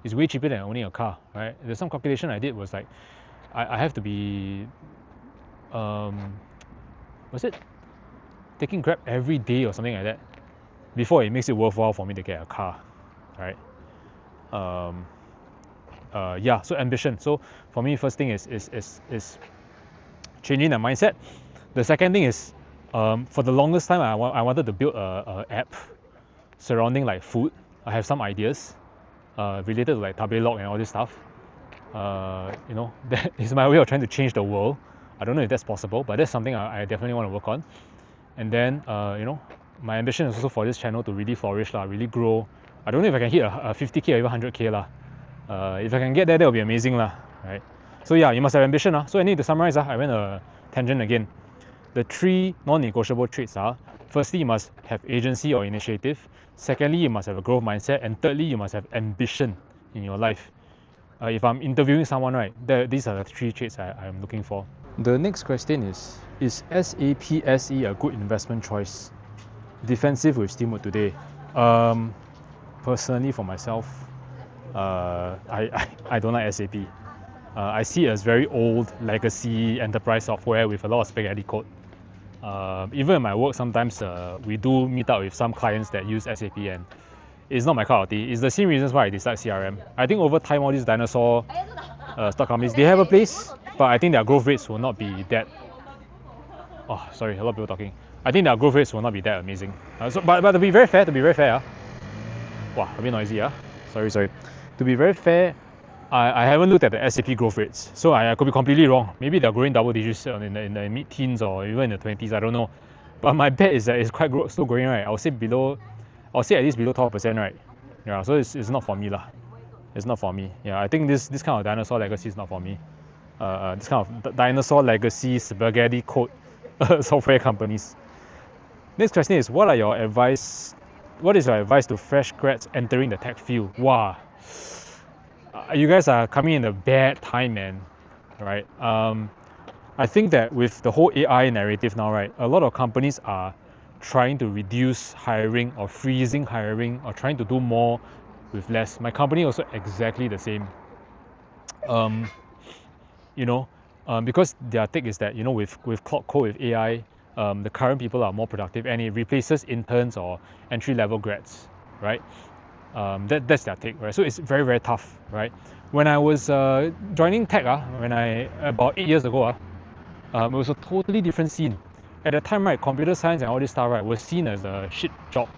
It's way cheaper than owning a car, right? There's some calculation I did was like, I have to be, was it taking Grab every day or something like that before it makes it worthwhile for me to get a car, right? Yeah, so ambition. So for me, first thing is changing the mindset. The second thing is, for the longest time, I wanted to build a app surrounding like food. I have some ideas related to like tabelog and all this stuff. You know, that is my way of trying to change the world. I don't know if that's possible, but that's something I definitely want to work on. And then, you know, my ambition is also for this channel to really flourish, really grow. I don't know if I can hit a 50k or even 100k lah. If I can get there, that will be amazing lah, right? So yeah, you must have ambition. So I need to summarize. I went a tangent again. The 3 non-negotiable traits are: firstly, you must have agency or initiative. Secondly, you must have a growth mindset. And thirdly, you must have ambition in your life. If I'm interviewing someone, right, these are the 3 traits I'm looking for. The next question is SAPSE a good investment choice? Defensive with Steamboat today. Personally, for myself, I don't like SAP. I see it as very old legacy enterprise software with a lot of spaghetti code. Even in my work, sometimes we do meet up with some clients that use SAP, and it's not my cup of tea. It's the same reasons why I dislike CRM. I think over time, all these dinosaur stock companies, they have a place, but I think their growth rates will not be that. Oh, sorry, a lot of people talking. I think their growth rates will not be that amazing. But to be very fair, wow, a bit noisy, Sorry. To be very fair, I haven't looked at the SAP growth rates, so I could be completely wrong. Maybe they're growing double digits in the mid-teens or even in the 20s, I don't know. But my bet is that it's quite still growing, right? I'll say at least below 12%, right? Yeah, so it's not for me lah. It's not for me. Yeah, I think this kind of dinosaur legacy is not for me. This kind of dinosaur legacy spaghetti code software companies. Next question is, what is your advice to fresh grads entering the tech field? Wow. You guys are coming in a bad time, man, right? I think that with the whole AI narrative now, right, a lot of companies are trying to reduce hiring or freezing hiring or trying to do more with less. My company also exactly the same. You know, because their take is that, you know, with cloud code, with AI, the current people are more productive and it replaces interns or entry-level grads, right? That's their take, right? So it's very, very tough, right? When I was joining tech, about 8 years ago, it was a totally different scene. At the time, right, computer science and all this stuff, right, was seen as a shit job,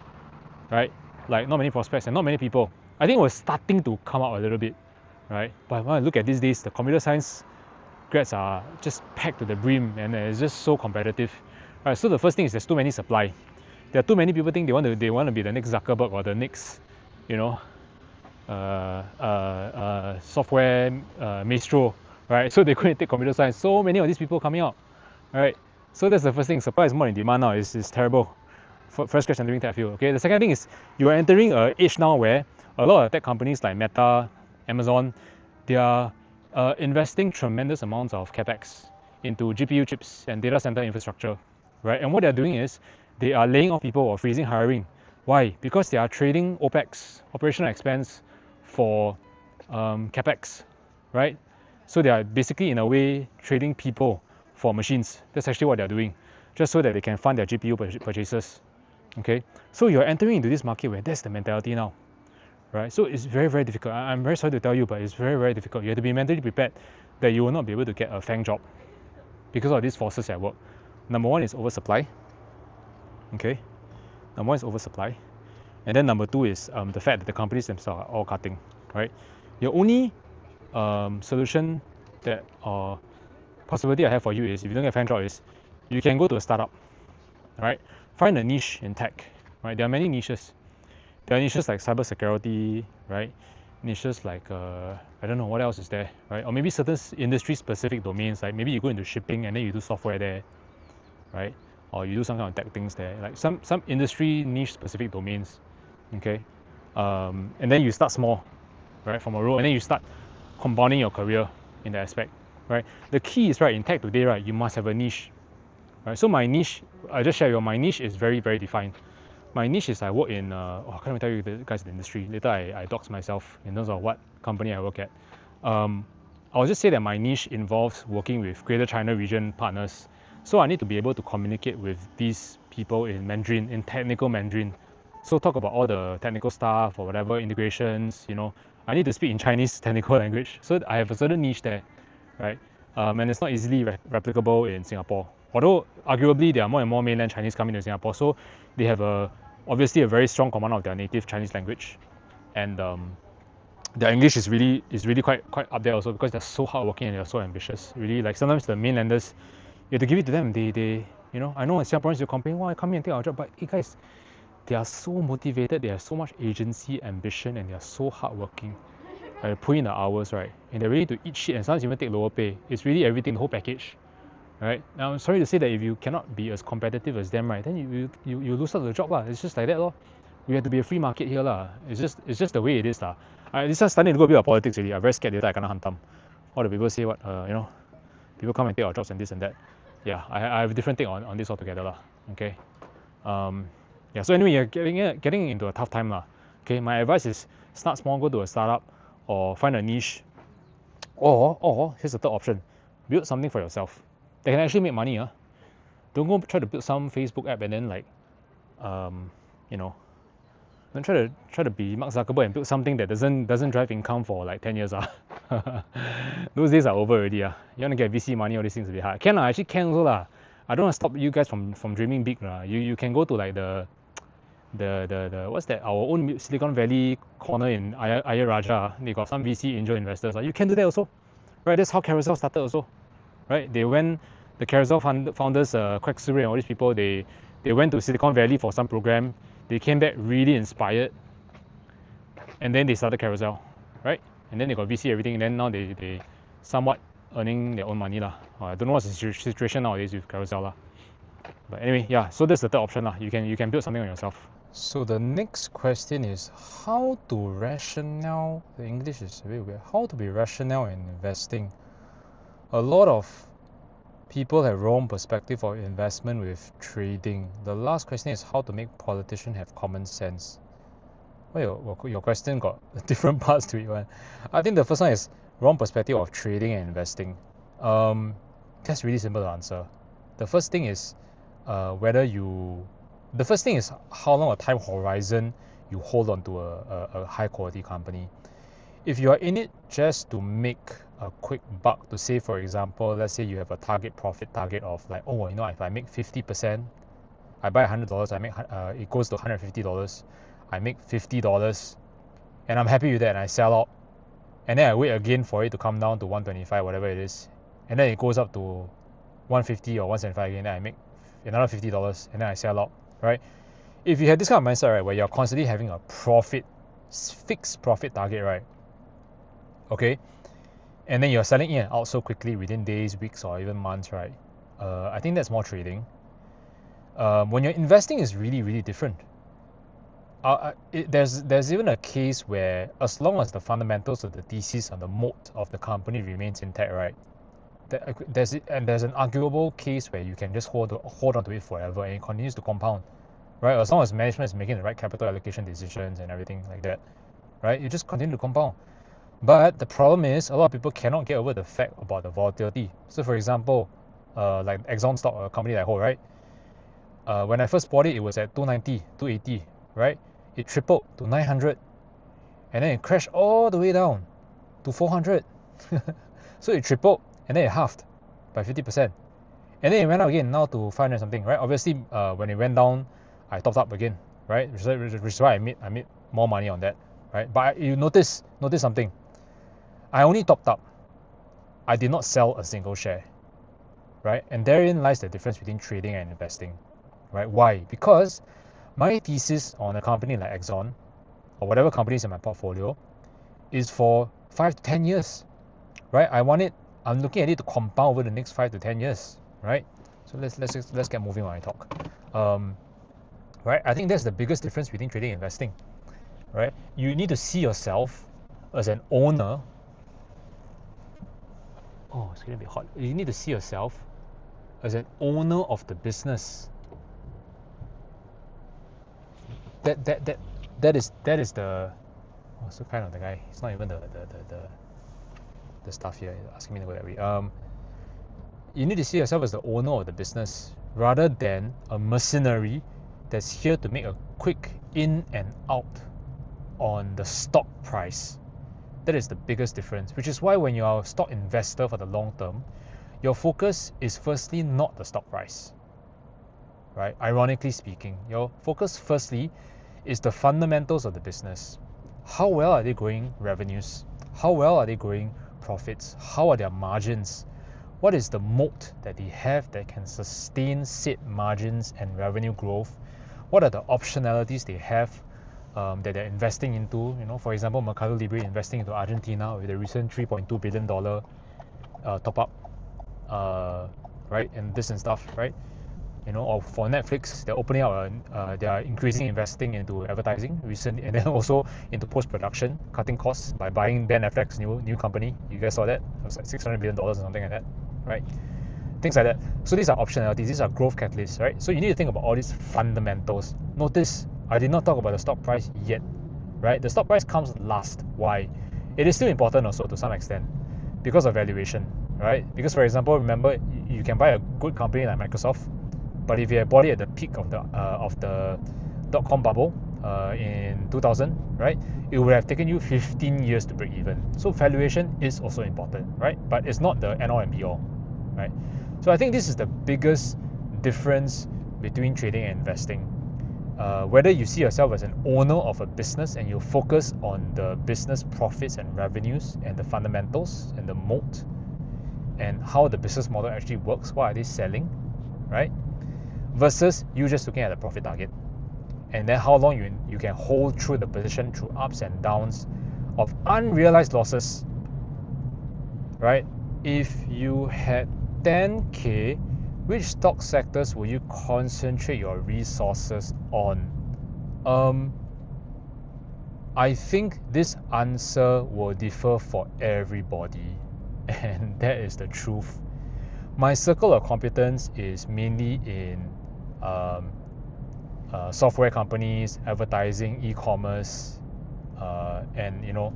right? Like not many prospects and not many people. I think it was starting to come out a little bit, right? But when I look at these days, the computer science grads are just packed to the brim and it's just so competitive. Right, so the first thing is there's too many supply. There are too many people think they want to be the next Zuckerberg or the next, you know, software maestro, right? So they couldn't take computer science. So many of these people coming out, right? So that's the first thing. Supply is more in demand now. It's terrible. First question entering tech field. Okay. The second thing is you are entering an age now where a lot of tech companies like Meta, Amazon, they are investing tremendous amounts of capex into GPU chips and data center infrastructure, right? And what they're doing is they are laying off people or freezing hiring. Why? Because they are trading OPEX, operational expense, for capex, right? So they are basically in a way trading people for machines. That's actually what they're doing, just so that they can fund their GPU purchases. Okay, so you're entering into this market where that's the mentality now, right? So it's very, very difficult. I'm very sorry to tell you, but it's very, very difficult. You have to be mentally prepared that you will not be able to get a FANG job because of these forces at work. Number one is oversupply. Okay, number one is oversupply, and then number two is the fact that the companies themselves are all cutting, right? Your only solution that possibility I have for you is, if you don't get a FANG job, is you can go to a startup, right? Find a niche in tech, right? There are many niches. There are niches like cybersecurity, right? Niches like I don't know what else is there, right? Or maybe certain industry-specific domains, like maybe you go into shipping and then you do software there, right? Or you do some kind of tech things there, like some industry niche-specific domains, okay? And then you start small, right, from a role, and then you start compounding your career in that aspect, right? The key is, right, in tech today, right, you must have a niche, right? So my niche, I just share you, my niche is very, very defined. My niche is I work in, I can't even tell you the guys in the industry. Later I dox myself in terms of what company I work at. I'll just say that my niche involves working with Greater China region partners. So I need to be able to communicate with these people in Mandarin, in technical Mandarin. So talk about all the technical stuff or whatever, integrations, you know. I need to speak in Chinese technical language. So I have a certain niche there, right? And it's not easily replicable in Singapore. Although arguably there are more and more mainland Chinese coming to Singapore, so they have obviously a very strong command of their native Chinese language, and their English is really quite up there also, because they're so hardworking and they're so ambitious. Really, like sometimes the mainlanders, you have to give it to them. They you know, I know Singaporeans will complain, why come here and take our job, but hey guys, they are so motivated, they have so much agency, ambition, and they are so hardworking. They put in the hours, right, and they're ready to eat shit and sometimes even take lower pay. It's really everything, the whole package. Right? Now, I'm sorry to say that if you cannot be as competitive as them, right, then you lose out the job lah. It's just like that lor. We have to be a free market here lah. It's just the way it is lah. This is starting to go a bit of politics already. I'm very scared later I cannot hunt them. All the people say what, you know, people come and take our jobs and this and that. Yeah, I have a different take on this altogether lah. Okay. Yeah. So anyway, you're getting into a tough time lah. Okay. My advice is start small, go to a startup, or find a niche, or here's the third option: build something for yourself. They can actually make money. Don't go try to build some Facebook app and then, like, you know, don't try to be Mark Zuckerberg and build something that doesn't drive income for like 10 years. Those days are over already. You want to get VC money, all these things will be hard. Can actually can also lah. I don't want to stop you guys from dreaming big lah. You can go to like the what's that, our own Silicon Valley corner in Ayer Rajah. They got some VC angel investors. You can do that also, right? That's how Carousel started also, right? They went. The Carousel founders, Craig Surrey and all these people, they went to Silicon Valley for some program. They came back really inspired, and then they started Carousel, right? And then they got VC everything, and then now they somewhat earning their own money lah. I don't know what's the situation nowadays with Carousel lah. But anyway, yeah. So that's the third option lah. You can build something on yourself. So the next question is how to rationale. The English is a bit weird. How to be rational in investing. A lot of people have wrong perspective of investment with trading. The last question is how to make politicians have common sense. Well, your question got different parts to it. One, I think the first one is wrong perspective of trading and investing. That's really simple to answer. The first thing is the first thing is how long a time horizon you hold on to a high quality company. If you are in it just to make a quick buck, to say, for example, let's say you have a profit target of like, oh, you know, if I make 50%, I buy $100, I make it goes to $150, I make $50, and I'm happy with that, and I sell out, and then I wait again for it to come down to 125, whatever it is, and then it goes up to 150 or 175 again, then I make another $50, and then I sell out, right? If you have this kind of mindset, right, where you're constantly having a fixed profit target, right, okay, and then you're selling in and out so quickly within days, weeks, or even months, right? I think that's more trading. When you're investing, is really, really different. There's even a case where, as long as the fundamentals of the thesis and the moat of the company remains intact, right? There's an arguable case where you can just hold on to it forever and it continues to compound, right? As long as management is making the right capital allocation decisions and everything like that, right? You just continue to compound. But the problem is, a lot of people cannot get over the fact about the volatility. So for example, like Exxon stock, a company that I hold, right? When I first bought it, it was at 290, 280, right? It tripled to 900. and then it crashed all the way down to 400. So it tripled, and then it halved by 50%. And then it went up again, now to 500 something, right? Obviously, when it went down, I topped up again, right? Which is why I made more money on that, right? But you notice something. I only topped up. I did not sell a single share, right? And therein lies the difference between trading and investing, right? Why? Because my thesis on a company like Exxon, or whatever companies in my portfolio, is for 5 to 10 years, right? I'm looking at it to compound over the next 5 to 10 years, right? So let's get moving when I talk. Right? I think that's the biggest difference between trading and investing, right? You need to see yourself as an owner. Oh, it's gonna be hot. You need to see yourself as an owner of the business. That is the. Oh, so kind of the guy. It's not even the stuff here asking me to go that way. You need to see yourself as the owner of the business rather than a mercenary that's here to make a quick in and out on the stock price. That is the biggest difference, which is why when you are a stock investor for the long term, your focus is firstly not the stock price, right? Ironically speaking, your focus firstly is the fundamentals of the business. How well are they growing revenues? How well are they growing profits? How are their margins? What is the moat that they have that can sustain said margins and revenue growth? What are the optionalities they have that they're investing into? You know, for example, Mercado Libre investing into Argentina with a recent $3.2 billion top up, right? And this and stuff, right? You know, or for Netflix, they're opening up, they are increasing investing into advertising recently, and then also into post-production, cutting costs by buying Ben Affleck's new company. You guys saw that? It was like $600 billion or something like that, right? Things like that. So these are optionalities, these are growth catalysts, right? So you need to think about all these fundamentals. Notice, I did not talk about the stock price yet, right? The stock price comes last. Why? It is still important also to some extent because of valuation, right? Because for example, remember, you can buy a good company like Microsoft, but if you had bought it at the peak of the dot-com bubble in 2000, right, it would have taken you 15 years to break even. So valuation is also important, right? But it's not the end-all and be-all, right? So I think this is the biggest difference between trading and investing. Whether you see yourself as an owner of a business and you focus on the business profits and revenues and the fundamentals and the moat and how the business model actually works, what are they selling, right? Versus you just looking at the profit target, and then how long you can hold through the position through ups and downs of unrealized losses, right? If you had 10k, which stock sectors will you concentrate your resources on? I think this answer will differ for everybody, and that is the truth. My circle of competence is mainly in software companies, advertising, e-commerce, and you know,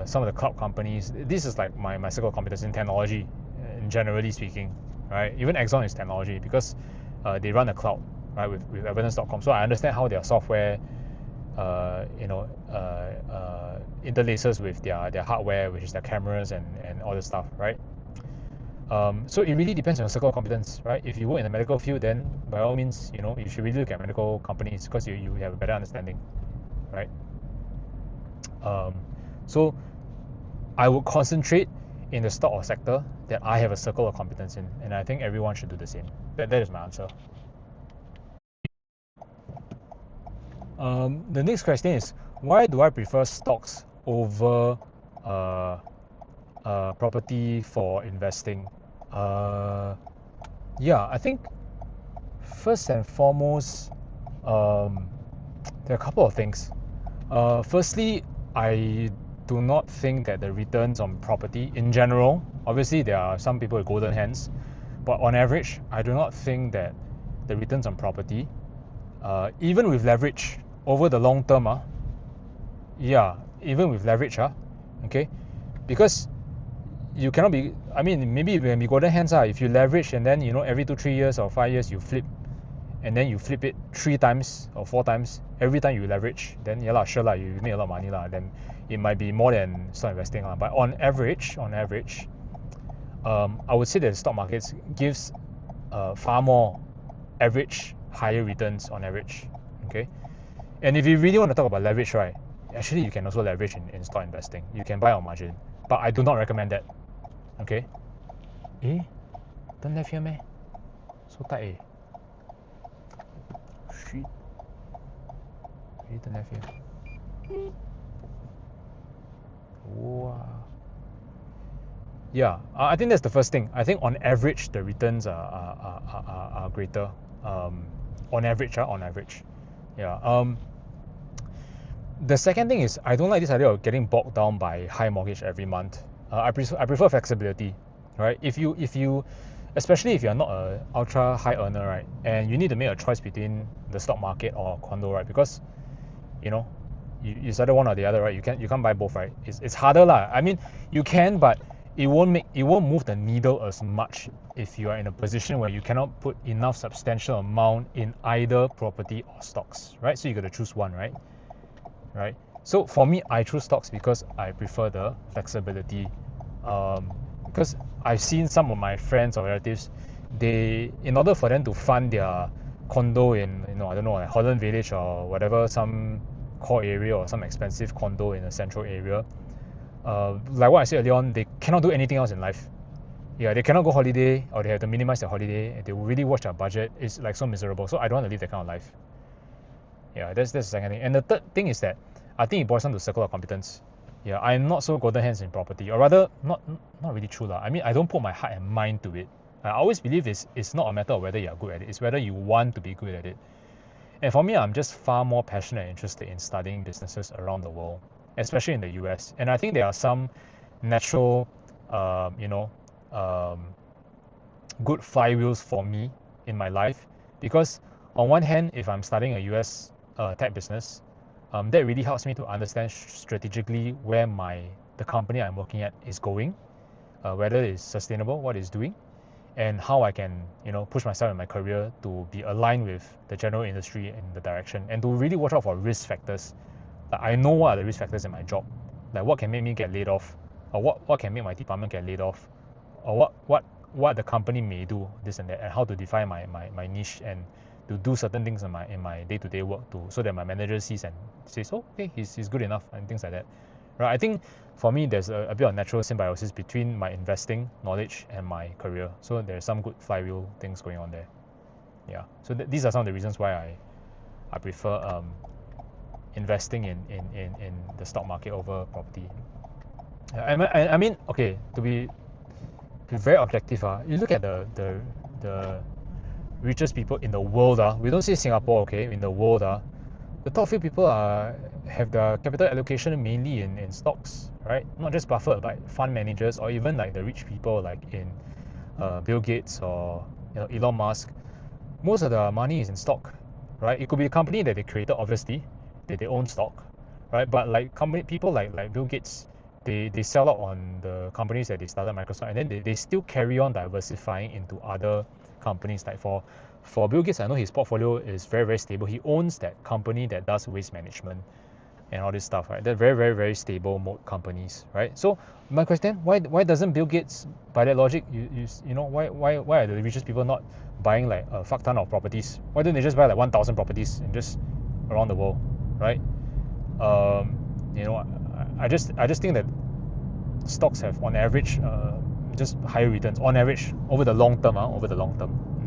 some of the cloud companies. This is like my circle of competence in technology, generally speaking, right? Even Exxon is technology because they run a cloud, right, with evidence.com. So I understand how their software, interlaces with their hardware, which is their cameras and all this stuff, right? So it really depends on your circle of competence, right? If you work in the medical field, then by all means, you know, you should really look at medical companies because you have a better understanding, right? So I would concentrate in the stock or sector that I have a circle of competence in, and I think everyone should do the same. That is my answer. The next question is, why do I prefer stocks over property for investing? Yeah, I think first and foremost, there are a couple of things. Firstly, I do not think that the returns on property in general, obviously there are some people with golden hands, but on average, I do not think that the returns on property, even with leverage over the long term, even with leverage, okay, because you cannot be, I mean, maybe you can be golden hands, if you leverage and then, you know, every 2-3 years or 5 years you flip, and then you flip it 3 times or 4 times, every time you leverage, then yeah lah, sure lah, you make a lot of money lah. Then it might be more than stock investing lah. But on average, I would say that the stock markets gives far more average higher returns on average. Okay, and if you really want to talk about leverage, right, actually you can also leverage in stock investing. You can buy on margin, but I do not recommend that. Okay. Turn left here, meh? So tight, Shit. Turn left here. Wow. Yeah, I think that's the first thing. I think on average the returns are greater. On average. Yeah. The second thing is I don't like this idea of getting bogged down by high mortgage every month. I prefer flexibility, right? If you especially if you're not a ultra high earner, right, and you need to make a choice between the stock market or condo, right, because you either one or the other, right? You can't buy both, right? It's harder lah. I mean, you can, but it won't move the needle as much if you are in a position where you cannot put enough substantial amount in either property or stocks, right? So you got to choose one, right? So for me, I choose stocks because I prefer the flexibility. Because I've seen some of my friends or relatives, in order for them to fund their condo in I don't know, like Holland Village or whatever, some core area or some expensive condo in a central area, like what I said earlier on, they cannot do anything else in life. Yeah, they cannot go holiday, or they have to minimize their holiday, and they will really watch their budget. It's like so miserable. So I don't want to live that kind of life. Yeah, that's the second thing. And the third thing is that I think it boils down to circle of competence. Yeah, I'm not so golden hands in property, or rather, not really true lah. I mean, I don't put my heart and mind to it. I always believe it's not a matter of whether you're good at it, it's whether you want to be good at it. And for me, I'm just far more passionate and interested in studying businesses around the world, especially in the US. And I think there are some natural, good flywheels for me in my life, because on one hand, if I'm studying a US tech business, that really helps me to understand strategically where the company I'm working at is going, whether it's sustainable, what it's doing, and how I can push myself in my career to be aligned with the general industry in the direction, and to really watch out for risk factors. Like I know what are the risk factors in my job, like what can make me get laid off, or what can make my department get laid off, or what the company may do, this and that, and how to define my niche and to do certain things in my day-to-day work so that my manager sees and says, oh, okay, he's good enough, and things like that. Right? I think for me there's a bit of natural symbiosis between my investing knowledge and my career. So there's some good flywheel things going on there. Yeah. So these are some of the reasons why I prefer investing in the stock market over property. I mean, okay, to be very objective, you look at the richest people in the world, we don't say Singapore, okay, in the world, the top few people have their capital allocation mainly in stocks, right? Not just Buffett, but fund managers, or even like the rich people like in Bill Gates or Elon Musk. Most of the money is in stock, right? It could be a company that they created, obviously, that they own stock, right? But like people like Bill Gates, they sell out on the companies that they started, Microsoft, and then they still carry on diversifying into other companies. Like for Bill Gates, I know his portfolio is very, very stable. He owns that company that does waste management and all this stuff, right? They're very, very, very stable mode companies, right? So my question, why doesn't Bill Gates, by that logic, why are the richest people not buying like a fuck ton of properties? Why don't they just buy like 1,000 properties and just around the world, right? I just think that stocks have on average just higher returns on average over the long term,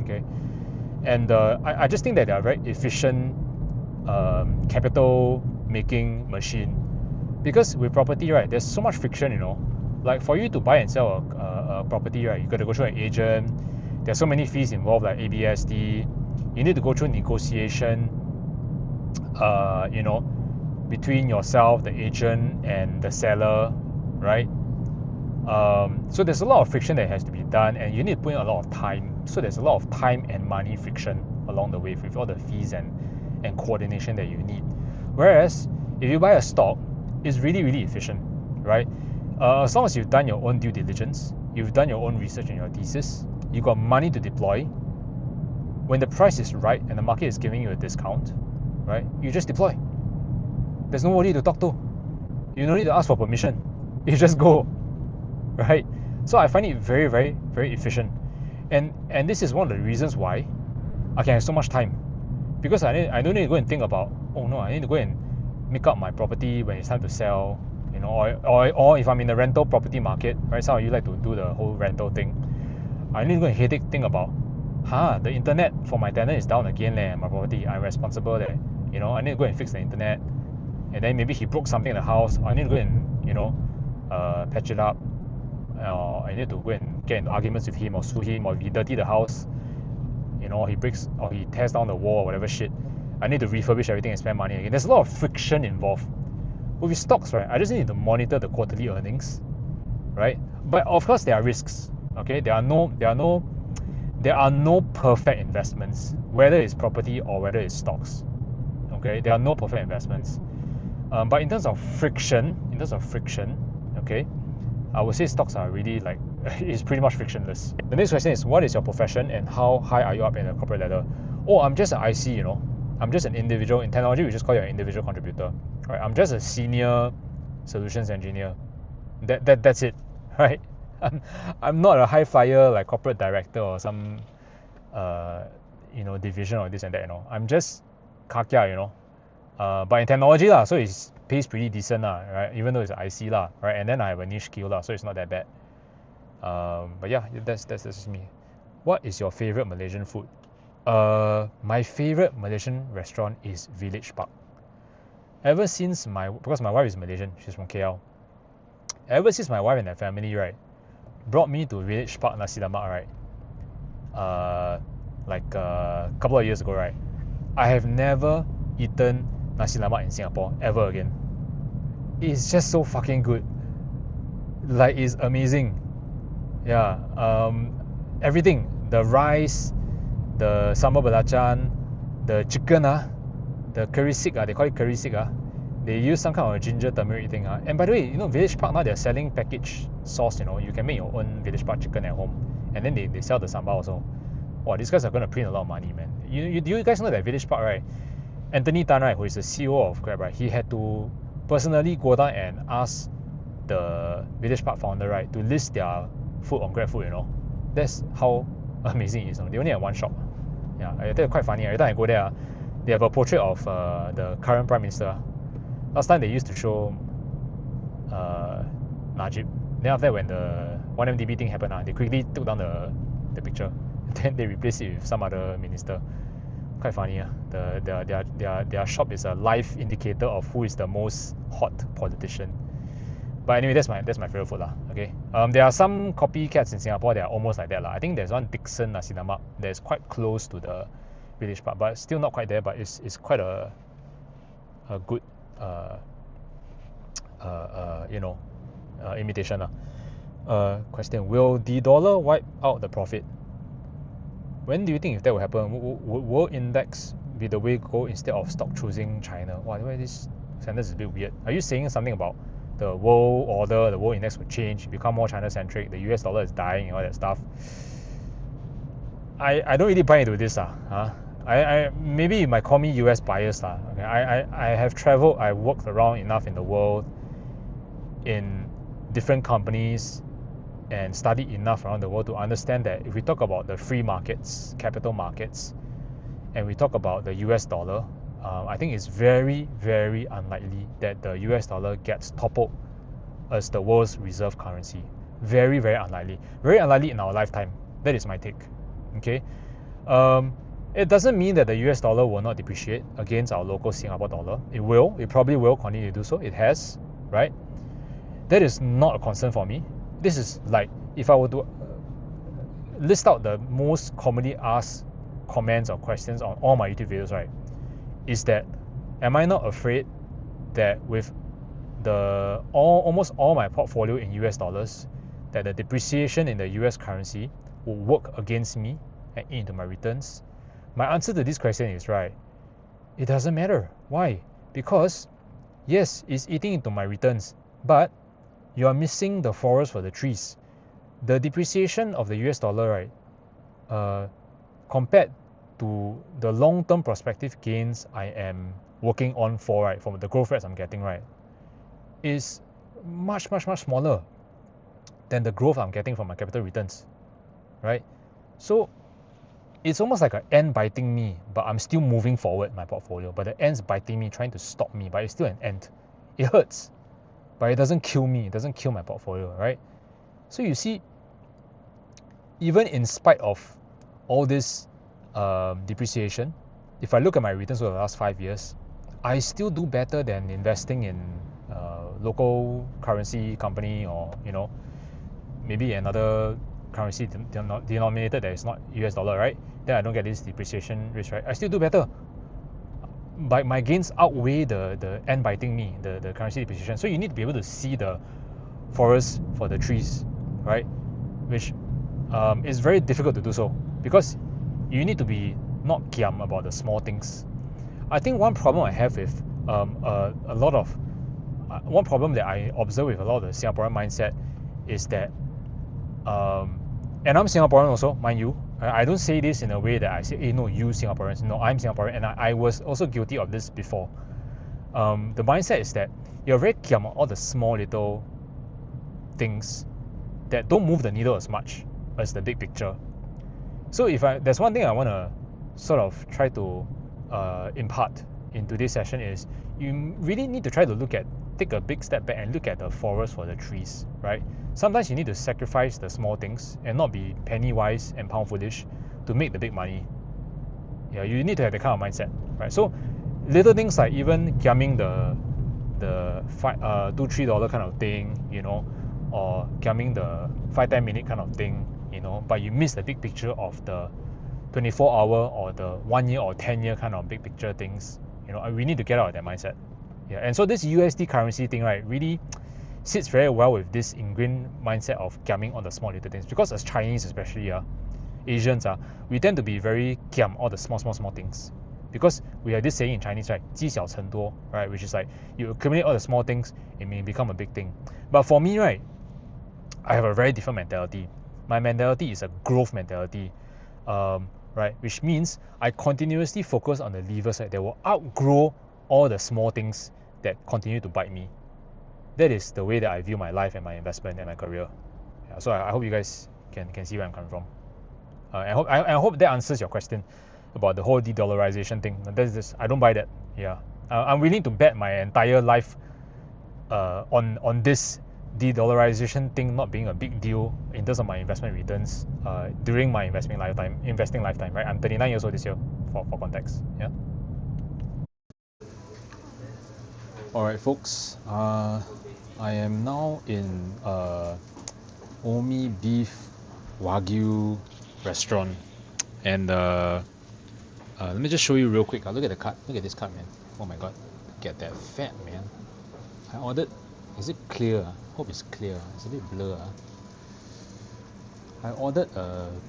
okay? And I just think that they are very efficient capital making machine, because with property, right, there's so much friction, like for you to buy and sell a property, right, you got to go through an agent. There's so many fees involved, like ABSD. You need to go through negotiation between yourself, the agent, and the seller, right? So there's a lot of friction that has to be done, and you need to put in a lot of time. So there's a lot of time and money friction along the way with all the fees and coordination that you need. Whereas if you buy a stock, it's really, really efficient, right? As long as you've done your own due diligence, you've done your own research and your thesis, you got money to deploy, when the price is right and the market is giving you a discount, right, you just deploy. There's nobody to talk to. You don't need to ask for permission. You just go, right? So I find it very, very, very efficient. And this is one of the reasons why I can have so much time. Because I don't need to go and think about, oh no, I need to go and make up my property when it's time to sell, you know, or if I'm in the rental property market, right? Some of you like to do the whole rental thing. I need to go and headache think about, the internet for my tenant is down again, my property. I'm responsible there. You know, I need to go and fix the internet. And then maybe he broke something in the house. I need to go and, you know, patch it up. I need to go and get into arguments with him or sue him, or if he dirty the house, you know, he breaks or he tears down the wall or whatever shit. I need to refurbish everything and spend money again. There's a lot of friction involved. But with stocks, right, I just need to monitor the quarterly earnings, right? But of course there are risks. Okay, there are no perfect investments, whether it's property or whether it's stocks. Okay, there are no perfect investments. But in terms of friction, okay, I would say stocks are really like, it's pretty much frictionless. The next question is, what is your profession and how high are you up in the corporate ladder? Oh, I'm just an IC, you know. I'm just an individual. In technology, we just call you an individual contributor. Right? I'm just a senior solutions engineer. That's it, right? I'm not a high flyer like corporate director or some, you know, division or this and that, you know. I'm just kakia, you know. But in technology lah, so it pays pretty decent lah, right? Even though it's an IC lah, right? And then I have a niche skill lah, so it's not that bad. But yeah, that's just me. What is your favorite Malaysian food? My favorite Malaysian restaurant is Village Park. Ever since because my wife is Malaysian, she's from KL. Ever since my wife and her family, right, brought me to Village Park Nasi Lemak, right, like a couple of years ago, right, I have never eaten Nasi Lemak in Singapore ever again. It's just so fucking good. Like, it's amazing. Yeah, everything, the rice, the sambal belacan, the chicken, the curry stick, they call it curry stick, they use some kind of ginger turmeric thing. And by the way, you know, Village Park now they're selling packaged sauce, you know, you can make your own Village Park chicken at home. And then they sell the sambal also. Wow, these guys are going to print a lot of money, man. You guys know that Village Park, right? Anthony Tan, right, who is the CEO of Grab, right, he had to personally go down and ask the Village Park founder, right, to list their food on Grab Food, you know. That's how amazing it is. They only have one shop. Yeah, I think it's quite funny. Every time I go there, they have a portrait of the current Prime Minister. Last time they used to show Najib. Then after that, when the 1MDB thing happened, they quickly took down the picture. Then they replaced it with some other minister. Quite funny. Their shop is a live indicator of who is the most hot politician. But anyway, that's my favorite food lah. Okay. There are some copycats in Singapore that are almost like that lah. I think there's one Dixon Nasi Lemak that is quite close to the Village Park, but still not quite there. But it's quite a good you know, imitation lah. Question: will the dollar wipe out the profit? When do you think if that will happen? Will world index be the way to go instead of stock choosing China? Wow, this sentence is a bit weird. Are you saying something about the world order, the world index will change, become more China-centric, the US dollar is dying and all that stuff? I don't really buy into this. I maybe you might call me US biased. Okay? I have traveled, I worked around enough in the world, in different companies, and studied enough around the world to understand that if we talk about the free markets, capital markets, and we talk about the US dollar, I think it's very, very unlikely that the US dollar gets toppled as the world's reserve currency. Very, very unlikely. Very unlikely in our lifetime. That is my take. Okay. It doesn't mean that the US dollar will not depreciate against our local Singapore dollar. It will. It probably will continue to do so. It has, right? That is not a concern for me. This is like, if I were to list out the most commonly asked comments or questions on all my YouTube videos, right, is that, am I not afraid that with almost all my portfolio in US dollars, that the depreciation in the US currency will work against me and eat into my returns? My answer to this question is, right, it doesn't matter. Why? Because yes, it's eating into my returns, but you are missing the forest for the trees. The depreciation of the US dollar, right, compared to the long-term prospective gains I am working on for, right, from the growth rates I'm getting, right, is much smaller than the growth I'm getting from my capital returns, right? So it's almost like an ant biting me, but I'm still moving forward my portfolio. But the ant's biting me, trying to stop me, but it's still an ant. It hurts, but it doesn't kill me. It doesn't kill my portfolio, right? So you see, even in spite of all this depreciation, if I look at my returns over the last 5 years, I still do better than investing in local currency company, or maybe another currency denominated that is not US dollar, right? Then I don't get this depreciation risk, right? I still do better. But my gains outweigh the end biting me, the currency depreciation. So you need to be able to see the forest for the trees, right? Which is very difficult to do so, because you need to be not kiam about the small things. I think one problem I have with one problem that I observe with a lot of the Singaporean mindset is that, and I'm Singaporean also, mind you. I don't say this in a way that I say, hey, no, you Singaporeans. No, I'm Singaporean, and I was also guilty of this before. The mindset is that you're very kiam all the small little things that don't move the needle as much as the big picture. So there's one thing I want to sort of try to impart in today's session is you really need to try to take a big step back and look at the forest for the trees, right? Sometimes you need to sacrifice the small things and not be penny wise and pound foolish to make the big money. Yeah, you need to have that kind of mindset, right? So little things like even kiaming the $2-3 kind of thing, or kiaming the 5-10 minute kind of thing, but you miss the big picture of the 24-hour or the 1 year or 10-year kind of big picture things. We need to get out of that mindset. Yeah, and so this USD currency thing, right, really sits very well with this ingrained mindset of kiaming on the small little things. Because as Chinese, especially Asians, we tend to be very kiam all the small things. Because we have this saying in Chinese, right, 积小成多, right, which is like you accumulate all the small things, it may become a big thing. But for me, right, I have a very different mentality. My mentality is a growth mentality, right, which means I continuously focus on the levers that will outgrow all the small things that continue to bite me. That is the way that I view my life and my investment and my career. Yeah, so I hope you guys can see where I'm coming from. I hope that answers your question about the whole de-dollarization thing. I don't buy that. Yeah, I'm willing to bet my entire life on this de-dollarization thing not being a big deal in terms of my investment returns during my investing lifetime. Right, I'm 39 years old this year, for context. Yeah. Alright folks, I am now in Omi Beef Wagyu Restaurant, and let me just show you real quick. Look at the cut. Look at this cut, man. Oh my god, get that fat, man. I ordered. Is it clear? Hope it's clear. It's a bit blur. I ordered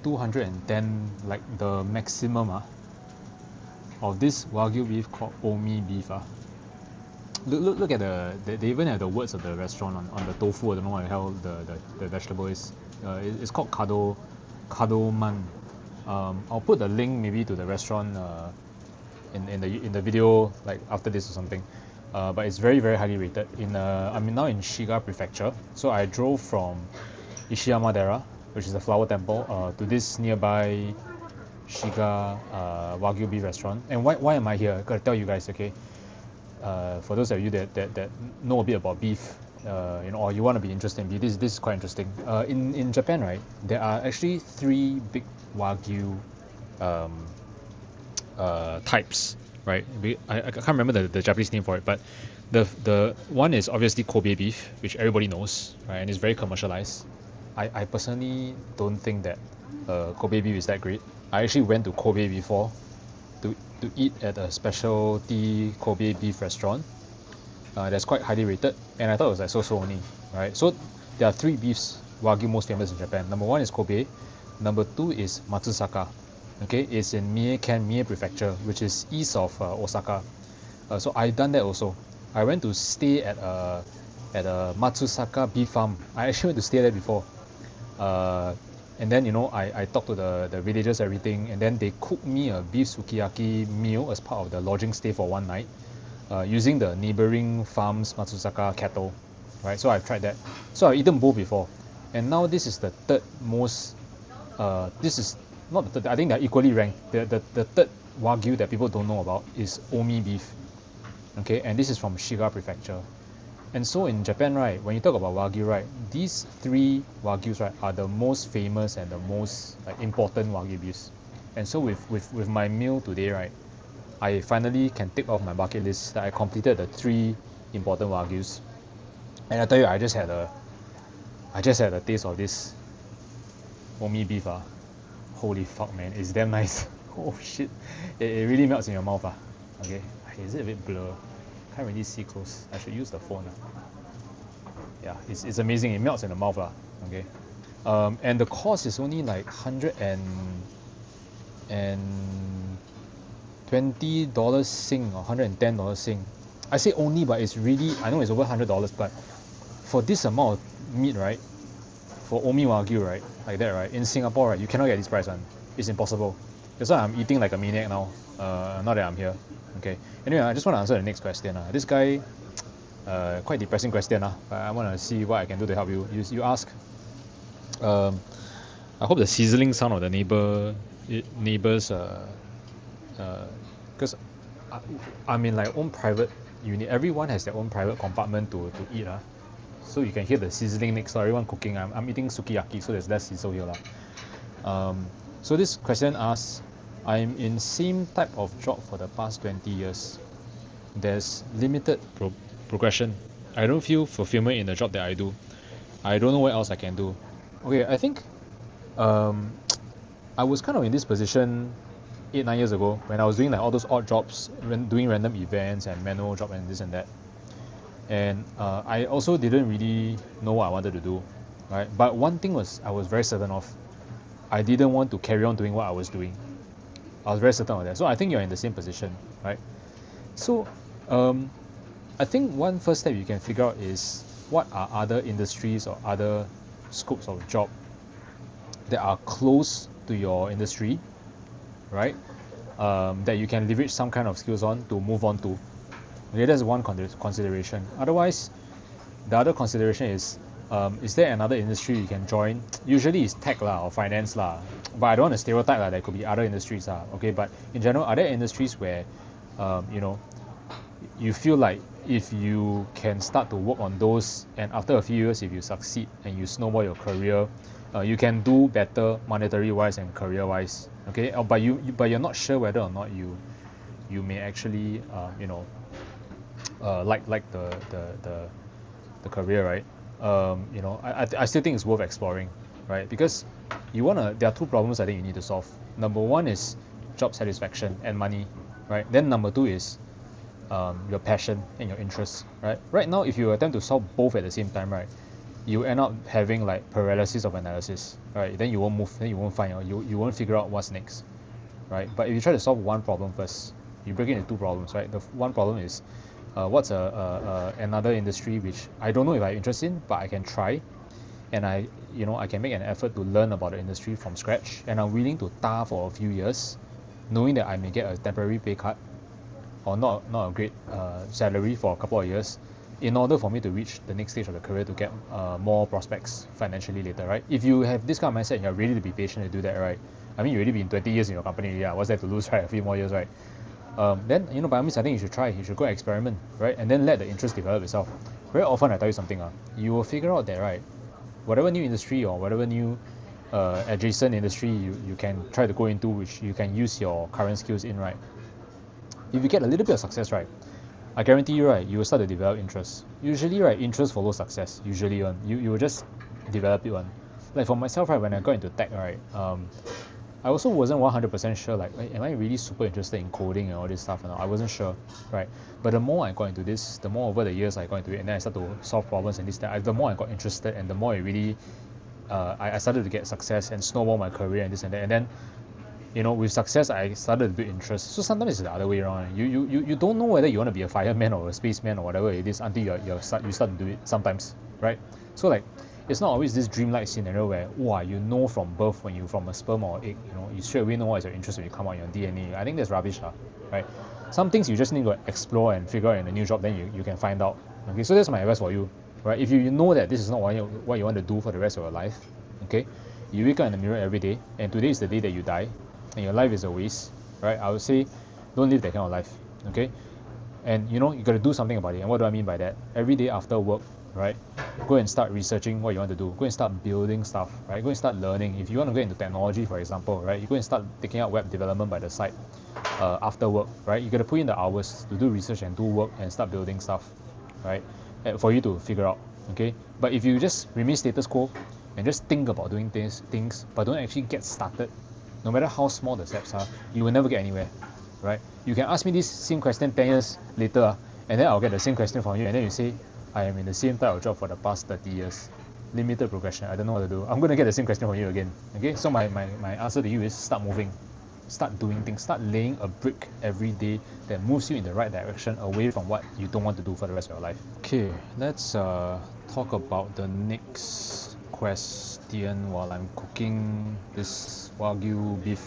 210, like the maximum of this Wagyu beef called Omi Beef. Look at they even have the words of the restaurant on the tofu. I don't know what the hell the vegetable is. It's called Kadoman. I'll put the link maybe to the restaurant in the video, like after this or something. But it's very highly rated. I'm now in Shiga Prefecture, so I drove from Ishiyamadera, which is the flower temple, to this nearby Shiga Wagyu Beef restaurant. And why am I here? I gotta tell you guys, okay? For those of you that know a bit about beef, or you want to be interested in beef, this is quite interesting. In Japan, right, there are actually 3 big Wagyu types, right? I can't remember the Japanese name for it, but the one is obviously Kobe beef, which everybody knows, right, and it's very commercialized. I personally don't think that Kobe beef is that great. I actually went to Kobe before to eat at a specialty Kobe beef restaurant that's quite highly rated, and I thought it was like so only, right? So there are 3 beefs Wagyu most famous in Japan. Number 1 is Kobe, number 2 is Matsusaka. Okay, it's in Mie Prefecture, which is east of Osaka. So I've done that also. I went to stay at a Matsusaka beef farm. I actually went to stay there before. And then I talked to the villagers, everything, and then they cooked me a beef sukiyaki meal as part of the lodging stay for one night, using the neighboring farm's Matsusaka cattle, right? So I've tried that. So I've eaten both before, and now this is the third most. This is not the third. I think they're equally ranked. The third Wagyu that people don't know about is Omi beef. Okay, and this is from Shiga Prefecture. And so in Japan, right, when you talk about Wagyu, right, these three Wagyus, right, are the most famous and the most important Wagyu beefs. And so with my meal today, right, I finally can tick off my bucket list that I completed the three important Wagyus. And I tell you, I just had a taste of this Omi beef. Holy fuck, man, it's damn nice. Oh shit, it really melts in your mouth. Okay, is it a bit blur? Can't really see close. I should use the phone. Yeah, it's amazing. It melts in the mouth. Okay, and the cost is only like $120 Sing or $110 Sing. I say only, but it's really, I know it's over $100, but for this amount of meat, right, for Omi Wagyu, right, like that, right, in Singapore, right, you cannot get this price one. It's impossible. That's why I'm eating like a maniac now. Now that I'm here. Okay. Anyway, I just want to answer the next question. This guy, quite depressing question. But I want to see what I can do to help you. You ask. I hope the sizzling sound of the neighbors. Because I'm in like own private unit. Everyone has their own private compartment to eat. So you can hear the sizzling next door. Everyone cooking. I'm eating sukiyaki, so there's less sizzle here. So this question asks, I'm in same type of job for the past 20 years. There's limited progression. I don't feel fulfillment in the job that I do. I don't know what else I can do. Okay, I think I was kind of in this position 8-9 years ago when I was doing like all those odd jobs, doing random events and manual job and this and that. And I also didn't really know what I wanted to do, right? But one thing was I was very certain of. I didn't want to carry on doing what I was doing. I was very certain of that. So I think you're in the same position, right? So I think one first step you can figure out is what are other industries or other scopes of job that are close to your industry, right? That you can leverage some kind of skills on to move on to. Okay, that's one consideration. Otherwise, the other consideration is there another industry you can join? Usually it's tech or finance but I don't want to stereotype there could be other industries okay, but in general, are there industries where you feel like if you can start to work on those, and after a few years if you succeed and you snowball your career, you can do better monetary wise and career wise, okay? But you're not sure whether or not you may actually like the career, right? I still think it's worth exploring, right? Because there are two problems I think you need to solve. Number one is job satisfaction and money, right? Then number two is your passion and your interests, right? Right now, if you attempt to solve both at the same time, right, you end up having like paralysis of analysis, right? Then you won't move, then you won't find, you won't figure out what's next, right? But if you try to solve one problem first, you break it into two problems, right? The one problem is what's another industry which I don't know if I'm interested in, but I can try, and I can make an effort to learn about the industry from scratch, and I'm willing to tar for a few years, knowing that I may get a temporary pay cut or not a great salary for a couple of years, in order for me to reach the next stage of the career to get more prospects financially later, right? If you have this kind of mindset and you're ready to be patient to do that, right? I mean, you've already been 20 years in your company, what's there to lose, right? A few more years, right? Then, by all means, I think you should try. You should go experiment, right? And then let the interest develop itself. Very often, I tell you something, you will figure out that, right, whatever new industry or whatever new adjacent industry you can try to go into, which you can use your current skills in, right? If you get a little bit of success, right, I guarantee you, right, you will start to develop interest. Usually, right, interest follows success. Usually, you will just develop it one. Like for myself, right, when I got into tech, right, I also wasn't 100% sure, like, am I really super interested in coding and all this stuff? And I wasn't sure, right? But the more I got into this, the more over the years I got into it, and then I started to solve problems and this, that, the more I got interested, and the more it really, I started to get success and snowball my career and this and that. And then, with success, I started to build interest. So sometimes it's the other way around. You don't know whether you want to be a fireman or a spaceman or whatever it is until you start to do it sometimes, right? So like, it's not always this dreamlike scenario where, wow, you know from birth when you from a sperm or egg, you straight away know what is your interest when you come out in your DNA. I think that's rubbish, right? Some things you just need to explore and figure out in a new job, then you can find out. Okay, so that's my advice for you, right? If you know that this is not what you want to do for the rest of your life, okay, you wake up in the mirror every day, and today is the day that you die, and your life is a waste, right? I would say, don't live that kind of life, okay? And you got to do something about it. And what do I mean by that? Every day after work, right, go and start researching what you want to do. Go and start building stuff, right? Go and start learning. If you want to get into technology, for example, right, you go and start taking out web development by the side after work, right? You got to put in the hours to do research and do work and start building stuff, right, for you to figure out, okay? But if you just remain status quo and just think about doing things but don't actually get started, no matter how small the steps are, you will never get anywhere, right? You can ask me this same question 10 years later, and then I'll get the same question from you, and then you say, I am in the same type of job for the past 30 years. Limited progression, I don't know what to do. I'm going to get the same question from you again, okay? So my answer to you is start moving. Start doing things. Start laying a brick every day that moves you in the right direction away from what you don't want to do for the rest of your life. Okay, let's talk about the next question while I'm cooking this Wagyu beef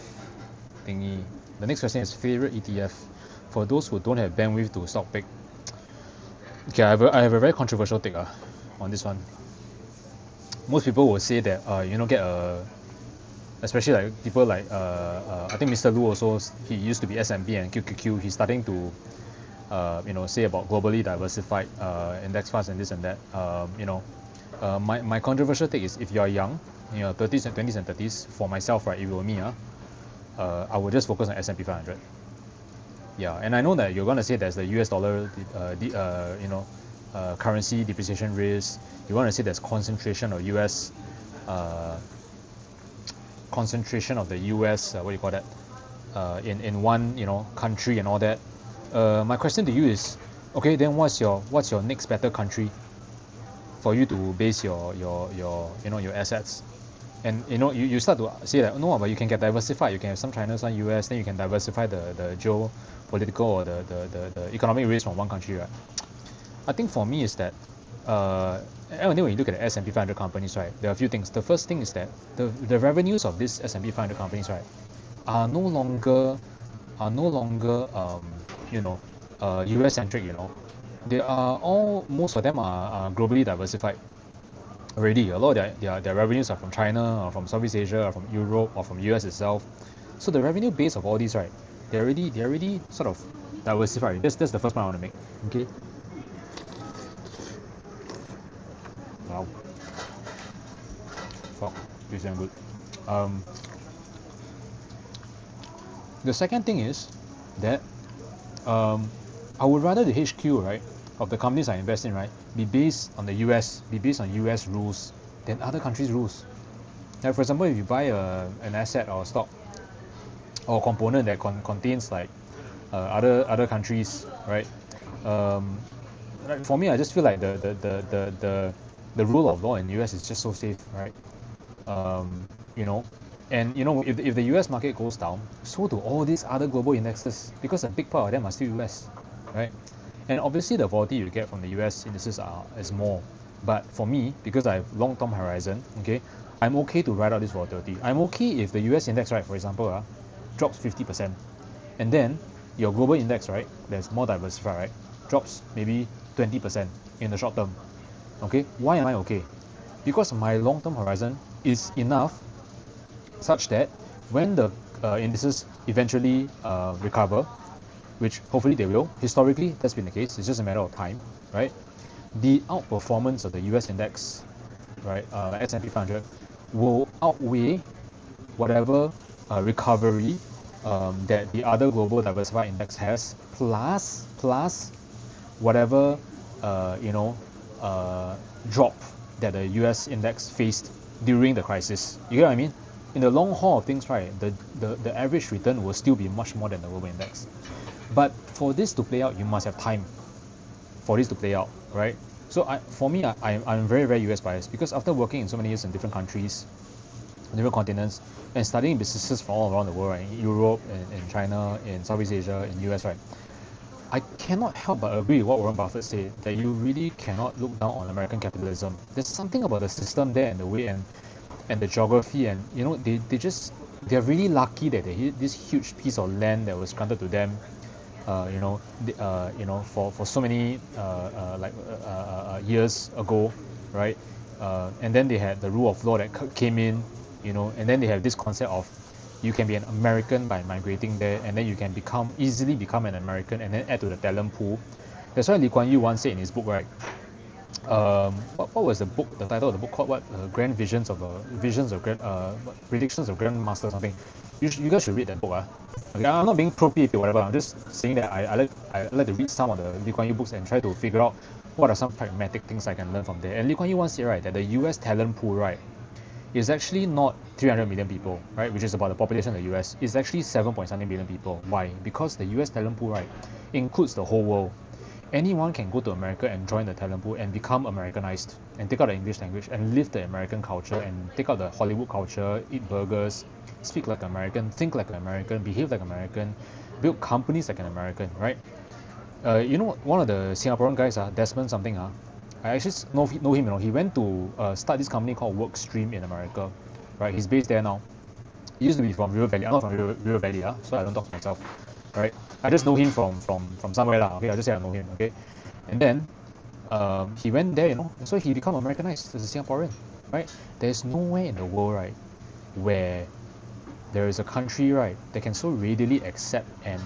thingy. The next question is favorite ETF for those who don't have bandwidth to stock pick. Okay, I have a very controversial take on this one. Most people will say that get a, especially like people like I think Mr. Loo also, he used to be S&P and QQQ. He's starting to say about globally diversified index funds and this and that. My controversial take is, if you are young, 30s and 20s and 30s, for myself, right, if it were me, I would just focus on S&P 500. Yeah, and I know that you're gonna say there's the US dollar, currency depreciation risk. You want to say there's concentration of US, concentration of the US, what do you call that, in one country and all that. My question to you is, okay, then what's your next better country for you to base your assets? And you start to say that, no, but you can get diversified. You can have some China, some US, then you can diversify the geopolitical or the economic risk from one country, right? I think for me is that when you look at the S&P 500 companies, right, there are a few things. The first thing is that the revenues of these S&P 500 companies, right, are no longer US centric. They are all, most of them are globally diversified already. A lot of their revenues are from China, or from Southeast Asia, or from Europe, or from US itself. So the revenue base of all these, right, they're already sort of diversified. That's the first point I want to make. Okay. Wow. Fuck, this is good. The second thing is that I would rather the HQ, right, of the companies I invest in, right, be based on US rules than other countries' rules. Like, for example, if you buy an asset or a stock or a component that contains like other countries, right? Like for me, I just feel like the rule of law in the US is just so safe, right? And if the US market goes down, so do all these other global indexes, because a big part of them are still US, right? And obviously the volatility you get from the US indices is more. But for me, because I have long-term horizon, okay, I'm okay to ride out this volatility. I'm okay if the US index, right, for example, drops 50%, and then your global index, right, that's more diversified, right, drops maybe 20% in the short term. Okay, why am I okay? Because my long-term horizon is enough such that when the indices eventually recover, which hopefully they will, historically that's been the case, it's just a matter of time, right? The outperformance of the US index, right, S&P 500, will outweigh whatever recovery that the other global diversified index has, plus whatever drop that the US index faced during the crisis. You get what I mean? In the long haul of things, right, the average return will still be much more than the global index. But for this to play out, you must have time for this to play out, right? So for me, I'm very, very US biased, because after working in so many years in different countries, different continents, and studying businesses from all around the world, right, in Europe, in China, in Southeast Asia, in US, right, I cannot help but agree with what Warren Buffett said, that you really cannot look down on American capitalism. There's something about the system there and the way and the geography, and you know, they're really lucky that they hit this huge piece of land that was granted to them, for so many years ago, right? And then they had the rule of law that came in, and then they have this concept of you can be an American by migrating there, and then you can easily become an American, and then add to the talent pool. That's why Lee Kuan Yew once said in his book, right? What was the book? The title of the book called what? Grand Visions of Predictions of Grandmaster or something. You guys should read that book. Okay, I'm not being pro-PAP or whatever. I'm just saying that I like to read some of the Lee Kuan Yew books and try to figure out what are some pragmatic things I can learn from there. And Lee Kuan Yew once said, right, that the U.S. talent pool, right, is actually not 300 million people, right, which is about the population of the US. It's actually 7-point-something billion people. Why? Because the US talent pool, right, includes the whole world. Anyone can go to America and join the talent pool and become Americanized and take out the English language and live the American culture and take out the Hollywood culture, eat burgers, speak like an American, think like an American, behave like an American, build companies like an American, right? One of the Singaporean guys, Desmond something, I actually know him. He went to start this company called Workstream in America, right? He's based there now. He used to be from River Valley. I'm not from River Valley, so I don't talk to myself, right? I just know him from somewhere, okay? I just say I know him, okay? And then he went there, so he become Americanized as a Singaporean, right? There's nowhere in the world, right, where there is a country, right, that can so readily accept and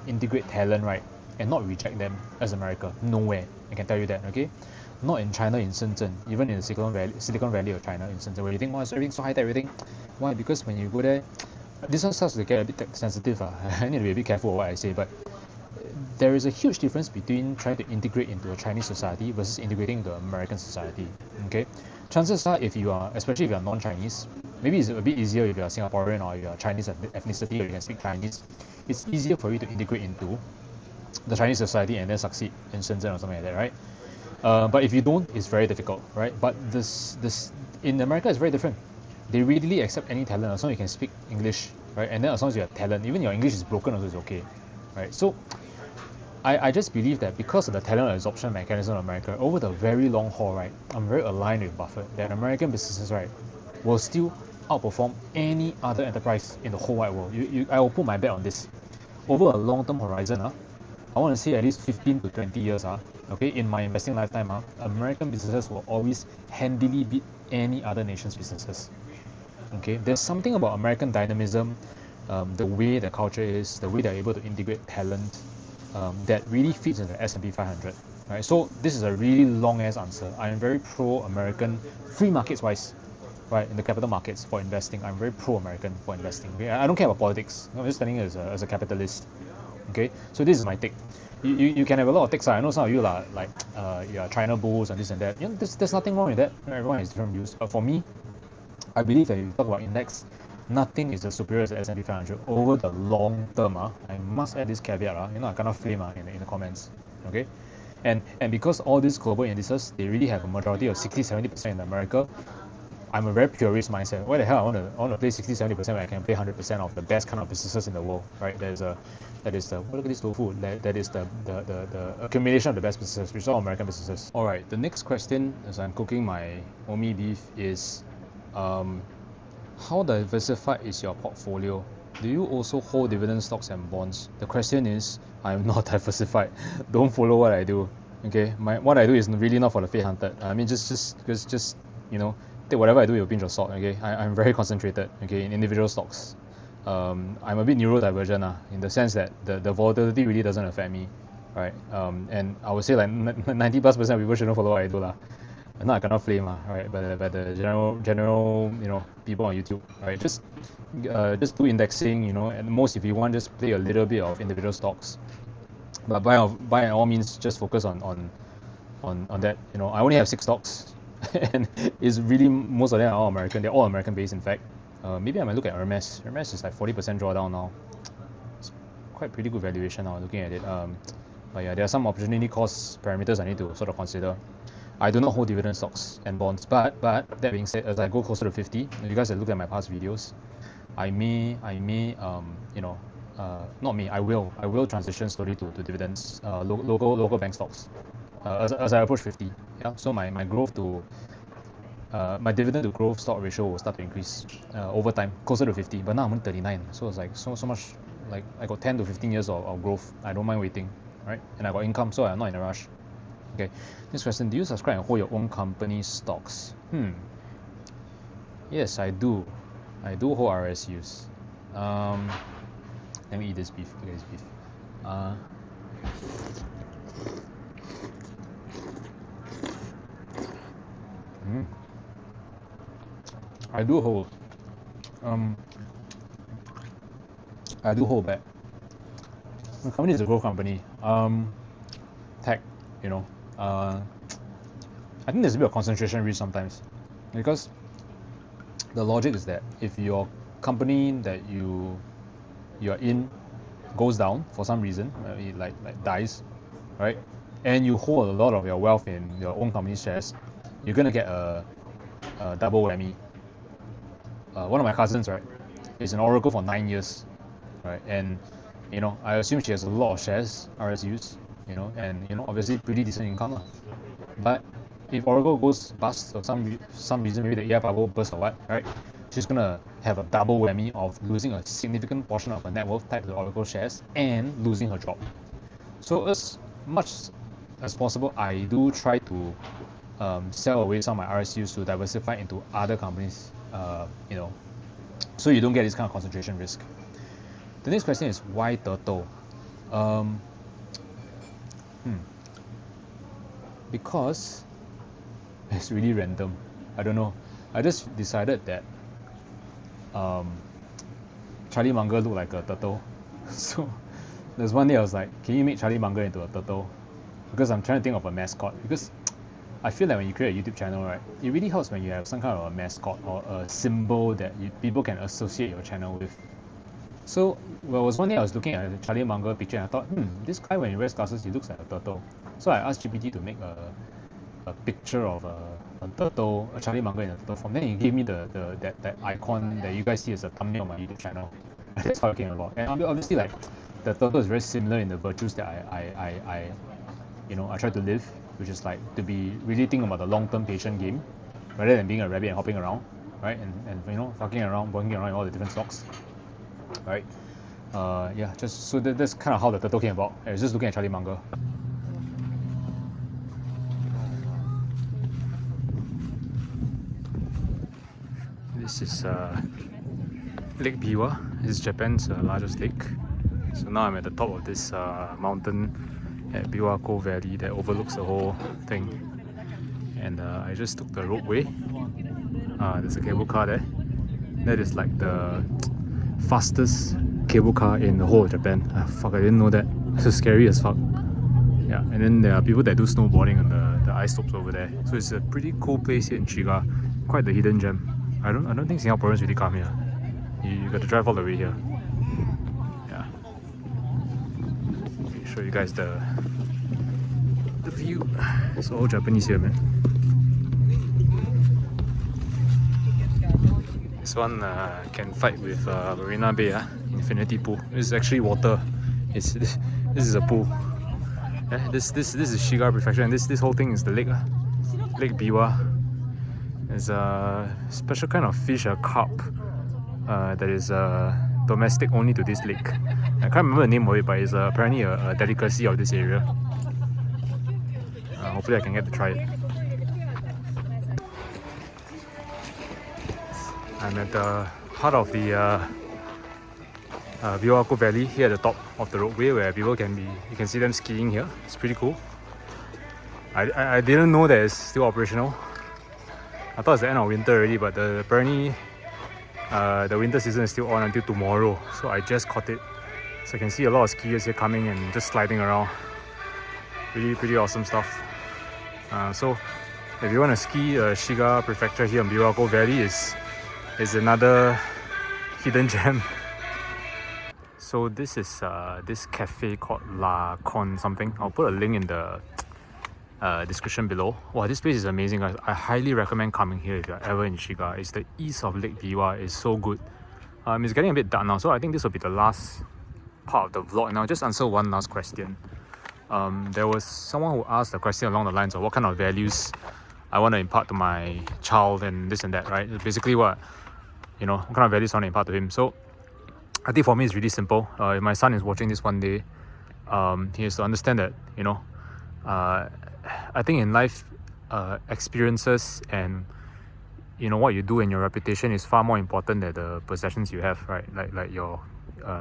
integrate talent, right, and not reject them as America. Nowhere, I can tell you that, okay? Not in China, in Shenzhen, even in the Silicon Valley of China, in Shenzhen, where you think, everything's so high-tech, everything. Why? Because when you go there, this one starts to get a bit sensitive. I need to be a bit careful of what I say, but there is a huge difference between trying to integrate into a Chinese society versus integrating into American society, okay? Chances are, especially if you are non-Chinese, maybe it's a bit easier if you are Singaporean or you are Chinese ethnicity or you can speak Chinese. It's easier for you to integrate into the Chinese society and then succeed in Shenzhen or something like that, right? But if you don't, it's very difficult, right? But this in America, it's very different. They readily accept any talent as long as you can speak English, right? And then as long as you have talent, even your English is broken also is okay, right? So I just believe that because of the talent absorption mechanism of America, over the very long haul, right, I'm very aligned with Buffett that American businesses, right, will still outperform any other enterprise in the whole wide world. I will put my bet on this. Over a long-term horizon, I want to say at least 15 to 20 years, okay, in my investing lifetime, American businesses will always handily beat any other nation's businesses. Okay, there's something about American dynamism, the way the culture is, the way they're able to integrate talent, that really fits in the S&P 500. Right? So this is a really long-ass answer. I'm very pro-American, free markets-wise, right, in the capital markets for investing. I'm very pro-American for investing. Okay? I don't care about politics. I'm just telling you as a capitalist. Okay, so this is my take. You can have a lot of takes. I know some of you are like China bulls and this and that. There's nothing wrong with that. Everyone has different views. But for me, I believe that if you talk about index, nothing is as superior as the S&P 500 over the long term. I must add this caveat. I cannot flame in the comments. Okay, and because all these global indices, they really have a majority of 60-70% in America. I'm a very purist mindset. Why the hell I want to play 60-70% when I can play 100% of the best kind of businesses in the world, right? Look at this tofu. That is the accumulation of the best businesses, which are all American businesses. All right, the next question as I'm cooking my Omi beef is, how diversified is your portfolio? Do you also hold dividend stocks and bonds? The question is, I'm not diversified. Don't follow what I do. Okay, what I do is really not for the faint-hearted. I mean, just take whatever I do with a pinch of salt. Okay, I'm very concentrated. Okay, in individual stocks. I'm a bit neurodivergent in the sense that the volatility really doesn't affect me, right? And I would say like 90+% of people shouldn't follow what I do lah. Not I cannot flame right? But the general people on YouTube, right? Just do indexing, and most if you want just play a little bit of individual stocks, but by all means just focus on that. I only have 6 stocks. And it's really most of them are all American. They're all American based, in fact. Maybe I might look at Hermes. Hermes is like 40% drawdown now. It's quite pretty good valuation now looking at it. But yeah, there are some opportunity cost parameters I need to sort of consider. I do not hold dividend stocks and bonds, but that being said, as I go closer to 50, you guys have looked at my past videos, I may not me, I will transition slowly to dividends, local bank stocks, as I approach 50. Yeah, so my growth to my dividend to growth stock ratio will start to increase over time, closer to 50. But now I'm only 39, so it's like so much. Like I got 10 to 15 years of growth. I don't mind waiting, right? And I got income, so I'm not in a rush. Okay, next question: do you subscribe and hold your own company stocks? Yes, I do. I do hold RSUs. Let me eat this beef. Look at this beef. I do hold. I do hold back. My company is a growth company. Tech, you know. I think there's a bit of concentration risk sometimes, because the logic is that if your company that you're in goes down for some reason, it like dies, right? And you hold a lot of your wealth in your own company shares, you're gonna get a double whammy. One of my cousins, right, is an Oracle for 9 years, right? And I assume she has a lot of shares, RSUs, and obviously pretty decent income lah. But if Oracle goes bust for some reason, maybe the AI bubble bursts or what, right? She's gonna have a double whammy of losing a significant portion of her net worth tied to the Oracle shares and losing her job. So as much as possible, I do try to sell away some of my RSUs to diversify into other companies, so you don't get this kind of concentration risk. The next question is why turtle? Because it's really random. I don't know. I just decided that Charlie Munger looked like a turtle. So there's one day I was like, can you make Charlie Munger into a turtle? Because I'm trying to think of a mascot. Because I feel like when you create a YouTube channel, right, it really helps when you have some kind of a mascot or a symbol that people can associate your channel with. So was one day I was looking at a Charlie Munger picture and I thought, this guy when he wears glasses, he looks like a turtle. So I asked GPT to make a picture of a turtle, a Charlie Munger in a turtle form. Then he gave me that icon that you guys see as a thumbnail on my YouTube channel. And that's how it came about. And obviously, like, the turtle is very similar in the virtues that I try to live, which is like to be really thinking about the long-term patient game rather than being a rabbit and hopping around, right? And fucking around, walking around in all the different stocks, right? Just so that's kind of how the turtle came about. I was just looking at Charlie Munger. This is Lake Biwa. This is Japan's largest lake. So now I'm at the top of this mountain at Biwako Valley that overlooks the whole thing. And I just took the roadway. There's a cable car there. That is like the fastest cable car in the whole of Japan. Fuck, I didn't know that. This is scary as fuck. Yeah, and then there are people that do snowboarding on the ice slopes over there. So it's a pretty cool place here in Shiga. Quite the hidden gem. I don't think Singaporeans really come here. You got to drive all the way here. Yeah. Let me show you guys the view. It's all Japanese here, man. This one can fight with Marina Bay, Infinity Pool. This is actually water. This is a pool. Yeah, this is Shiga Prefecture, and this whole thing is the lake, Lake Biwa. There's a special kind of fish, a carp, that is domestic only to this lake. I can't remember the name of it, but it's apparently a delicacy of this area. Hopefully I can get to try it. I'm at the part of the Biwako Valley here at the top of the roadway where people you can see them skiing here. It's pretty cool. I didn't know that it's still operational. I thought it's the end of winter already, but apparently the winter season is still on until tomorrow. So I just caught it. So I can see a lot of skiers here coming and just sliding around. Pretty awesome stuff. So if you want to ski, Shiga Prefecture here in Biwako Valley is another hidden gem. So this is this cafe called La Con something. I'll put a link in the description below. Wow, this place is amazing, guys. I highly recommend coming here if you're ever in Shiga. It's the east of Lake Biwa. It's so good. It's getting a bit dark now, so I think this will be the last part of the vlog, and I'll just answer one last question. There was someone who asked a question along the lines of what kind of values I want to impart to my child and this and that, right? Basically what kind of values I want to impart to him. So I think for me it's really simple. If my son is watching this one day, he has to understand that, I think in life, experiences and what you do and your reputation is far more important than the possessions you have, right? Like your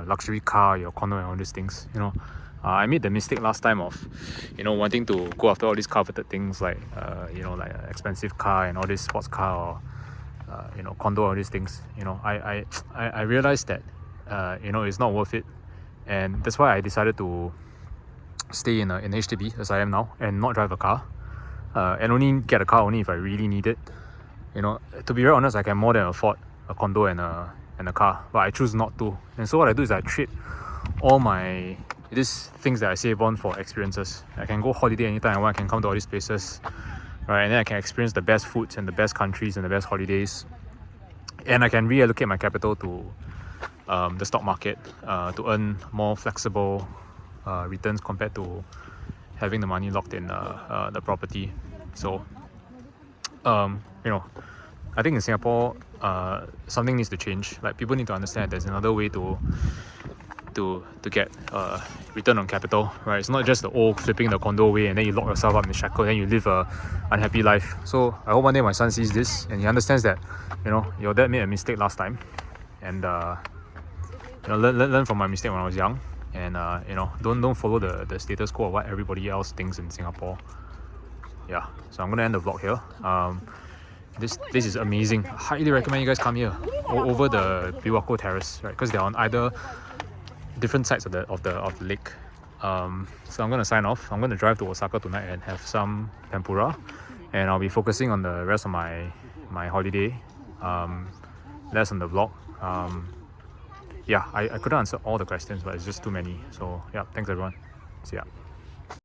luxury car, your condo, and all these things. I made the mistake last time of wanting to go after all these coveted things like like an expensive car and all this sports car or condo, all these things. I realized that it's not worth it, and that's why I decided to stay in HDB as I am now and not drive a car, and only get a car only if I really need it. To be very honest, I can more than afford a condo and a car, but I choose not to. And so what I do is I trade all my these things that I save on for experiences. I can go holiday anytime I want. I can come to all these places, right? And then I can experience the best foods and the best countries and the best holidays. And I can reallocate my capital to the stock market to earn more flexible returns compared to having the money locked in the property. So, I think in Singapore, something needs to change. Like, people need to understand there's another way to get return on capital, right? It's not just the old flipping the condo away and then you lock yourself up in the shackle and then you live a unhappy life. So I hope one day my son sees this and he understands that your dad made a mistake last time, and learn from my mistake when I was young, and don't follow the status quo of what everybody else thinks in Singapore. Yeah, so I'm gonna end the vlog here. This is amazing. I highly recommend you guys come here over the Biwako Terrace, right? Because they're on either different sides of the lake. So I'm gonna sign off. I'm gonna drive to Osaka tonight and have some tempura, and I'll be focusing on the rest of my holiday, less on the vlog. I couldn't answer all the questions, but it's just too many. So yeah, thanks everyone. See ya.